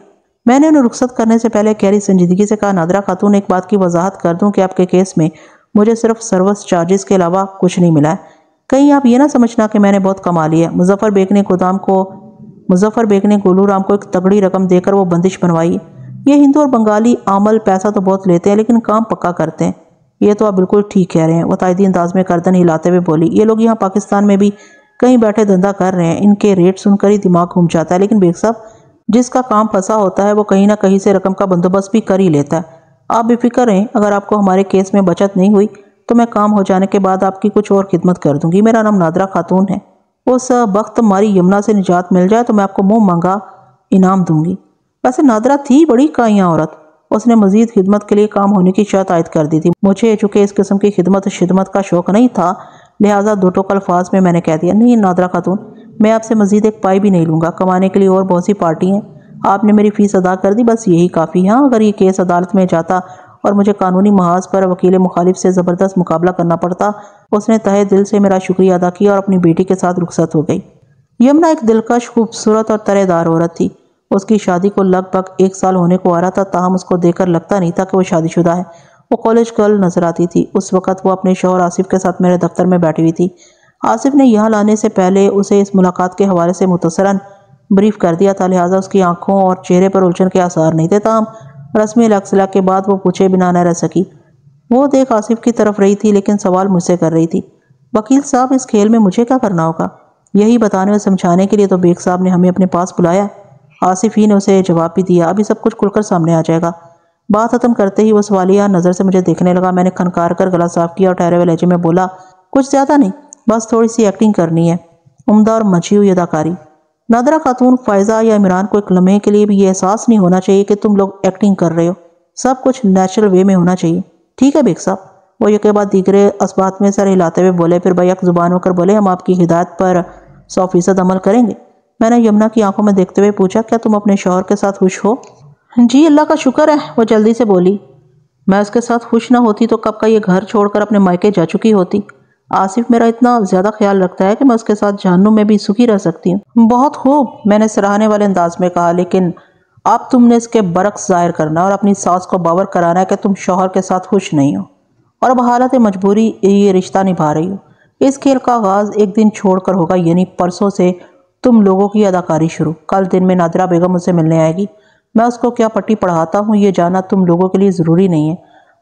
میں نے انہیں رخصت کرنے سے پہلے گہری سنجیدگی سے کہا، نادرہ خاتون، ایک بات کی وضاحت کر دوں کہ آپ کے کیس میں مجھے صرف سروس چارجز کے علاوہ کچھ نہیں ملا ہے۔ کہیں آپ یہ نہ سمجھنا کہ میں نے بہت کما لیا ہے۔ مظفر بیگ نے گولو رام کو ایک تگڑی رقم دے کر وہ بندش بنوائی۔ یہ ہندو اور بنگالی عامل پیسہ تو بہت لیتے ہیں لیکن کام پکا کرتے ہیں۔ یہ تو آپ بالکل ٹھیک کہہ رہے ہیں، وہ تائیدی انداز میں گردن ہلاتے ہوئے بولی۔ یہ لوگ یہاں پاکستان میں بھی کہیں بیٹھے دھندا کر رہے ہیں، ان کے ریٹ سن کر ہی دماغ گھوم جاتا ہے، لیکن بیگ صاحب جس کا کام پھنسا ہوتا ہے وہ کہیں نہ کہیں سے رقم کا بندوبست بھی کر ہی لیتا ہے۔ آپ بے فکر رہیں، اگر آپ کو ہمارے کیس میں بچت نہیں ہوئی تو میں کام ہو جانے کے بعد آپ کی کچھ اور خدمت کر دوں گی۔ میرا نام نادرہ خاتون ہے۔ اس بخت ماری یمنا سے نجات مل جائے تو میں آپ کو منہ مانگا انعام دوں گی۔ ویسے نادرہ تھی بڑی کائیاں عورت، اس نے مزید خدمت کے لیے کام ہونے کی شرط عائد کر دی تھی۔ مجھے چونکہ اس قسم کی خدمت کا شوق نہیں تھا، لہٰذا دو ٹوک الفاظ میں نے کہہ دیا، نہیں نادرہ خاتون، میں آپ سے مزید ایک پائی بھی نہیں لوں گا، کمانے کے لیے اور بہت سی پارٹی ہیں، آپ نے میری فیس ادا کر دی، بس یہی کافی ہے۔ اگر یہ کیس عدالت میں جاتا اور مجھے قانونی محاذ پر وکیل مخالف سے زبردست مقابلہ کرنا پڑتا۔ اس نے تہہ دل سے میرا شکریہ ادا کیا اور اپنی بیٹی کے ساتھ رخصت ہو گئی۔ یمنا ایک دلکش، خوبصورت اور ترے دار عورت تھی۔ اس کی شادی کو لگ بھگ 1 سال ہونے کو آ رہا تھا، تاہم اس کو دیکھ کر لگتا نہیں تھا کہ وہ شادی شدہ ہے۔ وہ کالج گرل نظر آتی تھی۔ اس وقت وہ اپنے شوہر آصف کے ساتھ میرے دفتر میں بیٹھی ہوئی تھی۔ آصف نے یہاں لانے سے پہلے اسے اس ملاقات کے حوالے سے مختصراً بریف کر دیا تھا، لہٰذا اس کی آنکھوں اور چہرے پر الجھن کے آثار نہیں تھے، تاہم رسمی الاصلاح کے بعد وہ پوچھے بنا نہ رہ سکی۔ وہ دیکھ آصف کی طرف رہی تھی لیکن سوال مجھ سے کر رہی تھی، وکیل صاحب اس کھیل میں مجھے کیا کرنا ہوگا؟ یہی بتانے اور سمجھانے کے لیے تو بیگ صاحب نے ہمیں اپنے پاس بلایا۔ آصف ہی نے اسے جواب بھی دیا، ابھی سب کچھ کھل کر سامنے آ جائے گا۔ بات ختم کرتے ہی وہ سوالیہ نظر سے مجھے دیکھنے لگا۔ میں نے کھنکار کر گلا صاف کیا اور ٹھہرے ہوئے لہجے میں بولا، کچھ زیادہ نہیں، بس تھوڑی سی ایکٹنگ کرنی ہے، عمدہ اور مچھی ہوئی اداکاری۔ نادرہ خاتون، فائزہ یا عمران کو ایک لمحے کے لیے بھی یہ احساس نہیں ہونا چاہیے کہ تم لوگ ایکٹنگ کر رہے ہو، سب کچھ نیچرل وے میں ہونا چاہیے، ٹھیک ہے بیگ صاحب؟ وہ یہ کے بعد دیگرے اسبات میں سر ہلاتے ہوئے بولے، پھر بیک زبان ہو کر بولے، ہم آپ کی ہدایت پر 100% عمل کریں گے۔ میں نے یمنا کی آنکھوں میں دیکھتے ہوئے پوچھا، کیا تم اپنے شوہر کے ساتھ خوش ہو؟ جی اللہ کا شکر ہے، وہ جلدی سے بولی۔ میں اس کے ساتھ خوش نہ ہوتی تو کب کا یہ گھر چھوڑ کر اپنے مائکے جا چکی ہوتی۔ آصف میرا اتنا زیادہ خیال رکھتا ہے کہ میں اس کے ساتھ جہنم میں بھی سکھی رہ سکتی ہوں۔ بہت خوب، میں نے سراہنے والے انداز میں کہا، لیکن اب تم نے اس کے برعکس ظاہر کرنا اور اپنی ساس کو باور کرانا ہے کہ تم شوہر کے ساتھ خوش نہیں ہو اور اب حالت مجبوری یہ رشتہ نبھا رہی ہو۔ اس کھیل کا آغاز ایک دن چھوڑ کر ہوگا، یعنی پرسوں سے تم لوگوں کی اداکاری شروع۔ کل دن میں نادرہ بیگم مجھ سے ملنے آئے گی۔ میں اس کو کیا پٹی پڑھاتا ہوں یہ جاننا تم لوگوں کے لیے ضروری نہیں ہے،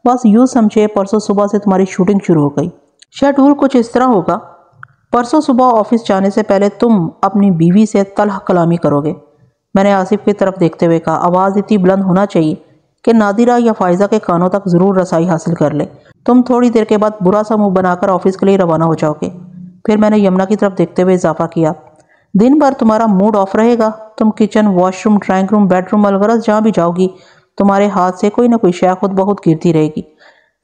بس یوں سمجھے پرسوں صبح سے تمہاری شوٹنگ شروع ہو گئی۔ شیڈول کچھ اس طرح ہوگا، پرسوں صبح آفس جانے سے پہلے تم اپنی بیوی سے تلخ کلامی کرو گے۔ میں نے آصف کی طرف دیکھتے ہوئے کہا، آواز اتنی بلند ہونا چاہیے کہ نادرہ یا فائزہ کے کانوں تک ضرور رسائی حاصل کر لے۔ تم تھوڑی دیر کے بعد برا سا منہ بنا کر آفس کے لیے روانہ ہو جاؤ گے۔ پھر میں نے یمنا کی طرف دیکھتے ہوئے اضافہ کیا، دن بھر تمہارا موڈ آف رہے گا، تم kitchen, washroom, drawing room, bedroom, الغرض جہاں بھی جاؤ گی تمہارے ہاتھ سے کوئی نہ کوئی شے خود بخود گرتی رہے گی۔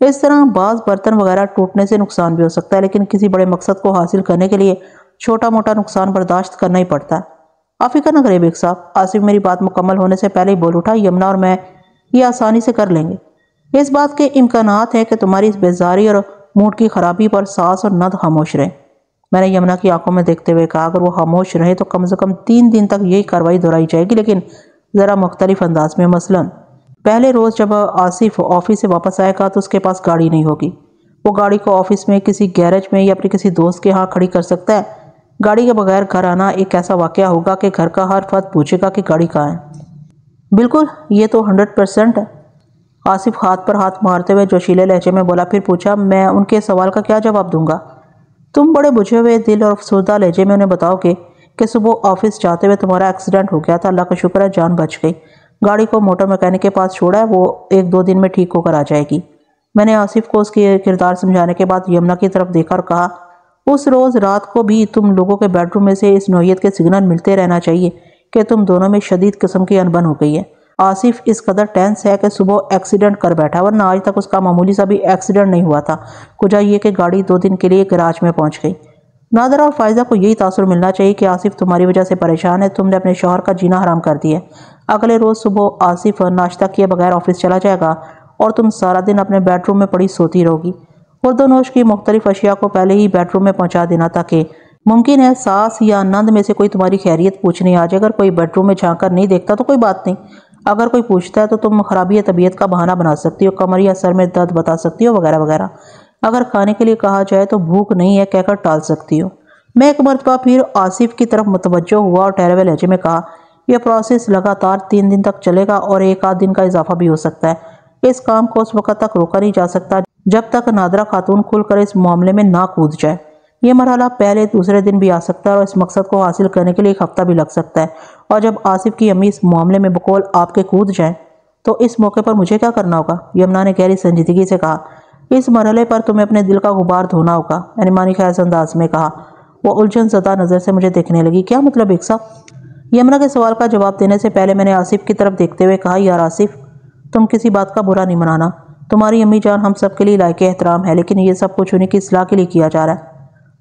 اس طرح بعض برتن وغیرہ ٹوٹنے سے نقصان بھی ہو سکتا ہے، لیکن کسی بڑے مقصد کو حاصل کرنے کے لیے چھوٹا موٹا نقصان برداشت کرنا ہی پڑتا ہے۔ آپ فکر نہ کریں بیگ صاحب، آصف میری بات مکمل ہونے سے پہلے ہی بول اٹھا، یمنا اور میں یہ آسانی سے کر لیں گے۔ اس بات کے امکانات ہیں کہ تمہاری اس بیزاری اور موڈ کی خرابی پر ساس اور نند خاموش رہیں۔ میں نے یمنا کی آنکھوں میں دیکھتے ہوئے کہا، اگر وہ خاموش رہے تو کم سے کم 3 دن تک یہی کارروائی دہرائی جائے گی، لیکن ذرا مختلف انداز میں۔ مثلاً پہلے روز جب آصف آفس سے واپس آئے گا تو اس کے پاس گاڑی نہیں ہوگی۔ وہ گاڑی کو آفس میں، کسی گیرج میں یا اپنے کسی دوست کے ہاں کھڑی کر سکتا ہے۔ گاڑی کے بغیر گھر آنا ایک ایسا واقعہ ہوگا کہ گھر کا ہر فرد پوچھے گا کہ گاڑی کہاں ہے۔ بالکل، یہ تو 100% ہے۔ آصف ہاتھ پر ہاتھ مارتے ہوئے جوشیلے لہجے میں بولا، پھر پوچھا، میں ان کے سوال کا کیا جواب دوں گا؟ تم بڑے بجھے ہوئے دل اور افسردہ لہجے میں انہیں بتاؤ گے کہ صبح آفس جاتے ہوئے تمہارا ایکسیڈنٹ ہو گیا تھا، اللہ کا شکر ہے جان بچ گئی، گاڑی کو موٹر میکینک کے پاس چھوڑا ہے، وہ 1-2 دن میں ٹھیک ہو کر آ جائے گی۔ میں نے آصف کو اس کی کردار سمجھانے کے بعد یمنا کی طرف دیکھا اور کہا، اس روز رات کو بھی تم لوگوں کے بیڈ روم میں سے اس نوعیت کے سگنل ملتے رہنا چاہیے کہ تم دونوں میں شدید قسم کی انبن ہو گئی ہے۔ آصف اس قدر ٹینس ہے کہ صبح ایکسیڈنٹ کر بیٹھا، ورنہ آج تک اس کا معمولی سا بھی ایکسیڈنٹ نہیں ہوا تھا، کجا یہ کہ گاڑی 2 دن کے لیے گراج میں پہنچ گئی۔ نادرہ اور فائزہ کو یہی تاثر ملنا چاہیے کہ آصف تمہاری وجہ سے پریشان ہے، تم نے اپنے شوہر کا جینا حرام کر دیا ہے۔ اگلے روز صبح آصف ناشتہ کیے بغیر آفس چلا جائے گا اور تم سارا دن اپنے بیڈ روم میں پڑی سوتی رہو گی۔ خورد و نوش کی مختلف اشیاء کو پہلے ہی بیڈ روم میں پہنچا دینا تاکہ ممکن ہے ساس یا نند میں سے کوئی تمہاری خیریت پوچھنے آ جائے۔ اگر کوئی بیڈ روم میں جھانک کر نہیں دیکھتا تو کوئی بات نہیں، اگر کوئی پوچھتا ہے تو تم خرابی طبیعت کا بہانہ بنا سکتی ہو، کمر یا سر میں درد بتا سکتی ہو، وغیرہ وغیرہ۔ اگر کھانے کے لیے کہا جائے تو بھوک نہیں ہے کہہ کر ٹال سکتی ہو۔ میں ایک مرتبہ پھر آصف کی طرف متوجہ ہوا اور ٹھہرے ہوئے لہجے میں کہا، یہ پروسیس لگاتار 3 دن تک چلے گا اور 1 آدھ دن کا اضافہ بھی ہو سکتا ہے۔ اس کام کو اس وقت تک روکا نہیں جا سکتا جب تک نادرہ خاتون کھل کر اس معاملے میں نہ کود جائے۔ یہ مرحلہ پہلے دوسرے دن بھی آ سکتا ہے اور اس مقصد کو حاصل کرنے کے لیے 1 ہفتہ بھی لگ سکتا ہے، اور جب آصف کی امی اس معاملے میں بقول آپ کے کود جائیں تو اس موقع پر مجھے کیا کرنا ہوگا؟ یمنا نے گہری سنجیدگی سے کہا، اس مرحلے پر تمہیں اپنے دل کا غبار دھونا ہوگا، یعنی معنی خیز انداز میں کہا۔ وہ الجھن زدہ نظر سے مجھے دیکھنے لگی۔ کیا مطلب ایک صاحب؟ یمنا کے سوال کا جواب دینے سے پہلے میں نے آصف کی طرف دیکھتے ہوئے کہا، یار آصف، تم کسی بات کا برا نہیں منانا، تمہاری امی جان ہم سب کے لیے لائق احترام ہے، لیکن یہ سب کچھ انہیں کی اصلاح کے لیے کیا جا رہا ہے۔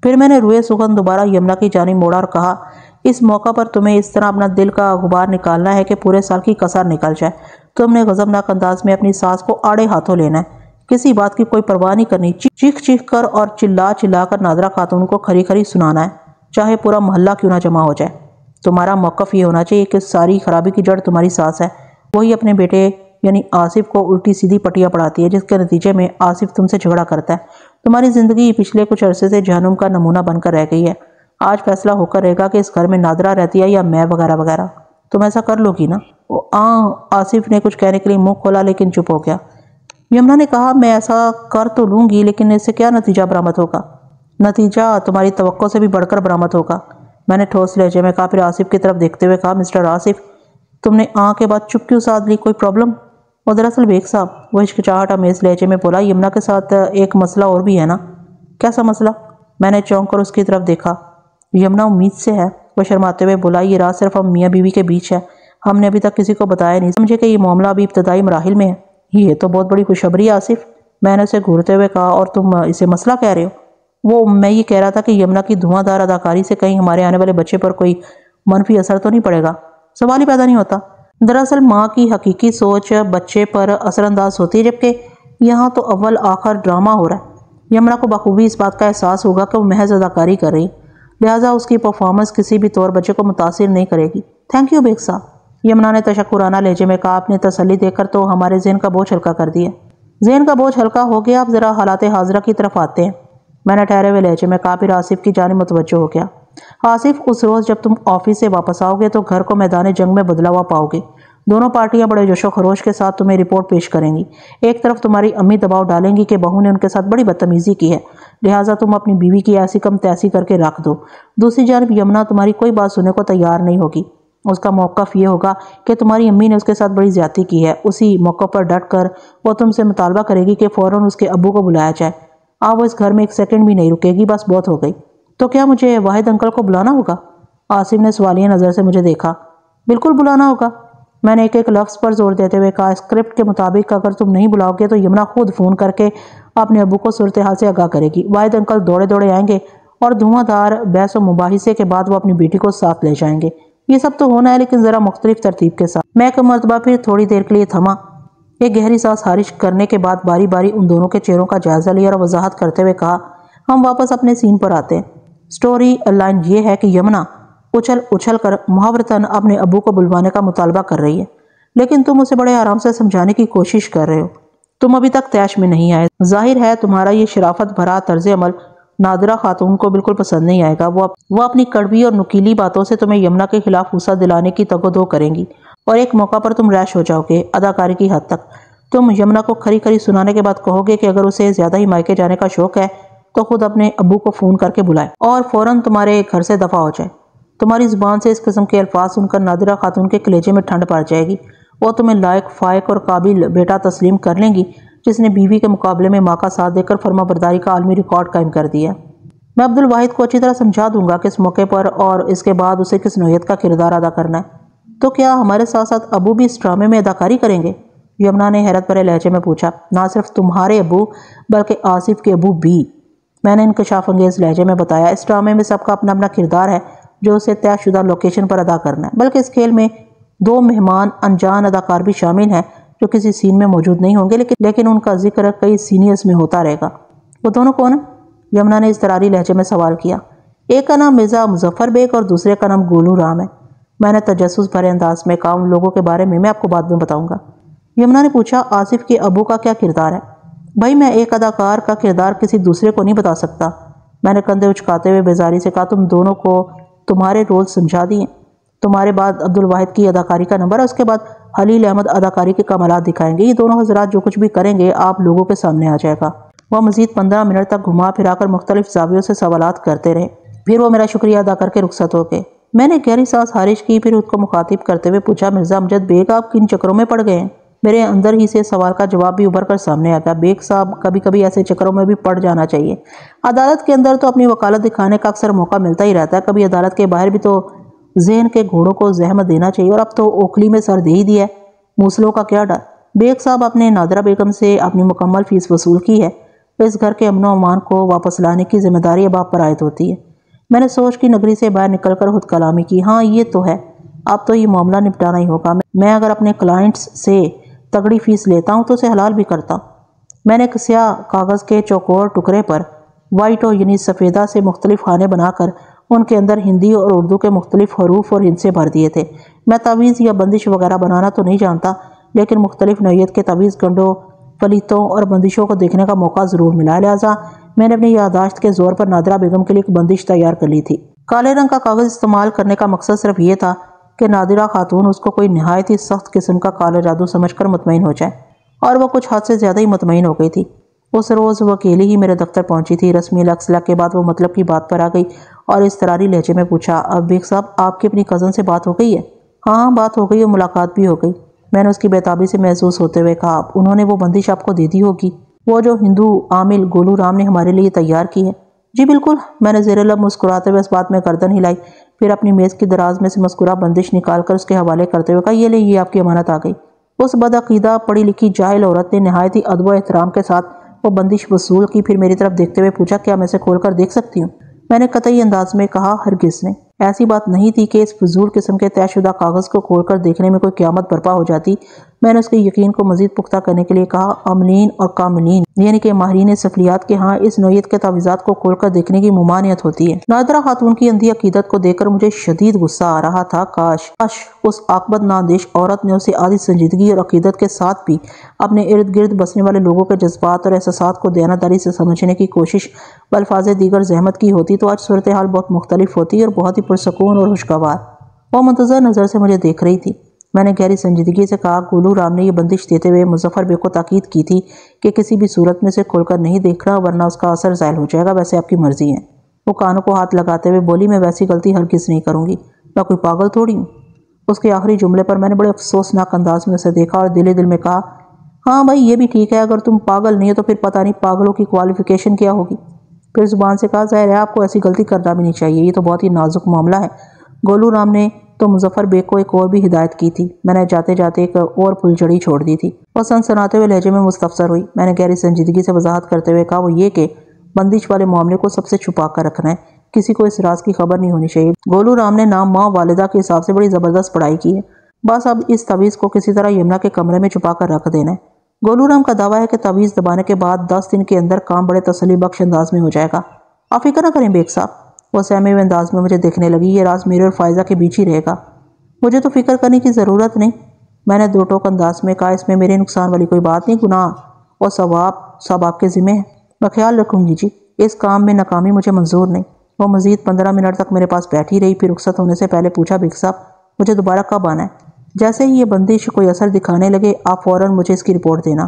پھر میں نے روئے سخن دوبارہ یمنا کی جانب موڑا اور کہا، اس موقع پر تمہیں اس طرح اپنا دل کا غبار نکالنا ہے کہ پورے سال کی کسر نکل جائے۔ تم نے غضبناک انداز میں اپنی ساس کو آڑے ہاتھوں لینا ہے، کسی بات کی کوئی پرواہ نہیں کرنی، چیخ چیخ کر اور چلا چلا کر نادرہ خاتون کو کھری کھری سنانا ہے، چاہے پورا محلہ کیوں نہ جمع ہو جائے۔ تمہارا موقف یہ ہونا چاہیے کہ ساری خرابی کی جڑ تمہاری ساس ہے، وہی اپنے بیٹے یعنی آصف کو الٹی سیدھی پٹیاں پڑھاتی ہے، جس کے نتیجے میں آصف تم سے جھگڑا کرتا ہے۔ تمہاری زندگی پچھلے کچھ عرصے سے جہنم کا نمونہ بن کر رہ گئی ہے۔ آج فیصلہ ہو کر رہے گا کہ اس گھر میں نادرہ رہتی ہے یا میں، وغیرہ وغیرہ۔ تم ایسا کر لو گی نا؟ آصف نے کچھ کہنے کے لیے منہ کھولا لیکن چپ ہو گیا۔ یمنا نے کہا، میں ایسا کر تو لوں گی لیکن اس سے کیا نتیجہ برآمد ہوگا؟ نتیجہ تمہاری توقع سے بھی بڑھ کر برآمد ہوگا، میں نے ٹھوس لہجے میں کہا۔ پھر آصف کی طرف دیکھتے ہوئے کہا، مسٹر آصف، تم نے کے بعد چپ کیوں سادھ لی؟ کوئی پرابلم؟ اور دراصل بیگ صاحب، وہ ہچکچاہٹ امیز لہجے میں بولا، یمنا کے ساتھ ایک مسئلہ اور بھی ہے نا؟ کیسا مسئلہ؟ میں نے چونک کر اس کی طرف دیکھا۔ یمنا امید سے ہے، وہ شرماتے ہوئے بولا، یہ راز صرف ہم میاں بیوی کے بیچ ہے، ہم نے ابھی تک کسی کو بتایا نہیں، سمجھے کہ یہ معاملہ ابھی ابتدائی مراحل میں ہے۔ یہ تو بہت بڑی خوشخبری ہے آصف، میں نے اسے گھورتے ہوئے کہا، اور تم اسے مسئلہ کہہ رہے ہو؟ میں یہ کہہ رہا تھا کہ یمنا کی دھواں دار اداکاری سے کہیں ہمارے آنے والے بچے پر کوئی منفی اثر تو نہیں پڑے گا؟ سوال ہی پیدا نہیں ہوتا۔ دراصل ماں کی حقیقی سوچ بچے پر اثر انداز ہوتی ہے، جبکہ یہاں تو اول آخر ڈرامہ ہو رہا ہے۔ یمنا کو بخوبی اس بات کا احساس ہوگا کہ وہ محض اداکاری کر رہی، لہٰذا اس کی پرفارمنس کسی بھی طور بچے کو متاثر نہیں کرے گی۔ تھینک یو بیگ صاحب، یمنا نے تشکرانہ لہجے میں کہا۔ آپ نے تسلی دے کر تو ہمارے ذہن کا بوجھ ہلکا کر دیا۔ ذہن کا بوجھ ہلکا ہو گیا، اب ذرا حالات حاضرہ کی طرف آتے ہیں، میں نے ٹھہرے ہوئے لہجے میں کہا۔ پھر آصف کی جانب متوجہ ہو گیا، آصف، اس روز جب تم آفس سے واپس آؤ گے تو گھر کو میدان جنگ میں بدلا ہوا پاؤ گے۔ دونوں پارٹیاں بڑے جوش و خروش کے ساتھ تمہیں رپورٹ پیش کریں گی۔ ایک طرف تمہاری امی دباؤ ڈالیں گی کہ بہو نے ان کے ساتھ بڑی بدتمیزی کی ہے، لہٰذا تم اپنی بیوی کی ایسی کم تیسی کر کے رکھ دو۔ دوسری جانب یمنا تمہاری کوئی بات سننے کو تیار نہیں ہوگی، اس کا موقف یہ ہوگا کہ تمہاری امی نے اس کے ساتھ بڑی زیادتی کی ہے۔ اسی موقع پر ڈٹ کر وہ تم سے مطالبہ کرے گی کہ فوراً اس کے ابو کو بلایا جائے۔ وہ اس گھر میں 1 سیکنڈ بھی نہیں رکے گی، بس بہت ہو گئی۔ تو کیا مجھے واحد انکل کو بلانا ہوگا؟ آصف نے سوالیہ نظر سے مجھے دیکھا۔ بالکل بلانا ہوگا، میں نے ایک لفظ پر زور دیتے ہوئے کہا۔ اسکرپٹ کے مطابق اگر تم نہیں بلاؤ گے تو یمنا خود فون کر کے اپنے ابو کو صورتحال سے آگاہ کرے گی۔ واحد انکل دوڑے دوڑے آئیں گے اور دھواں دار بحث و مباحثے کے بعد وہ اپنی بیٹی کو ساتھ لے جائیں گے۔ یہ سب تو ہونا ہے، لیکن ذرا مختلف ترتیب کے ساتھ۔ میں ایک مرتبہ پھر تھوڑی دیر کے لیے تھما، ایک گہری سانس خارج کرنے کے بعد باری باری ان دونوں کے چہروں کا جائزہ لیا اور وضاحت کرتے ہوئے کہا، ہم واپس اپنے سین پر آتے ہیں۔ سٹوری لائن یہ ہے کہ یمنا اچھل اچھل کر محاورتاً اپنے ابو کو بلوانے کا مطالبہ کر رہی ہے، لیکن تم اسے بڑے آرام سے سمجھانے کی کوشش کر رہے ہو۔ تم ابھی تک طیش میں نہیں آئے۔ ظاہر ہے تمہارا یہ شرافت بھرا طرز عمل نادرہ خاتون کو بالکل پسند نہیں آئے گا۔ وہ اپنی کڑوی اور نکیلی باتوں سے تمہیں یمنا کے خلاف غصہ دلانے کی تگ و دو کریں گی، اور ایک موقع پر تم ریش ہو جاؤ گے اداکاری کی حد تک۔ تم یمنا کو کھری کھری سنانے کے بعد کہو گے کہ اگر اسے زیادہ ہی مائکے جانے کا شوق ہے تو خود اپنے ابو کو فون کر کے بلائے اور فوراً تمہارے گھر سے دفع ہو جائے۔ تمہاری زبان سے اس قسم کے الفاظ سن کر نادرہ خاتون کے کلیجے میں ٹھنڈ پڑ جائے گی۔ وہ تمہیں لائق، فائق اور قابل بیٹا تسلیم کر لیں گی، جس نے بیوی کے مقابلے میں ماں کا ساتھ دے کر فرما برداری کا عالمی ریکارڈ قائم کر دیا۔ میں عبدالواحد کو اچھی طرح سمجھا دوں گا کہ اس موقع پر اور اس کے بعد اسے کس نوعیت کا کردار ادا کرنا ہے۔ تو کیا ہمارے ساتھ ساتھ ابو بھی اس ڈرامے میں اداکاری کریں گے؟ یمنا نے حیرت بھرے لہجے میں پوچھا۔ نہ صرف تمہارے ابو بلکہ آصف کے ابو بھی، میں نے انکشاف انگیز لہجے میں بتایا۔ اس ڈرامے میں سب کا اپنا اپنا کردار ہے جو اسے طے شدہ لوکیشن پر ادا کرنا ہے، بلکہ اس کھیل میں 2 مہمان انجان اداکار بھی شامل ہیں جو کسی سین میں موجود نہیں ہوں گے، لیکن ان کا ذکر کئی سینئرز میں ہوتا رہے گا۔ وہ دونوں کون ہیں؟ یمنا نے اضطراری لہجے میں سوال کیا۔ ایک کا نام مرزا مظفر بیگ اور دوسرے کا نام گولو رام ہے۔ میں نے تجسس بھرے انداز میں کہا، ان لوگوں کے بارے میں آپ کو بعد میں بتاؤں گا۔ یمنا نے پوچھا، آصف کے ابو کا کیا کردار ہے؟ بھائی میں ایک اداکار کا کردار کسی دوسرے کو نہیں بتا سکتا۔ میں نے کندھے اچکاتے ہوئے بیزاری سے کہا، تم دونوں کو تمہارے رول سمجھا دیے، تمہارے بعد عبدالواحد کی اداکاری کا نمبر ہے، اس کے بعد خلیل احمد اداکاری کے کمالات دکھائیں گے۔ یہ دونوں حضرات جو کچھ بھی کریں گے آپ لوگوں کے سامنے آ جائے گا۔ وہ مزید 15 منٹ تک گھما پھرا کر مختلف زاویوں سے سوالات کرتے رہے، پھر وہ میرا شکریہ ادا کر کے رخصت ہو گئے۔ میں نے گہری سانس خارج کی، پھر اس کو مخاطب کرتے ہوئے پوچھا، مرزا امجد بیگ آپ کن چکروں میں پڑ گئے ہیں؟ میرے اندر ہی سے سوال کا جواب بھی ابھر کر سامنے آ گیا، بیگ صاحب کبھی کبھی ایسے چکروں میں بھی پڑ جانا چاہیے۔ عدالت کے اندر تو اپنی وکالت دکھانے کا اکثر موقع ملتا ہی رہتا ہے، کبھی عدالت کے باہر بھی تو ذہن کے گھوڑوں کو زحمت دینا چاہیے، اور اب تو اوکھلی میں سر دے ہی دیا ہے، موسلوں کا کیا ڈر۔ بیگ صاحب آپ نے نادرہ بیگم سے اپنی مکمل فیس وصول کی ہے، اس گھر کے امن و امان کو واپس لانے کی ذمہ داری اب آپ پر عائد ہوتی ہے۔ میں نے سوچ کی نگری سے باہر نکل کر خود کلامی کی، ہاں یہ تو ہے، اب تو یہ معاملہ نپٹانا ہی ہوگا۔ میں اگر اپنے کلائنٹس سے تگڑی فیس لیتا ہوں تو اسے حلال بھی کرتا ہوں۔ میں نے ایک سیاہ کاغذ کے چوکور ٹکڑے پر وائٹو یعنی سفیدہ سے مختلف خانے بنا کر ان کے اندر ہندی اور اردو کے مختلف حروف اور ہندسے بھر دیے تھے۔ میں تعویذ یا بندش وغیرہ بنانا تو نہیں جانتا، لیکن مختلف نوعیت کے تعویذ گنڈوں، پلیتوں اور بندشوں کو دیکھنے کا موقع ضرور ملا، لہٰذا میں نے اپنی یادداشت کے زور پر نادرہ بیگم کے لیے ایک بندش تیار کر لی تھی۔ کالے رنگ کا کاغذ استعمال کرنے کا مقصد صرف یہ تھا کہ نادرہ خاتون اس کو کوئی نہایت ہی سخت قسم کا کالا جادو سمجھ کر مطمئن ہو جائے، اور وہ کچھ حد سے زیادہ ہی مطمئن ہو گئی تھی۔ اس روز وہ اکیلی ہی میرے دفتر پہنچی تھی۔ رسمی الاصلاح کے بعد وہ مطلب کی بات پر آ گئی اور اضطراری لہجے میں پوچھا، اب بیگ صاحب آپ کی اپنی کزن سے بات ہو گئی ہے؟ ہاں بات ہو گئی اور ملاقات بھی ہو گئی، میں نے اس کی بےتابی سے محسوس ہوتے ہوئے کہا، انہوں نے وہ بندش آپ کو دے دی ہوگی، وہ جو ہندو عامل گولو رام نے ہمارے لیے تیار کی ہے؟ جی بالکل، میں نے زیر لب مسکراتے ہوئے اس بات میں گردن ہلائی، پھر اپنی میز کی دراز میں سے مذکورہ بندش نکال کر اس کے حوالے کرتے ہوئے کہا، یہ لے، یہ آپ کی امانت آ گئی۔ اس بدعقیدہ پڑھی لکھی جاہل عورت نے نہایت ہی ادب و احترام کے ساتھ وہ بندش وصول کی، پھر میری طرف دیکھتے ہوئے پوچھا، کیا میں اسے کھول کر دیکھ سکتی ہوں؟ میں نے قطعی انداز میں کہا، ہرگز نہیں، ایسی بات نہیں تھی کہ اس فضول قسم کے طے شدہ کاغذ کو کھول کر دیکھنے میں کوئی قیامت برپا ہو جاتی۔ میں نے اس کے یقین کو مزید پختہ کرنے کے لیے کہا، عاملین اور کاملین یعنی کہ ماہرین سفلیات کے ہاں اس نوعیت کے تعویذات کو کھول کر دیکھنے کی ممانعت ہوتی ہے۔ نادرہ خاتون کی اندھی عقیدت کو دیکھ کر مجھے شدید غصہ آ رہا تھا، کاش اس عاقبت ناندیش عورت نے اسے آدھی سنجیدگی اور عقیدت کے ساتھ بھی اپنے ارد گرد بسنے والے لوگوں کے جذبات اور احساسات کو دیانتداری سے سمجھنے کی کوشش بالفاظ دیگر زحمت کی ہوتی تو آج صورتحال بہت مختلف ہوتی اور بہت ہی پرسکون اور خوشگوار۔ وہ منتظر نظر سے مجھے دیکھ رہی تھی۔ میں نے گہری سنجیدگی سے کہا، گولو رام نے یہ بندش دیتے ہوئے مظفر بیگ کو تاکید کی تھی کہ کسی بھی صورت میں سے کھول کر نہیں دیکھنا ورنہ اس کا اثر زائل ہو جائے گا، ویسے آپ کی مرضی ہے۔ وہ کانوں کو ہاتھ لگاتے ہوئے بولی، میں ویسی غلطی ہرگز نہیں کروں گی، میں کوئی پاگل تھوڑی ہوں۔ اس کے آخری جملے پر میں نے بڑے افسوسناک انداز میں اسے دیکھا اور دل دل میں کہا، ہاں بھائی یہ بھی ٹھیک ہے، اگر تم پاگل نہیں ہو تو پھر پتہ نہیں پاگلوں کی کوالیفیکیشن کیا ہوگی۔ پھر زبان سے کہا، ظاہر ہے آپ کو ایسی غلطی کرنا بھی نہیں چاہیے، یہ تو بہت ہی نازک معاملہ ہے۔ گولو رام نے تو مظفر بیگ کو ایک اور بھی ہدایت کی تھی، میں نے جاتے جاتے ایک اور پھلجھڑی چھوڑ دی تھی۔ وہ سنسناتے ہوئے لہجے میں مستفسر ہوئی۔ میں نے گہری سنجیدگی سے وضاحت کرتے ہوئے کہا، وہ یہ کہ بندش والے معاملے کو سب سے چھپا کر رکھنا ہے، کسی کو اس راز کی خبر نہیں ہونی چاہیے۔ گولو رام نے نام ماں والدہ کے حساب سے بڑی زبردست پڑھائی کی ہے، بس اب اس تعویذ کو کسی طرح یمنا کے کمرے میں چھپا کر رکھ دینا ہے۔ گولو رام کا دعویٰ ہے کہ تعویذ دبانے کے بعد 10 دن کے اندر کام بڑے تسلی بخش انداز میں ہو جائے گا۔ آپ فکر نہ کریں بیگ صاحب۔ وہ سہمے ہوئے انداز میں مجھے دیکھنے لگی، یہ راز میرے اور فائزہ کے بیچ ہی رہے گا، مجھے تو فکر کرنے کی ضرورت نہیں۔ میں نے دو ٹوک انداز میں کہا، اس میں میرے نقصان والی کوئی بات نہیں، گناہ اور ثواب سب آپ کے ذمہ ہے، میں خیال رکھوں گی جی، اس کام میں ناکامی مجھے منظور نہیں۔ وہ مزید 15 منٹ تک میرے پاس بیٹھی رہی، پھر رخصت ہونے سے پہلے پوچھا، بیگ صاحب مجھے دوبارہ کب آنا ہے؟ جیسے ہی یہ بندش کوئی اثر دکھانے لگے آپ فوراً مجھے اس کی رپورٹ دینا۔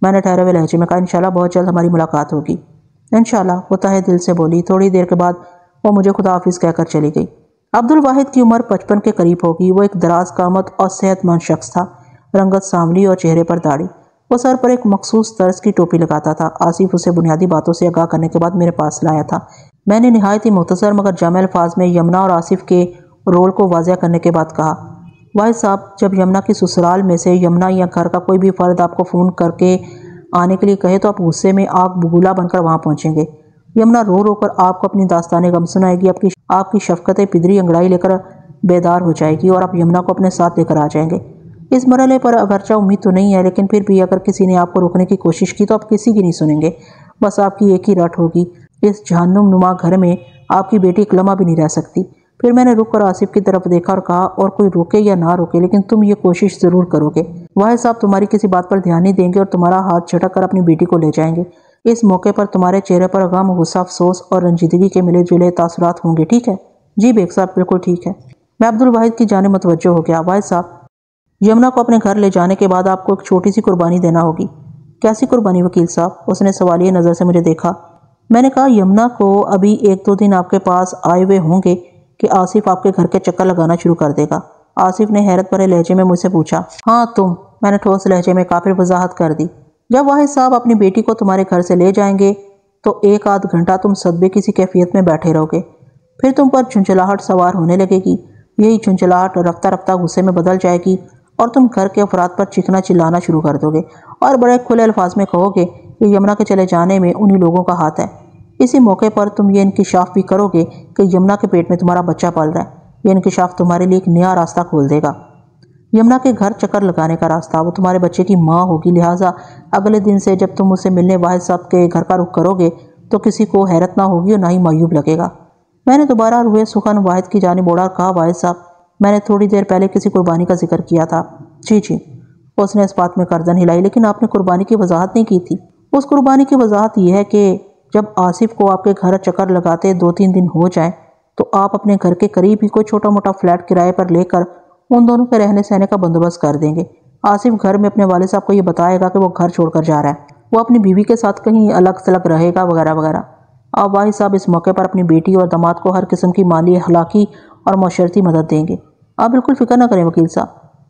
میں نے ٹھہرے ہوئے لہجے میں کہا، انشاءاللہ بہت جلد ہماری ملاقات ہوگی۔ انشاءاللہ، وہ تہہ دل سے بولی۔ تھوڑی دیر کے بعد وہ مجھے خدا حافظ کہہ کر چلی گئی۔ عبدالواحد کی عمر 55 کے قریب ہوگی، وہ ایک دراز قامت اور صحت مند شخص تھا، رنگت سانولی اور چہرے پر داڑھی۔ وہ سر پر ایک مخصوص طرز کی ٹوپی لگاتا تھا۔ آصف اسے بنیادی باتوں سے آگاہ کرنے کے بعد میرے پاس لایا تھا۔ میں نے نہایت ہی مختصر مگر جامع الفاظ میں یمنا اور آصف کے رول کو واضح کرنے کے بعد کہا، واحد صاحب جب یمنا کی سسرال میں سے یمنا یا گھر کا کوئی بھی فرد آپ کو فون کر کے آنے کے لیے کہے تو آپ غصے میں آگ بگولا بن کر وہاں پہنچیں گے۔ یمنا رو رو کر آپ کو اپنی داستان غم سنائے گی، آپ کی شفقت پدری انگڑائی لے کر بیدار ہو جائے گی اور آپ یمنا کو اپنے ساتھ لے کر آ جائیں گے۔ اس مرحلے پر اگرچہ امید تو نہیں ہے، لیکن پھر بھی اگر کسی نے آپ کو روکنے کی کوشش کی تو آپ کسی کی نہیں سنیں گے، بس آپ کی ایک ہی رٹ ہوگی، اس جہنم نما گھر میں آپ کی بیٹی ایک لمحہ بھی نہیں رہ سکتی۔ پھر میں نے رک کر آصف کی طرف دیکھا اور کہا، اور کوئی روکے یا نہ روکے لیکن تم یہ کوشش ضرور کرو گے۔ واحد صاحب تمہاری کسی بات پر دھیان نہیں دیں گے اور تمہارا ہاتھ جھٹک کر اپنی بیٹی کو لے جائیں گے۔ اس موقع پر تمہارے چہرے پر غم، غصہ، افسوس اور رنجیدگی کے ملے جلے تاثرات ہوں گے، ٹھیک ہے؟ جی بیگ صاحب، بالکل ٹھیک ہے۔ میں عبدالواحد کی جانب متوجہ ہو گیا۔ واحد صاحب، یمنا کو اپنے گھر لے جانے کے بعد آپ کو ایک چھوٹی سی قربانی دینا ہوگی۔ کیسی قربانی وکیل صاحب؟ اس نے سوالیہ نظر سے مجھے دیکھا۔ میں نے کہا، یمنا کو ابھی 1-2 دن آپ کے پاس آئے ہوئے ہوں گے کہ آصف آپ کے گھر کے چکر لگانا شروع کر دے گا۔ آصف نے حیرت بھرے لہجے میں مجھ سے پوچھا۔ ہاں تم، میں نے ٹھوس لہجے میں کافی وضاحت کر دی۔ جب واحد صاحب اپنی بیٹی کو تمہارے گھر سے لے جائیں گے تو 1-8 گھنٹہ تم صدبے کی سی کیفیت میں بیٹھے رہو گے۔ پھر تم پر چنچلاہٹ سوار ہونے لگے گی۔ یہی چنچلاہٹ رفتہ رفتہ غصے میں بدل جائے گی اور تم گھر کے افراد پر چیخنا چلانا شروع کر دو گے اور بڑے کھلے الفاظ میں کہو گے کہ یمنا کے چلے جانے میں انہی لوگوں کا ہاتھ ہے۔ اسی موقع پر تم یہ انکشاف بھی کرو گے کہ یمنا کے پیٹ میں تمہارا بچہ پل رہا ہے۔ یہ انکشاف تمہارے لیے ایک نیا راستہ کھول دے گا۔ یمنا کے گھر چکر لگانے کا راستہ، وہ تمہارے بچے کی ماں ہوگی، لہٰذا اگلے دن سے جب تم اس سے ملنے واحد صاحب کے گھر کا رخ کرو گے تو کسی کو حیرت نہ ہوگی اور نہ ہی معیوب لگے گا۔ میں نے دوبارہ روئے سخن واحد کی جانب بوڑھا اور کہا، واحد صاحب، میں نے تھوڑی دیر پہلے کسی قربانی کا ذکر کیا تھا۔ جی جی، اس نے اس بات میں گردن ہلائی، لیکن آپ نے قربانی کی وضاحت نہیں کی تھی۔ اس قربانی کی وضاحت یہ ہے کہ جب آصف کو آپ کے گھر چکر لگاتے 2-3 دن ہو جائیں تو آپ اپنے گھر کے قریب ہی کوئی چھوٹا موٹا فلیٹ کرائے پر لے کر ان دونوں کے رہنے سہنے کا بندوبست کر دیں گے۔ آصف گھر میں اپنے والد صاحب کو یہ بتائے گا کہ وہ گھر چھوڑ کر جا رہا ہے، وہ اپنی بیوی کے ساتھ کہیں الگ تھلگ رہے گا وغیرہ وغیرہ۔ آپ واحد صاحب اس موقع پر اپنی بیٹی اور داماد کو ہر قسم کی مالی، اخلاقی اور معاشرتی مدد دیں گے۔ آپ بالکل فکر نہ کریں وکیل صاحب،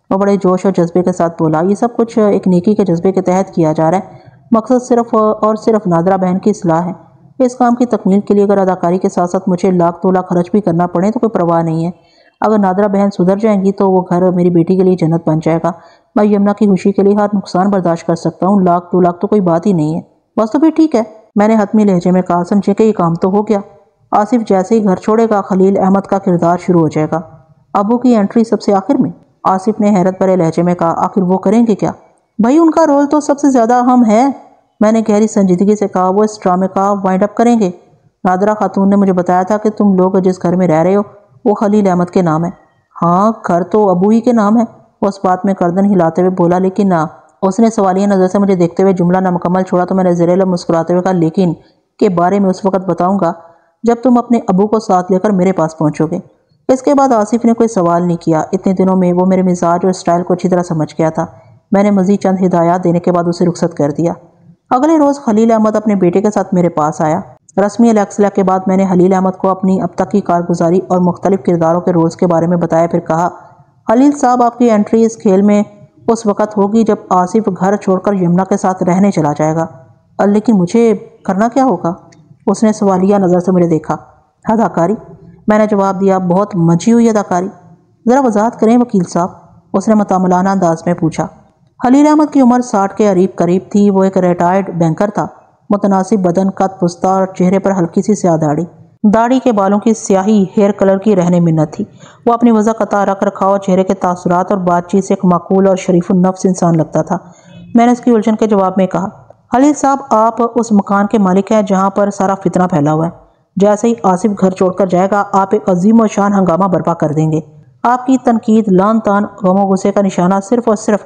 وہ بڑے جوش اور جذبے کے ساتھ بولا۔ یہ سب کچھ ایک نیکی کے جذبے کے تحت کیا جا رہا ہے۔ مقصد صرف اور صرف نادرہ بہن کی اصلاح ہے۔ اس کام کی تکمیل کے لیے اگر اداکاری کے ساتھ ساتھ مجھے 1,00,000-2 لاکھ خرچ بھی کرنا پڑے تو کوئی پرواہ نہیں ہے۔ اگر نادرہ بہن سدھر جائیں گی تو وہ گھر میری بیٹی کے لیے جنت بن جائے گا۔ میں یمنا کی خوشی کے لیے ہر نقصان برداشت کر سکتا ہوں۔ 1,00,000-2 لاکھ تو کوئی بات ہی نہیں ہے۔ بس تو پھر ٹھیک ہے، میں نے حتمی لہجے میں کہا، سمجھے کہ یہ کام تو ہو گیا۔ آصف جیسے ہی گھر چھوڑے گا خلیل احمد کا کردار شروع ہو جائے گا۔ ابو کی انٹری سب سے آخر میں؟ آصف نے حیرت بھرے لہجے میں کہا، آخر وہ کریں گے کیا؟ بھائی ان کا رول تو سب سے زیادہ اہم ہے، میں نے گہری سنجیدگی سے کہا۔ وہ اس ڈرامے کا وائنڈ اپ کریں گے۔ نادرہ خاتون نے مجھے بتایا تھا کہ تم لوگ جس گھر میں رہ رہے ہو وہ خلیل احمد کے نام ہے۔ ہاں، گھر تو ابو ہی کے نام ہے، وہ اس بات میں گردن ہلاتے ہوئے بولا۔ لیکن اس نے سوالیہ نظر سے مجھے دیکھتے ہوئے جملہ نامکمل چھوڑا تو میں نے زیر لب مسکراتے ہوئے کہا، لیکن کے بارے میں اس وقت بتاؤں گا جب تم اپنے ابو کو ساتھ لے کر میرے پاس پہنچو گے۔ اس کے بعد آصف نے کوئی سوال نہیں کیا۔ اتنے دنوں میں وہ میرے مزاج اور سٹائل کو اچھی طرح سمجھ گیا تھا۔ میں نے مزید چند ہدایات دینے کے بعد اسے رخصت کر دیا۔ اگلے روز خلیل احمد اپنے بیٹے کے ساتھ میرے پاس آیا۔ رسمی الیکسلا کے بعد میں نے خلیل احمد کو اپنی اب تک کی کارگزاری اور مختلف کرداروں کے رولز کے بارے میں بتایا، پھر کہا، خلیل صاحب، آپ کی انٹری اس کھیل میں اس وقت ہوگی جب آصف گھر چھوڑ کر یمنا کے ساتھ رہنے چلا جائے گا۔ لیکن مجھے کرنا کیا ہوگا؟ اس نے سوالیہ نظر سے مجھے دیکھا۔ اداکاری، میں نے جواب دیا، بہت مچی ہوئی اداکاری۔ ذرا وضاحت کریں وکیل صاحب، اس نے متعاملانہ انداز میں پوچھا۔ خلیل احمد کی عمر 60 کے قریب تھی۔ وہ ایک ریٹائرڈ بینکر تھا۔ متناسب بدن، قد پستہ اور چہرے پر ہلکی سی سیاہ داڑھی کے بالوں کی سیاہی ہیئر کلر کی رہنے منت تھی۔ وہ اپنی وضع قطع رکھ رکھاؤ، چہرے کے تاثرات اور بات چیت سے ایک معقول اور شریف النفس انسان لگتا تھا۔ میں نے اس کی الجھن کے جواب میں کہا، خلیل صاحب، آپ اس مکان کے مالک ہیں جہاں پر سارا فتنہ پھیلا ہوا ہے۔ جیسے ہی آصف گھر چھوڑ کر جائے گا آپ ایک عظیم و شان ہنگامہ برپا کر دیں گے۔ آپ کی تنقید، لعن طعن، غم و غصے کا نشانہ صرف اور صرف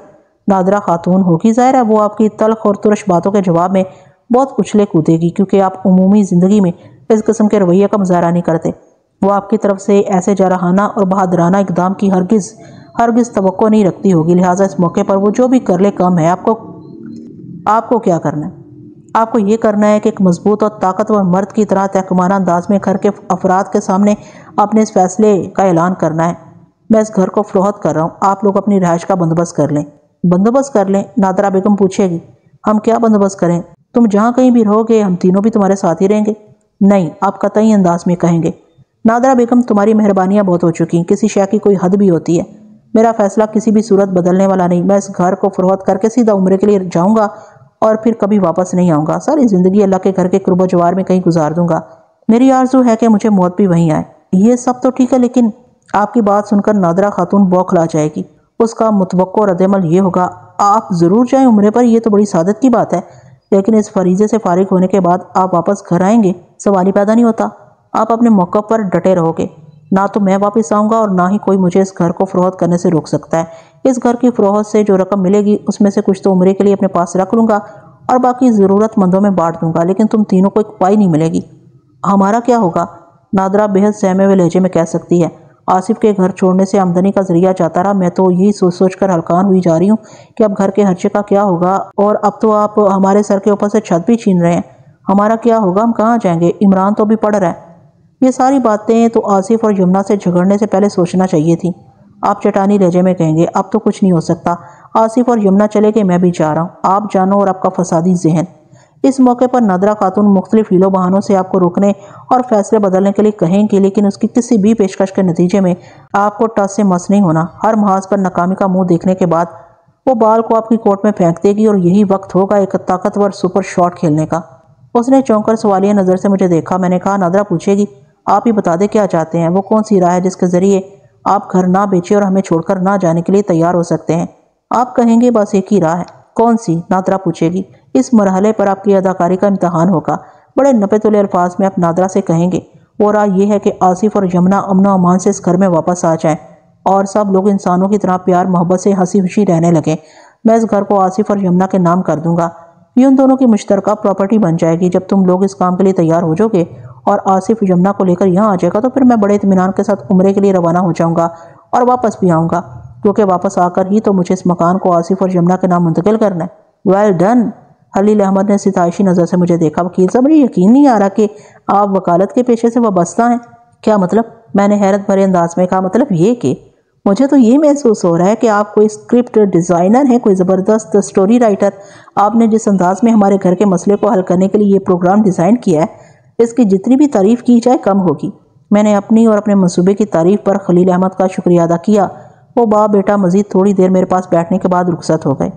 نادرہ خاتون ہوگی۔ ظاہر ہے وہ آپ کی تلخ اور ترش باتوں کے جواب میں بہت اچھلے کودے گی، کیونکہ آپ عمومی زندگی میں اس قسم کے رویے کا مظاہرہ نہیں کرتے۔ وہ آپ کی طرف سے ایسے جارحانہ اور بہادرانہ اقدام کی ہرگز توقع نہیں رکھتی ہوگی، لہٰذا اس موقع پر وہ جو بھی کر لے کم ہے۔ آپ کو کیا کرنا ہے؟ آپ کو یہ کرنا ہے کہ ایک مضبوط اور طاقتور مرد کی طرح تحکمانہ انداز میں گھر کے افراد کے سامنے اپنے اس فیصلے کا اعلان کرنا ہے، میں اس گھر کو فروخت کر رہا ہوں، آپ لوگ اپنی رہائش کا بندوبست کر لیں۔ بندوبست کر لیں؟ نادرہ بیگم پوچھے گی۔ ہم کیا بندوبست کریں؟ تم جہاں کہیں بھی رہو گے ہم تینوں بھی تمہارے ساتھ ہی رہیں گے۔ نہیں، آپ قطعی انداز میں کہیں گے۔ نادرہ بیگم، تمہاری مہربانیاں بہت ہو چکی ہیں، کسی شے کی کوئی حد بھی ہوتی ہے۔ میرا فیصلہ کسی بھی صورت بدلنے والا نہیں، میں اس گھر کو فروخت کر کے سیدھا عمرے کے لیے جاؤں گا اور پھر کبھی واپس نہیں آؤں گا۔ ساری زندگی اللہ کے گھر کے قرب و جوار میں کہیں گزار دوں گا۔ میری آرزو ہے کہ مجھے موت بھی وہیں آئے۔ یہ سب تو ٹھیک ہے، لیکن آپ کی بات سن کر نادرہ خاتون بوکھلا جائے گی۔ اس کا متوقع رد عمل یہ ہوگا، آپ ضرور جائیں عمرے پر، یہ تو بڑی سعادت کی بات ہے، لیکن اس فریضے سے فارغ ہونے کے بعد آپ واپس گھر آئیں گے؟ سوال ہی پیدا نہیں ہوتا۔ آپ اپنے موقف پر ڈٹے رہو گے۔ نہ تو میں واپس آؤں گا اور نہ ہی کوئی مجھے اس گھر کو فروخت کرنے سے روک سکتا ہے۔ اس گھر کی فروخت سے جو رقم ملے گی اس میں سے کچھ تو عمرے کے لیے اپنے پاس رکھ لوں گا اور باقی ضرورت مندوں میں بانٹ دوں گا، لیکن تم تینوں کو ایک پائی نہیں ملے گی۔ ہمارا کیا ہوگا؟ نادرہ بہت سہمے ہوئے لہجے میں کہہ سکتی ہے۔ آصف کے گھر چھوڑنے سے آمدنی کا ذریعہ جاتا رہا، میں تو یہی سوچ سوچ کر ہلکان ہوئی جا رہی ہوں کہ اب گھر کے خرچے کا کیا ہوگا، اور اب تو آپ ہمارے سر کے اوپر سے چھت بھی چھین رہے ہیں۔ ہمارا کیا ہوگا؟ ہم کہاں جائیں گے؟ عمران تو بھی پڑھ رہا ہے۔ یہ ساری باتیں تو آصف اور یمنا سے جھگڑنے سے پہلے سوچنا چاہیے تھی۔ آپ چٹانی لہجے میں کہیں گے اب تو کچھ نہیں ہو سکتا، آصف اور یمنا چلے گئے، میں بھی جا رہا ہوں، آپ جانو اور آپ کا فسادی ذہن۔ اس موقع پر نادرہ خاتون مختلف ہیلو بہانوں سے آپ کو روکنے اور فیصلے بدلنے کے لیے کہیں گی، لیکن اس کی کسی بھی پیشکش کے نتیجے میں آپ کو ٹس سے مس نہیں ہونا۔ ہر محاذ پر ناکامی کا منہ دیکھنے کے بعد وہ بال کو آپ کی کوٹ میں پھینک دے گی اور یہی وقت ہوگا ایک طاقتور سپر شاٹ کھیلنے کا۔ اس نے چونک کر سوالیہ نظر سے مجھے دیکھا۔ میں نے کہا نادرہ پوچھے گی، آپ ہی بتا دیں کیا چاہتے ہیں؟ وہ کون سی راہ ہے جس کے ذریعے آپ گھر نہ بیچے اور ہمیں چھوڑ کر نہ جانے کے لیے تیار ہو سکتے ہیں؟ آپ کہیں گے بس ایک ہی راہ ہے۔ کون سی؟ نادرہ پوچھے گی۔ اس مرحلے پر آپ کی اداکاری کا امتحان ہوگا۔ بڑے نپے تلے الفاظ میں آپ نادرہ سے کہیں گے، وہ راہ یہ ہے کہ آصف اور یمنا امن و امان سے اس گھر میں واپس آ جائیں اور سب لوگ انسانوں کی طرح پیار محبت سے ہنسی خوشی رہنے لگیں۔ میں اس گھر کو آصف اور یمنا کے نام کر دوں گا، یہ ان دونوں کی مشترکہ پراپرٹی بن جائے گی۔ جب تم لوگ اس کام کے لیے تیار ہو جاؤ گے اور آصف یمنا کو لے کر یہاں آ جائے گا تو پھر میں بڑے اطمینان کے ساتھ عمرے کے لیے روانہ ہو جاؤں گا اور واپس بھی آؤں گا، کیونکہ واپس آ کر ہی تو مجھے اس مکان کو آصف اور یمنا کے نام منتقل کرنا ہے۔ Well done. خلیل احمد نے ستائشی نظر سے مجھے دیکھا۔ وکیل صاحب مجھے یقین نہیں آ رہا کہ آپ وکالت کے پیشے سے وابستہ ہیں۔ کیا مطلب؟ میں نے حیرت بھرے انداز میں کہا، مطلب یہ کہ مجھے تو یہ محسوس ہو رہا ہے کہ آپ کوئی اسکرپٹ ڈیزائنر ہیں، کوئی زبردست سٹوری رائٹر۔ آپ نے جس انداز میں ہمارے گھر کے مسئلے کو حل کرنے کے لیے یہ پروگرام ڈیزائن کیا ہے، اس کی جتنی بھی تعریف کی جائے کم ہوگی۔ میں نے اپنی اور اپنے منصوبے کی تعریف پر خلیل احمد کا شکریہ ادا کیا۔ وہ باپ بیٹا مزید تھوڑی دیر میرے پاس بیٹھنے کے بعد رخصت ہو گئے۔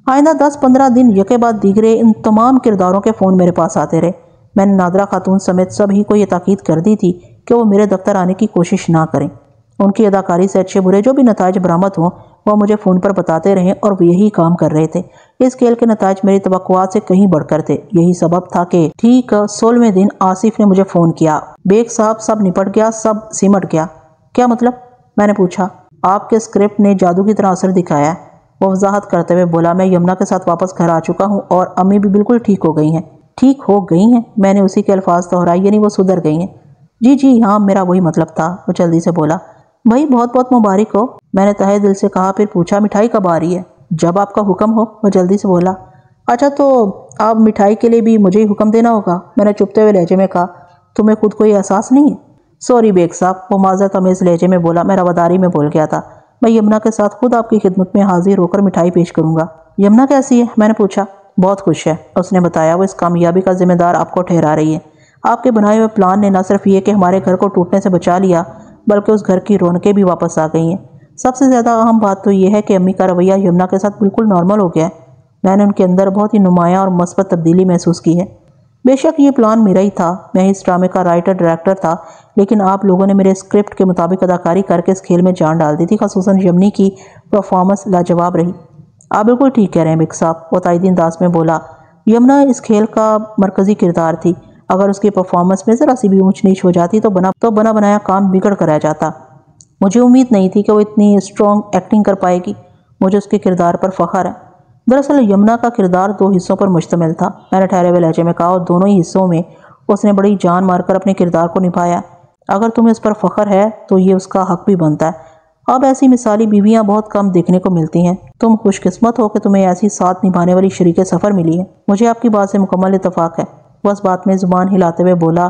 آئندہ 10-15 دن یکے بعد دیگرے ان تمام کرداروں کے فون میرے پاس آتے رہے۔ میں نے نادرہ خاتون سمیت سبھی کو یہ تاکید کر دی تھی کہ وہ میرے دفتر آنے کی کوشش نہ کریں۔ ان کی اداکاری سے اچھے برے جو بھی نتائج برآمد ہوں وہ مجھے فون پر بتاتے رہیں، اور وہ یہی کام کر رہے تھے۔ اس کھیل کے نتائج میری توقعات سے کہیں بڑھ کر تھے۔ یہی سبب تھا کہ ٹھیک 16ویں دن آصف نے مجھے فون کیا۔ بیگ صاحب سب نپٹ گیا، سب سمٹ گیا۔ کیا مطلب؟ میں نے پوچھا۔ آپ کے اسکرپٹ نے جادو کی طرح اثر دکھایا ہے، وہ وضاحت کرتے ہوئے بولا۔ میں یمنا کے ساتھ واپس گھر آ چکا ہوں اور امی بھی بالکل ٹھیک ہو گئی ہیں۔ ٹھیک ہو گئی ہیں؟ میں نے اسی کے الفاظ دہرائے، یعنی وہ سدھر گئی ہیں؟ جی ہاں، میرا وہی مطلب تھا، وہ جلدی سے بولا۔ بھائی بہت بہت مبارک ہو، میں نے تہہ دل سے کہا۔ پھر پوچھا مٹھائی کب آ رہی ہے؟ جب آپ کا حکم ہو، وہ جلدی سے بولا۔ اچھا تو آپ مٹھائی کے لیے بھی مجھے ہی حکم دینا ہوگا؟ میں نے چپتے ہوئے لہجے میں کہا۔ تمہیں خود کوئی احساس نہیں ہے؟ سوری بیگ صاحب، وہ معذرت آمیز لہجے میں بولا، میں رواداری میں بول گیا تھا۔ میں یمنا کے ساتھ خود آپ کی خدمت میں حاضر ہو کر مٹھائی پیش کروں گا۔ یمنا کیسی ہے؟ میں نے پوچھا۔ بہت خوش ہے، اس نے بتایا، وہ اس کامیابی کا ذمہ دار آپ کو ٹھہرا رہی ہے۔ آپ کے بنائے ہوئے پلان نے نہ صرف یہ کہ ہمارے گھر کو ٹوٹنے سے بچا لیا، بلکہ اس گھر کی رونقیں بھی واپس آ گئی ہیں۔ سب سے زیادہ اہم بات تو یہ ہے کہ امی کا رویہ یمنا کے ساتھ بالکل نارمل ہو گیا ہے۔ میں نے ان کے اندر بہت ہی نمایاں اور مثبت تبدیلی محسوس کی ہے۔ بے شک یہ پلان میرا ہی تھا، میں اس ڈرامے کا رائٹر ڈائریکٹر تھا، لیکن آپ لوگوں نے میرے اسکرپٹ کے مطابق اداکاری کر کے اس کھیل میں جان ڈال دی تھی۔ خصوصاً یمنی کی پرفارمنس لاجواب رہی۔ آپ بالکل ٹھیک کہہ رہے ہیں بیگ صاحب، وہ تائیدی انداز میں بولا۔ یمنا اس کھیل کا مرکزی کردار تھی۔ اگر اس کی پرفارمنس میں ذرا سی بھی اونچ نیچ ہو جاتی تو بنا بنایا کام بگڑ کر رہ جاتا۔ مجھے امید نہیں تھی کہ وہ اتنی اسٹرانگ ایکٹنگ کر پائے گی۔ مجھے اس کے کردار پر فخر ہے۔ دراصل یمنا کا کردار 2 حصوں پر مشتمل تھا، میں نے ٹھہرے ہوئے لہجے میں کہا، اور دونوں ہی حصوں میں اس نے بڑی جان مار کر اپنے کردار کو نبھایا۔ اگر تمہیں اس پر فخر ہے تو یہ اس کا حق بھی بنتا ہے۔ اب ایسی مثالی بیویاں بہت کم دیکھنے کو ملتی ہیں۔ تم خوش قسمت ہو کہ تمہیں ایسی ساتھ نبھانے والی شریک سفر ملی ہے۔ مجھے آپ کی بات سے مکمل اتفاق ہے، وہ اس بات میں زبان ہلاتے ہوئے بولا۔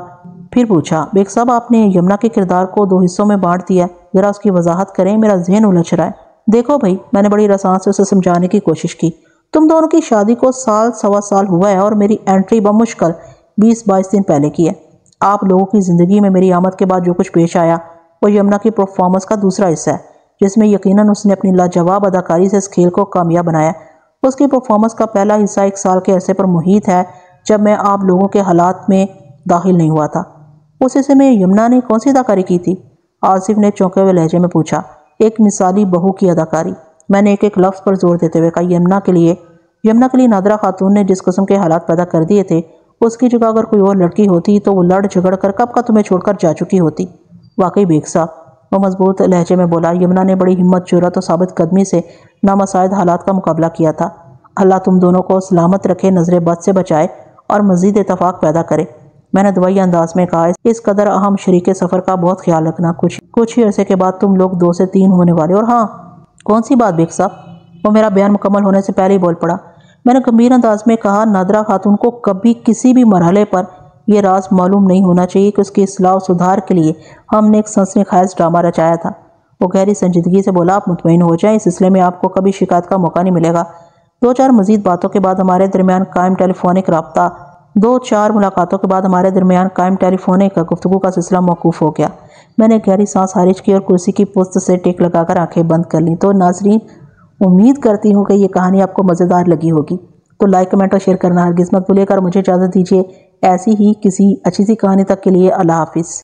پھر پوچھا، بیگ صاحب آپ نے یمنا کے کردار کو 2 حصوں میں بانٹ دیا ہے، ذرا اس کی وضاحت کریں، میرا ذہن الجھ رہا ہے۔ دیکھو بھائی، میں نے بڑی رسان سے اسے سمجھانے کی کوشش کی، تم دونوں کی شادی کو سال سوا سال ہوا ہے اور میری انٹری بمشکل 20-22 دن پہلے کی ہے۔ آپ لوگوں کی زندگی میں میری آمد کے بعد جو کچھ پیش آیا وہ یمنا کی پرفارمنس کا دوسرا حصہ ہے، جس میں یقیناً اس نے اپنی لاجواب اداکاری سے اس کھیل کو کامیاب بنایا۔ اس کی پرفارمنس کا پہلا حصہ 1 سال کے عرصے پر محیط ہے جب میں آپ لوگوں کے حالات میں داخل نہیں ہوا تھا۔ اس حصے میں یمنا نے کون سی اداکاری کی تھی؟ آصف نے چونکے ہوئے لہجے میں پوچھا۔ ایک مثالی بہو کی اداکاری، میں نے ایک لفظ پر زور دیتے ہوئے کہا۔ یمنا کے لیے نادرہ خاتون نے جس قسم کے حالات پیدا کر دیے تھے، اس کی جگہ اگر کوئی اور لڑکی ہوتی تو وہ لڑ جھگڑ کر کب کا تمہیں چھوڑ کر جا چکی ہوتی۔ واقعی بیگ صاحب، وہ مضبوط لہجے میں بولا۔ یمنا نے بڑی ہمت، جرأت اور ثابت قدمی سے نامساعد حالات کا مقابلہ کیا تھا۔ اللہ تم دونوں کو سلامت رکھے، نظر بد سے بچائے اور مزید اتفاق پیدا کرے، میں نے دعائیہ انداز میں کہا۔ اس قدر اہم شریک سفر کا بہت خیال رکھنا، کچھ ہی عرصے کے بعد تم لوگ 2 سے 3 ہونے والے۔ اور ہاں، کون سی بات بیگ صاحب؟ وہ میرا بیان مکمل ہونے سے پہلے ہی بول پڑا۔ میں نے گمبھیر انداز میں کہا، نادرہ خاتون کو کبھی کسی بھی مرحلے پر یہ راز معلوم نہیں ہونا چاہیے کہ اس کی اصلاح و سدھار کے لیے ہم نے ایک سنسنی خیز ڈرامہ رچایا تھا۔ وہ گہری سنجیدگی سے بولا، آپ مطمئن ہو جائیں، اس سلسلے میں آپ کو کبھی شکایت کا موقع نہیں ملے گا۔ 2-4 مزید باتوں کے بعد ہمارے درمیان قائم ٹیلی فونک رابطہ 2-4 ملاقاتوں کے بعد ہمارے درمیان قائم ٹیلی فونک گفتگو کا سلسلہ موقوف ہو گیا۔ میں نے گہری سانس خارج کی اور کرسی کی پشت سے ٹیک لگا کر آنکھیں بند کر لیں۔ تو ناظرین، امید کرتی ہوں کہ یہ کہانی آپ کو مزیدار لگی ہوگی، تو لائک، کمنٹ اور شیئر کرنا ہرگز مت بھولیے گا۔ مجھے اجازت دیجیے ایسی ہی کسی اچھی سی کہانی تک کے لیے اللہ حافظ۔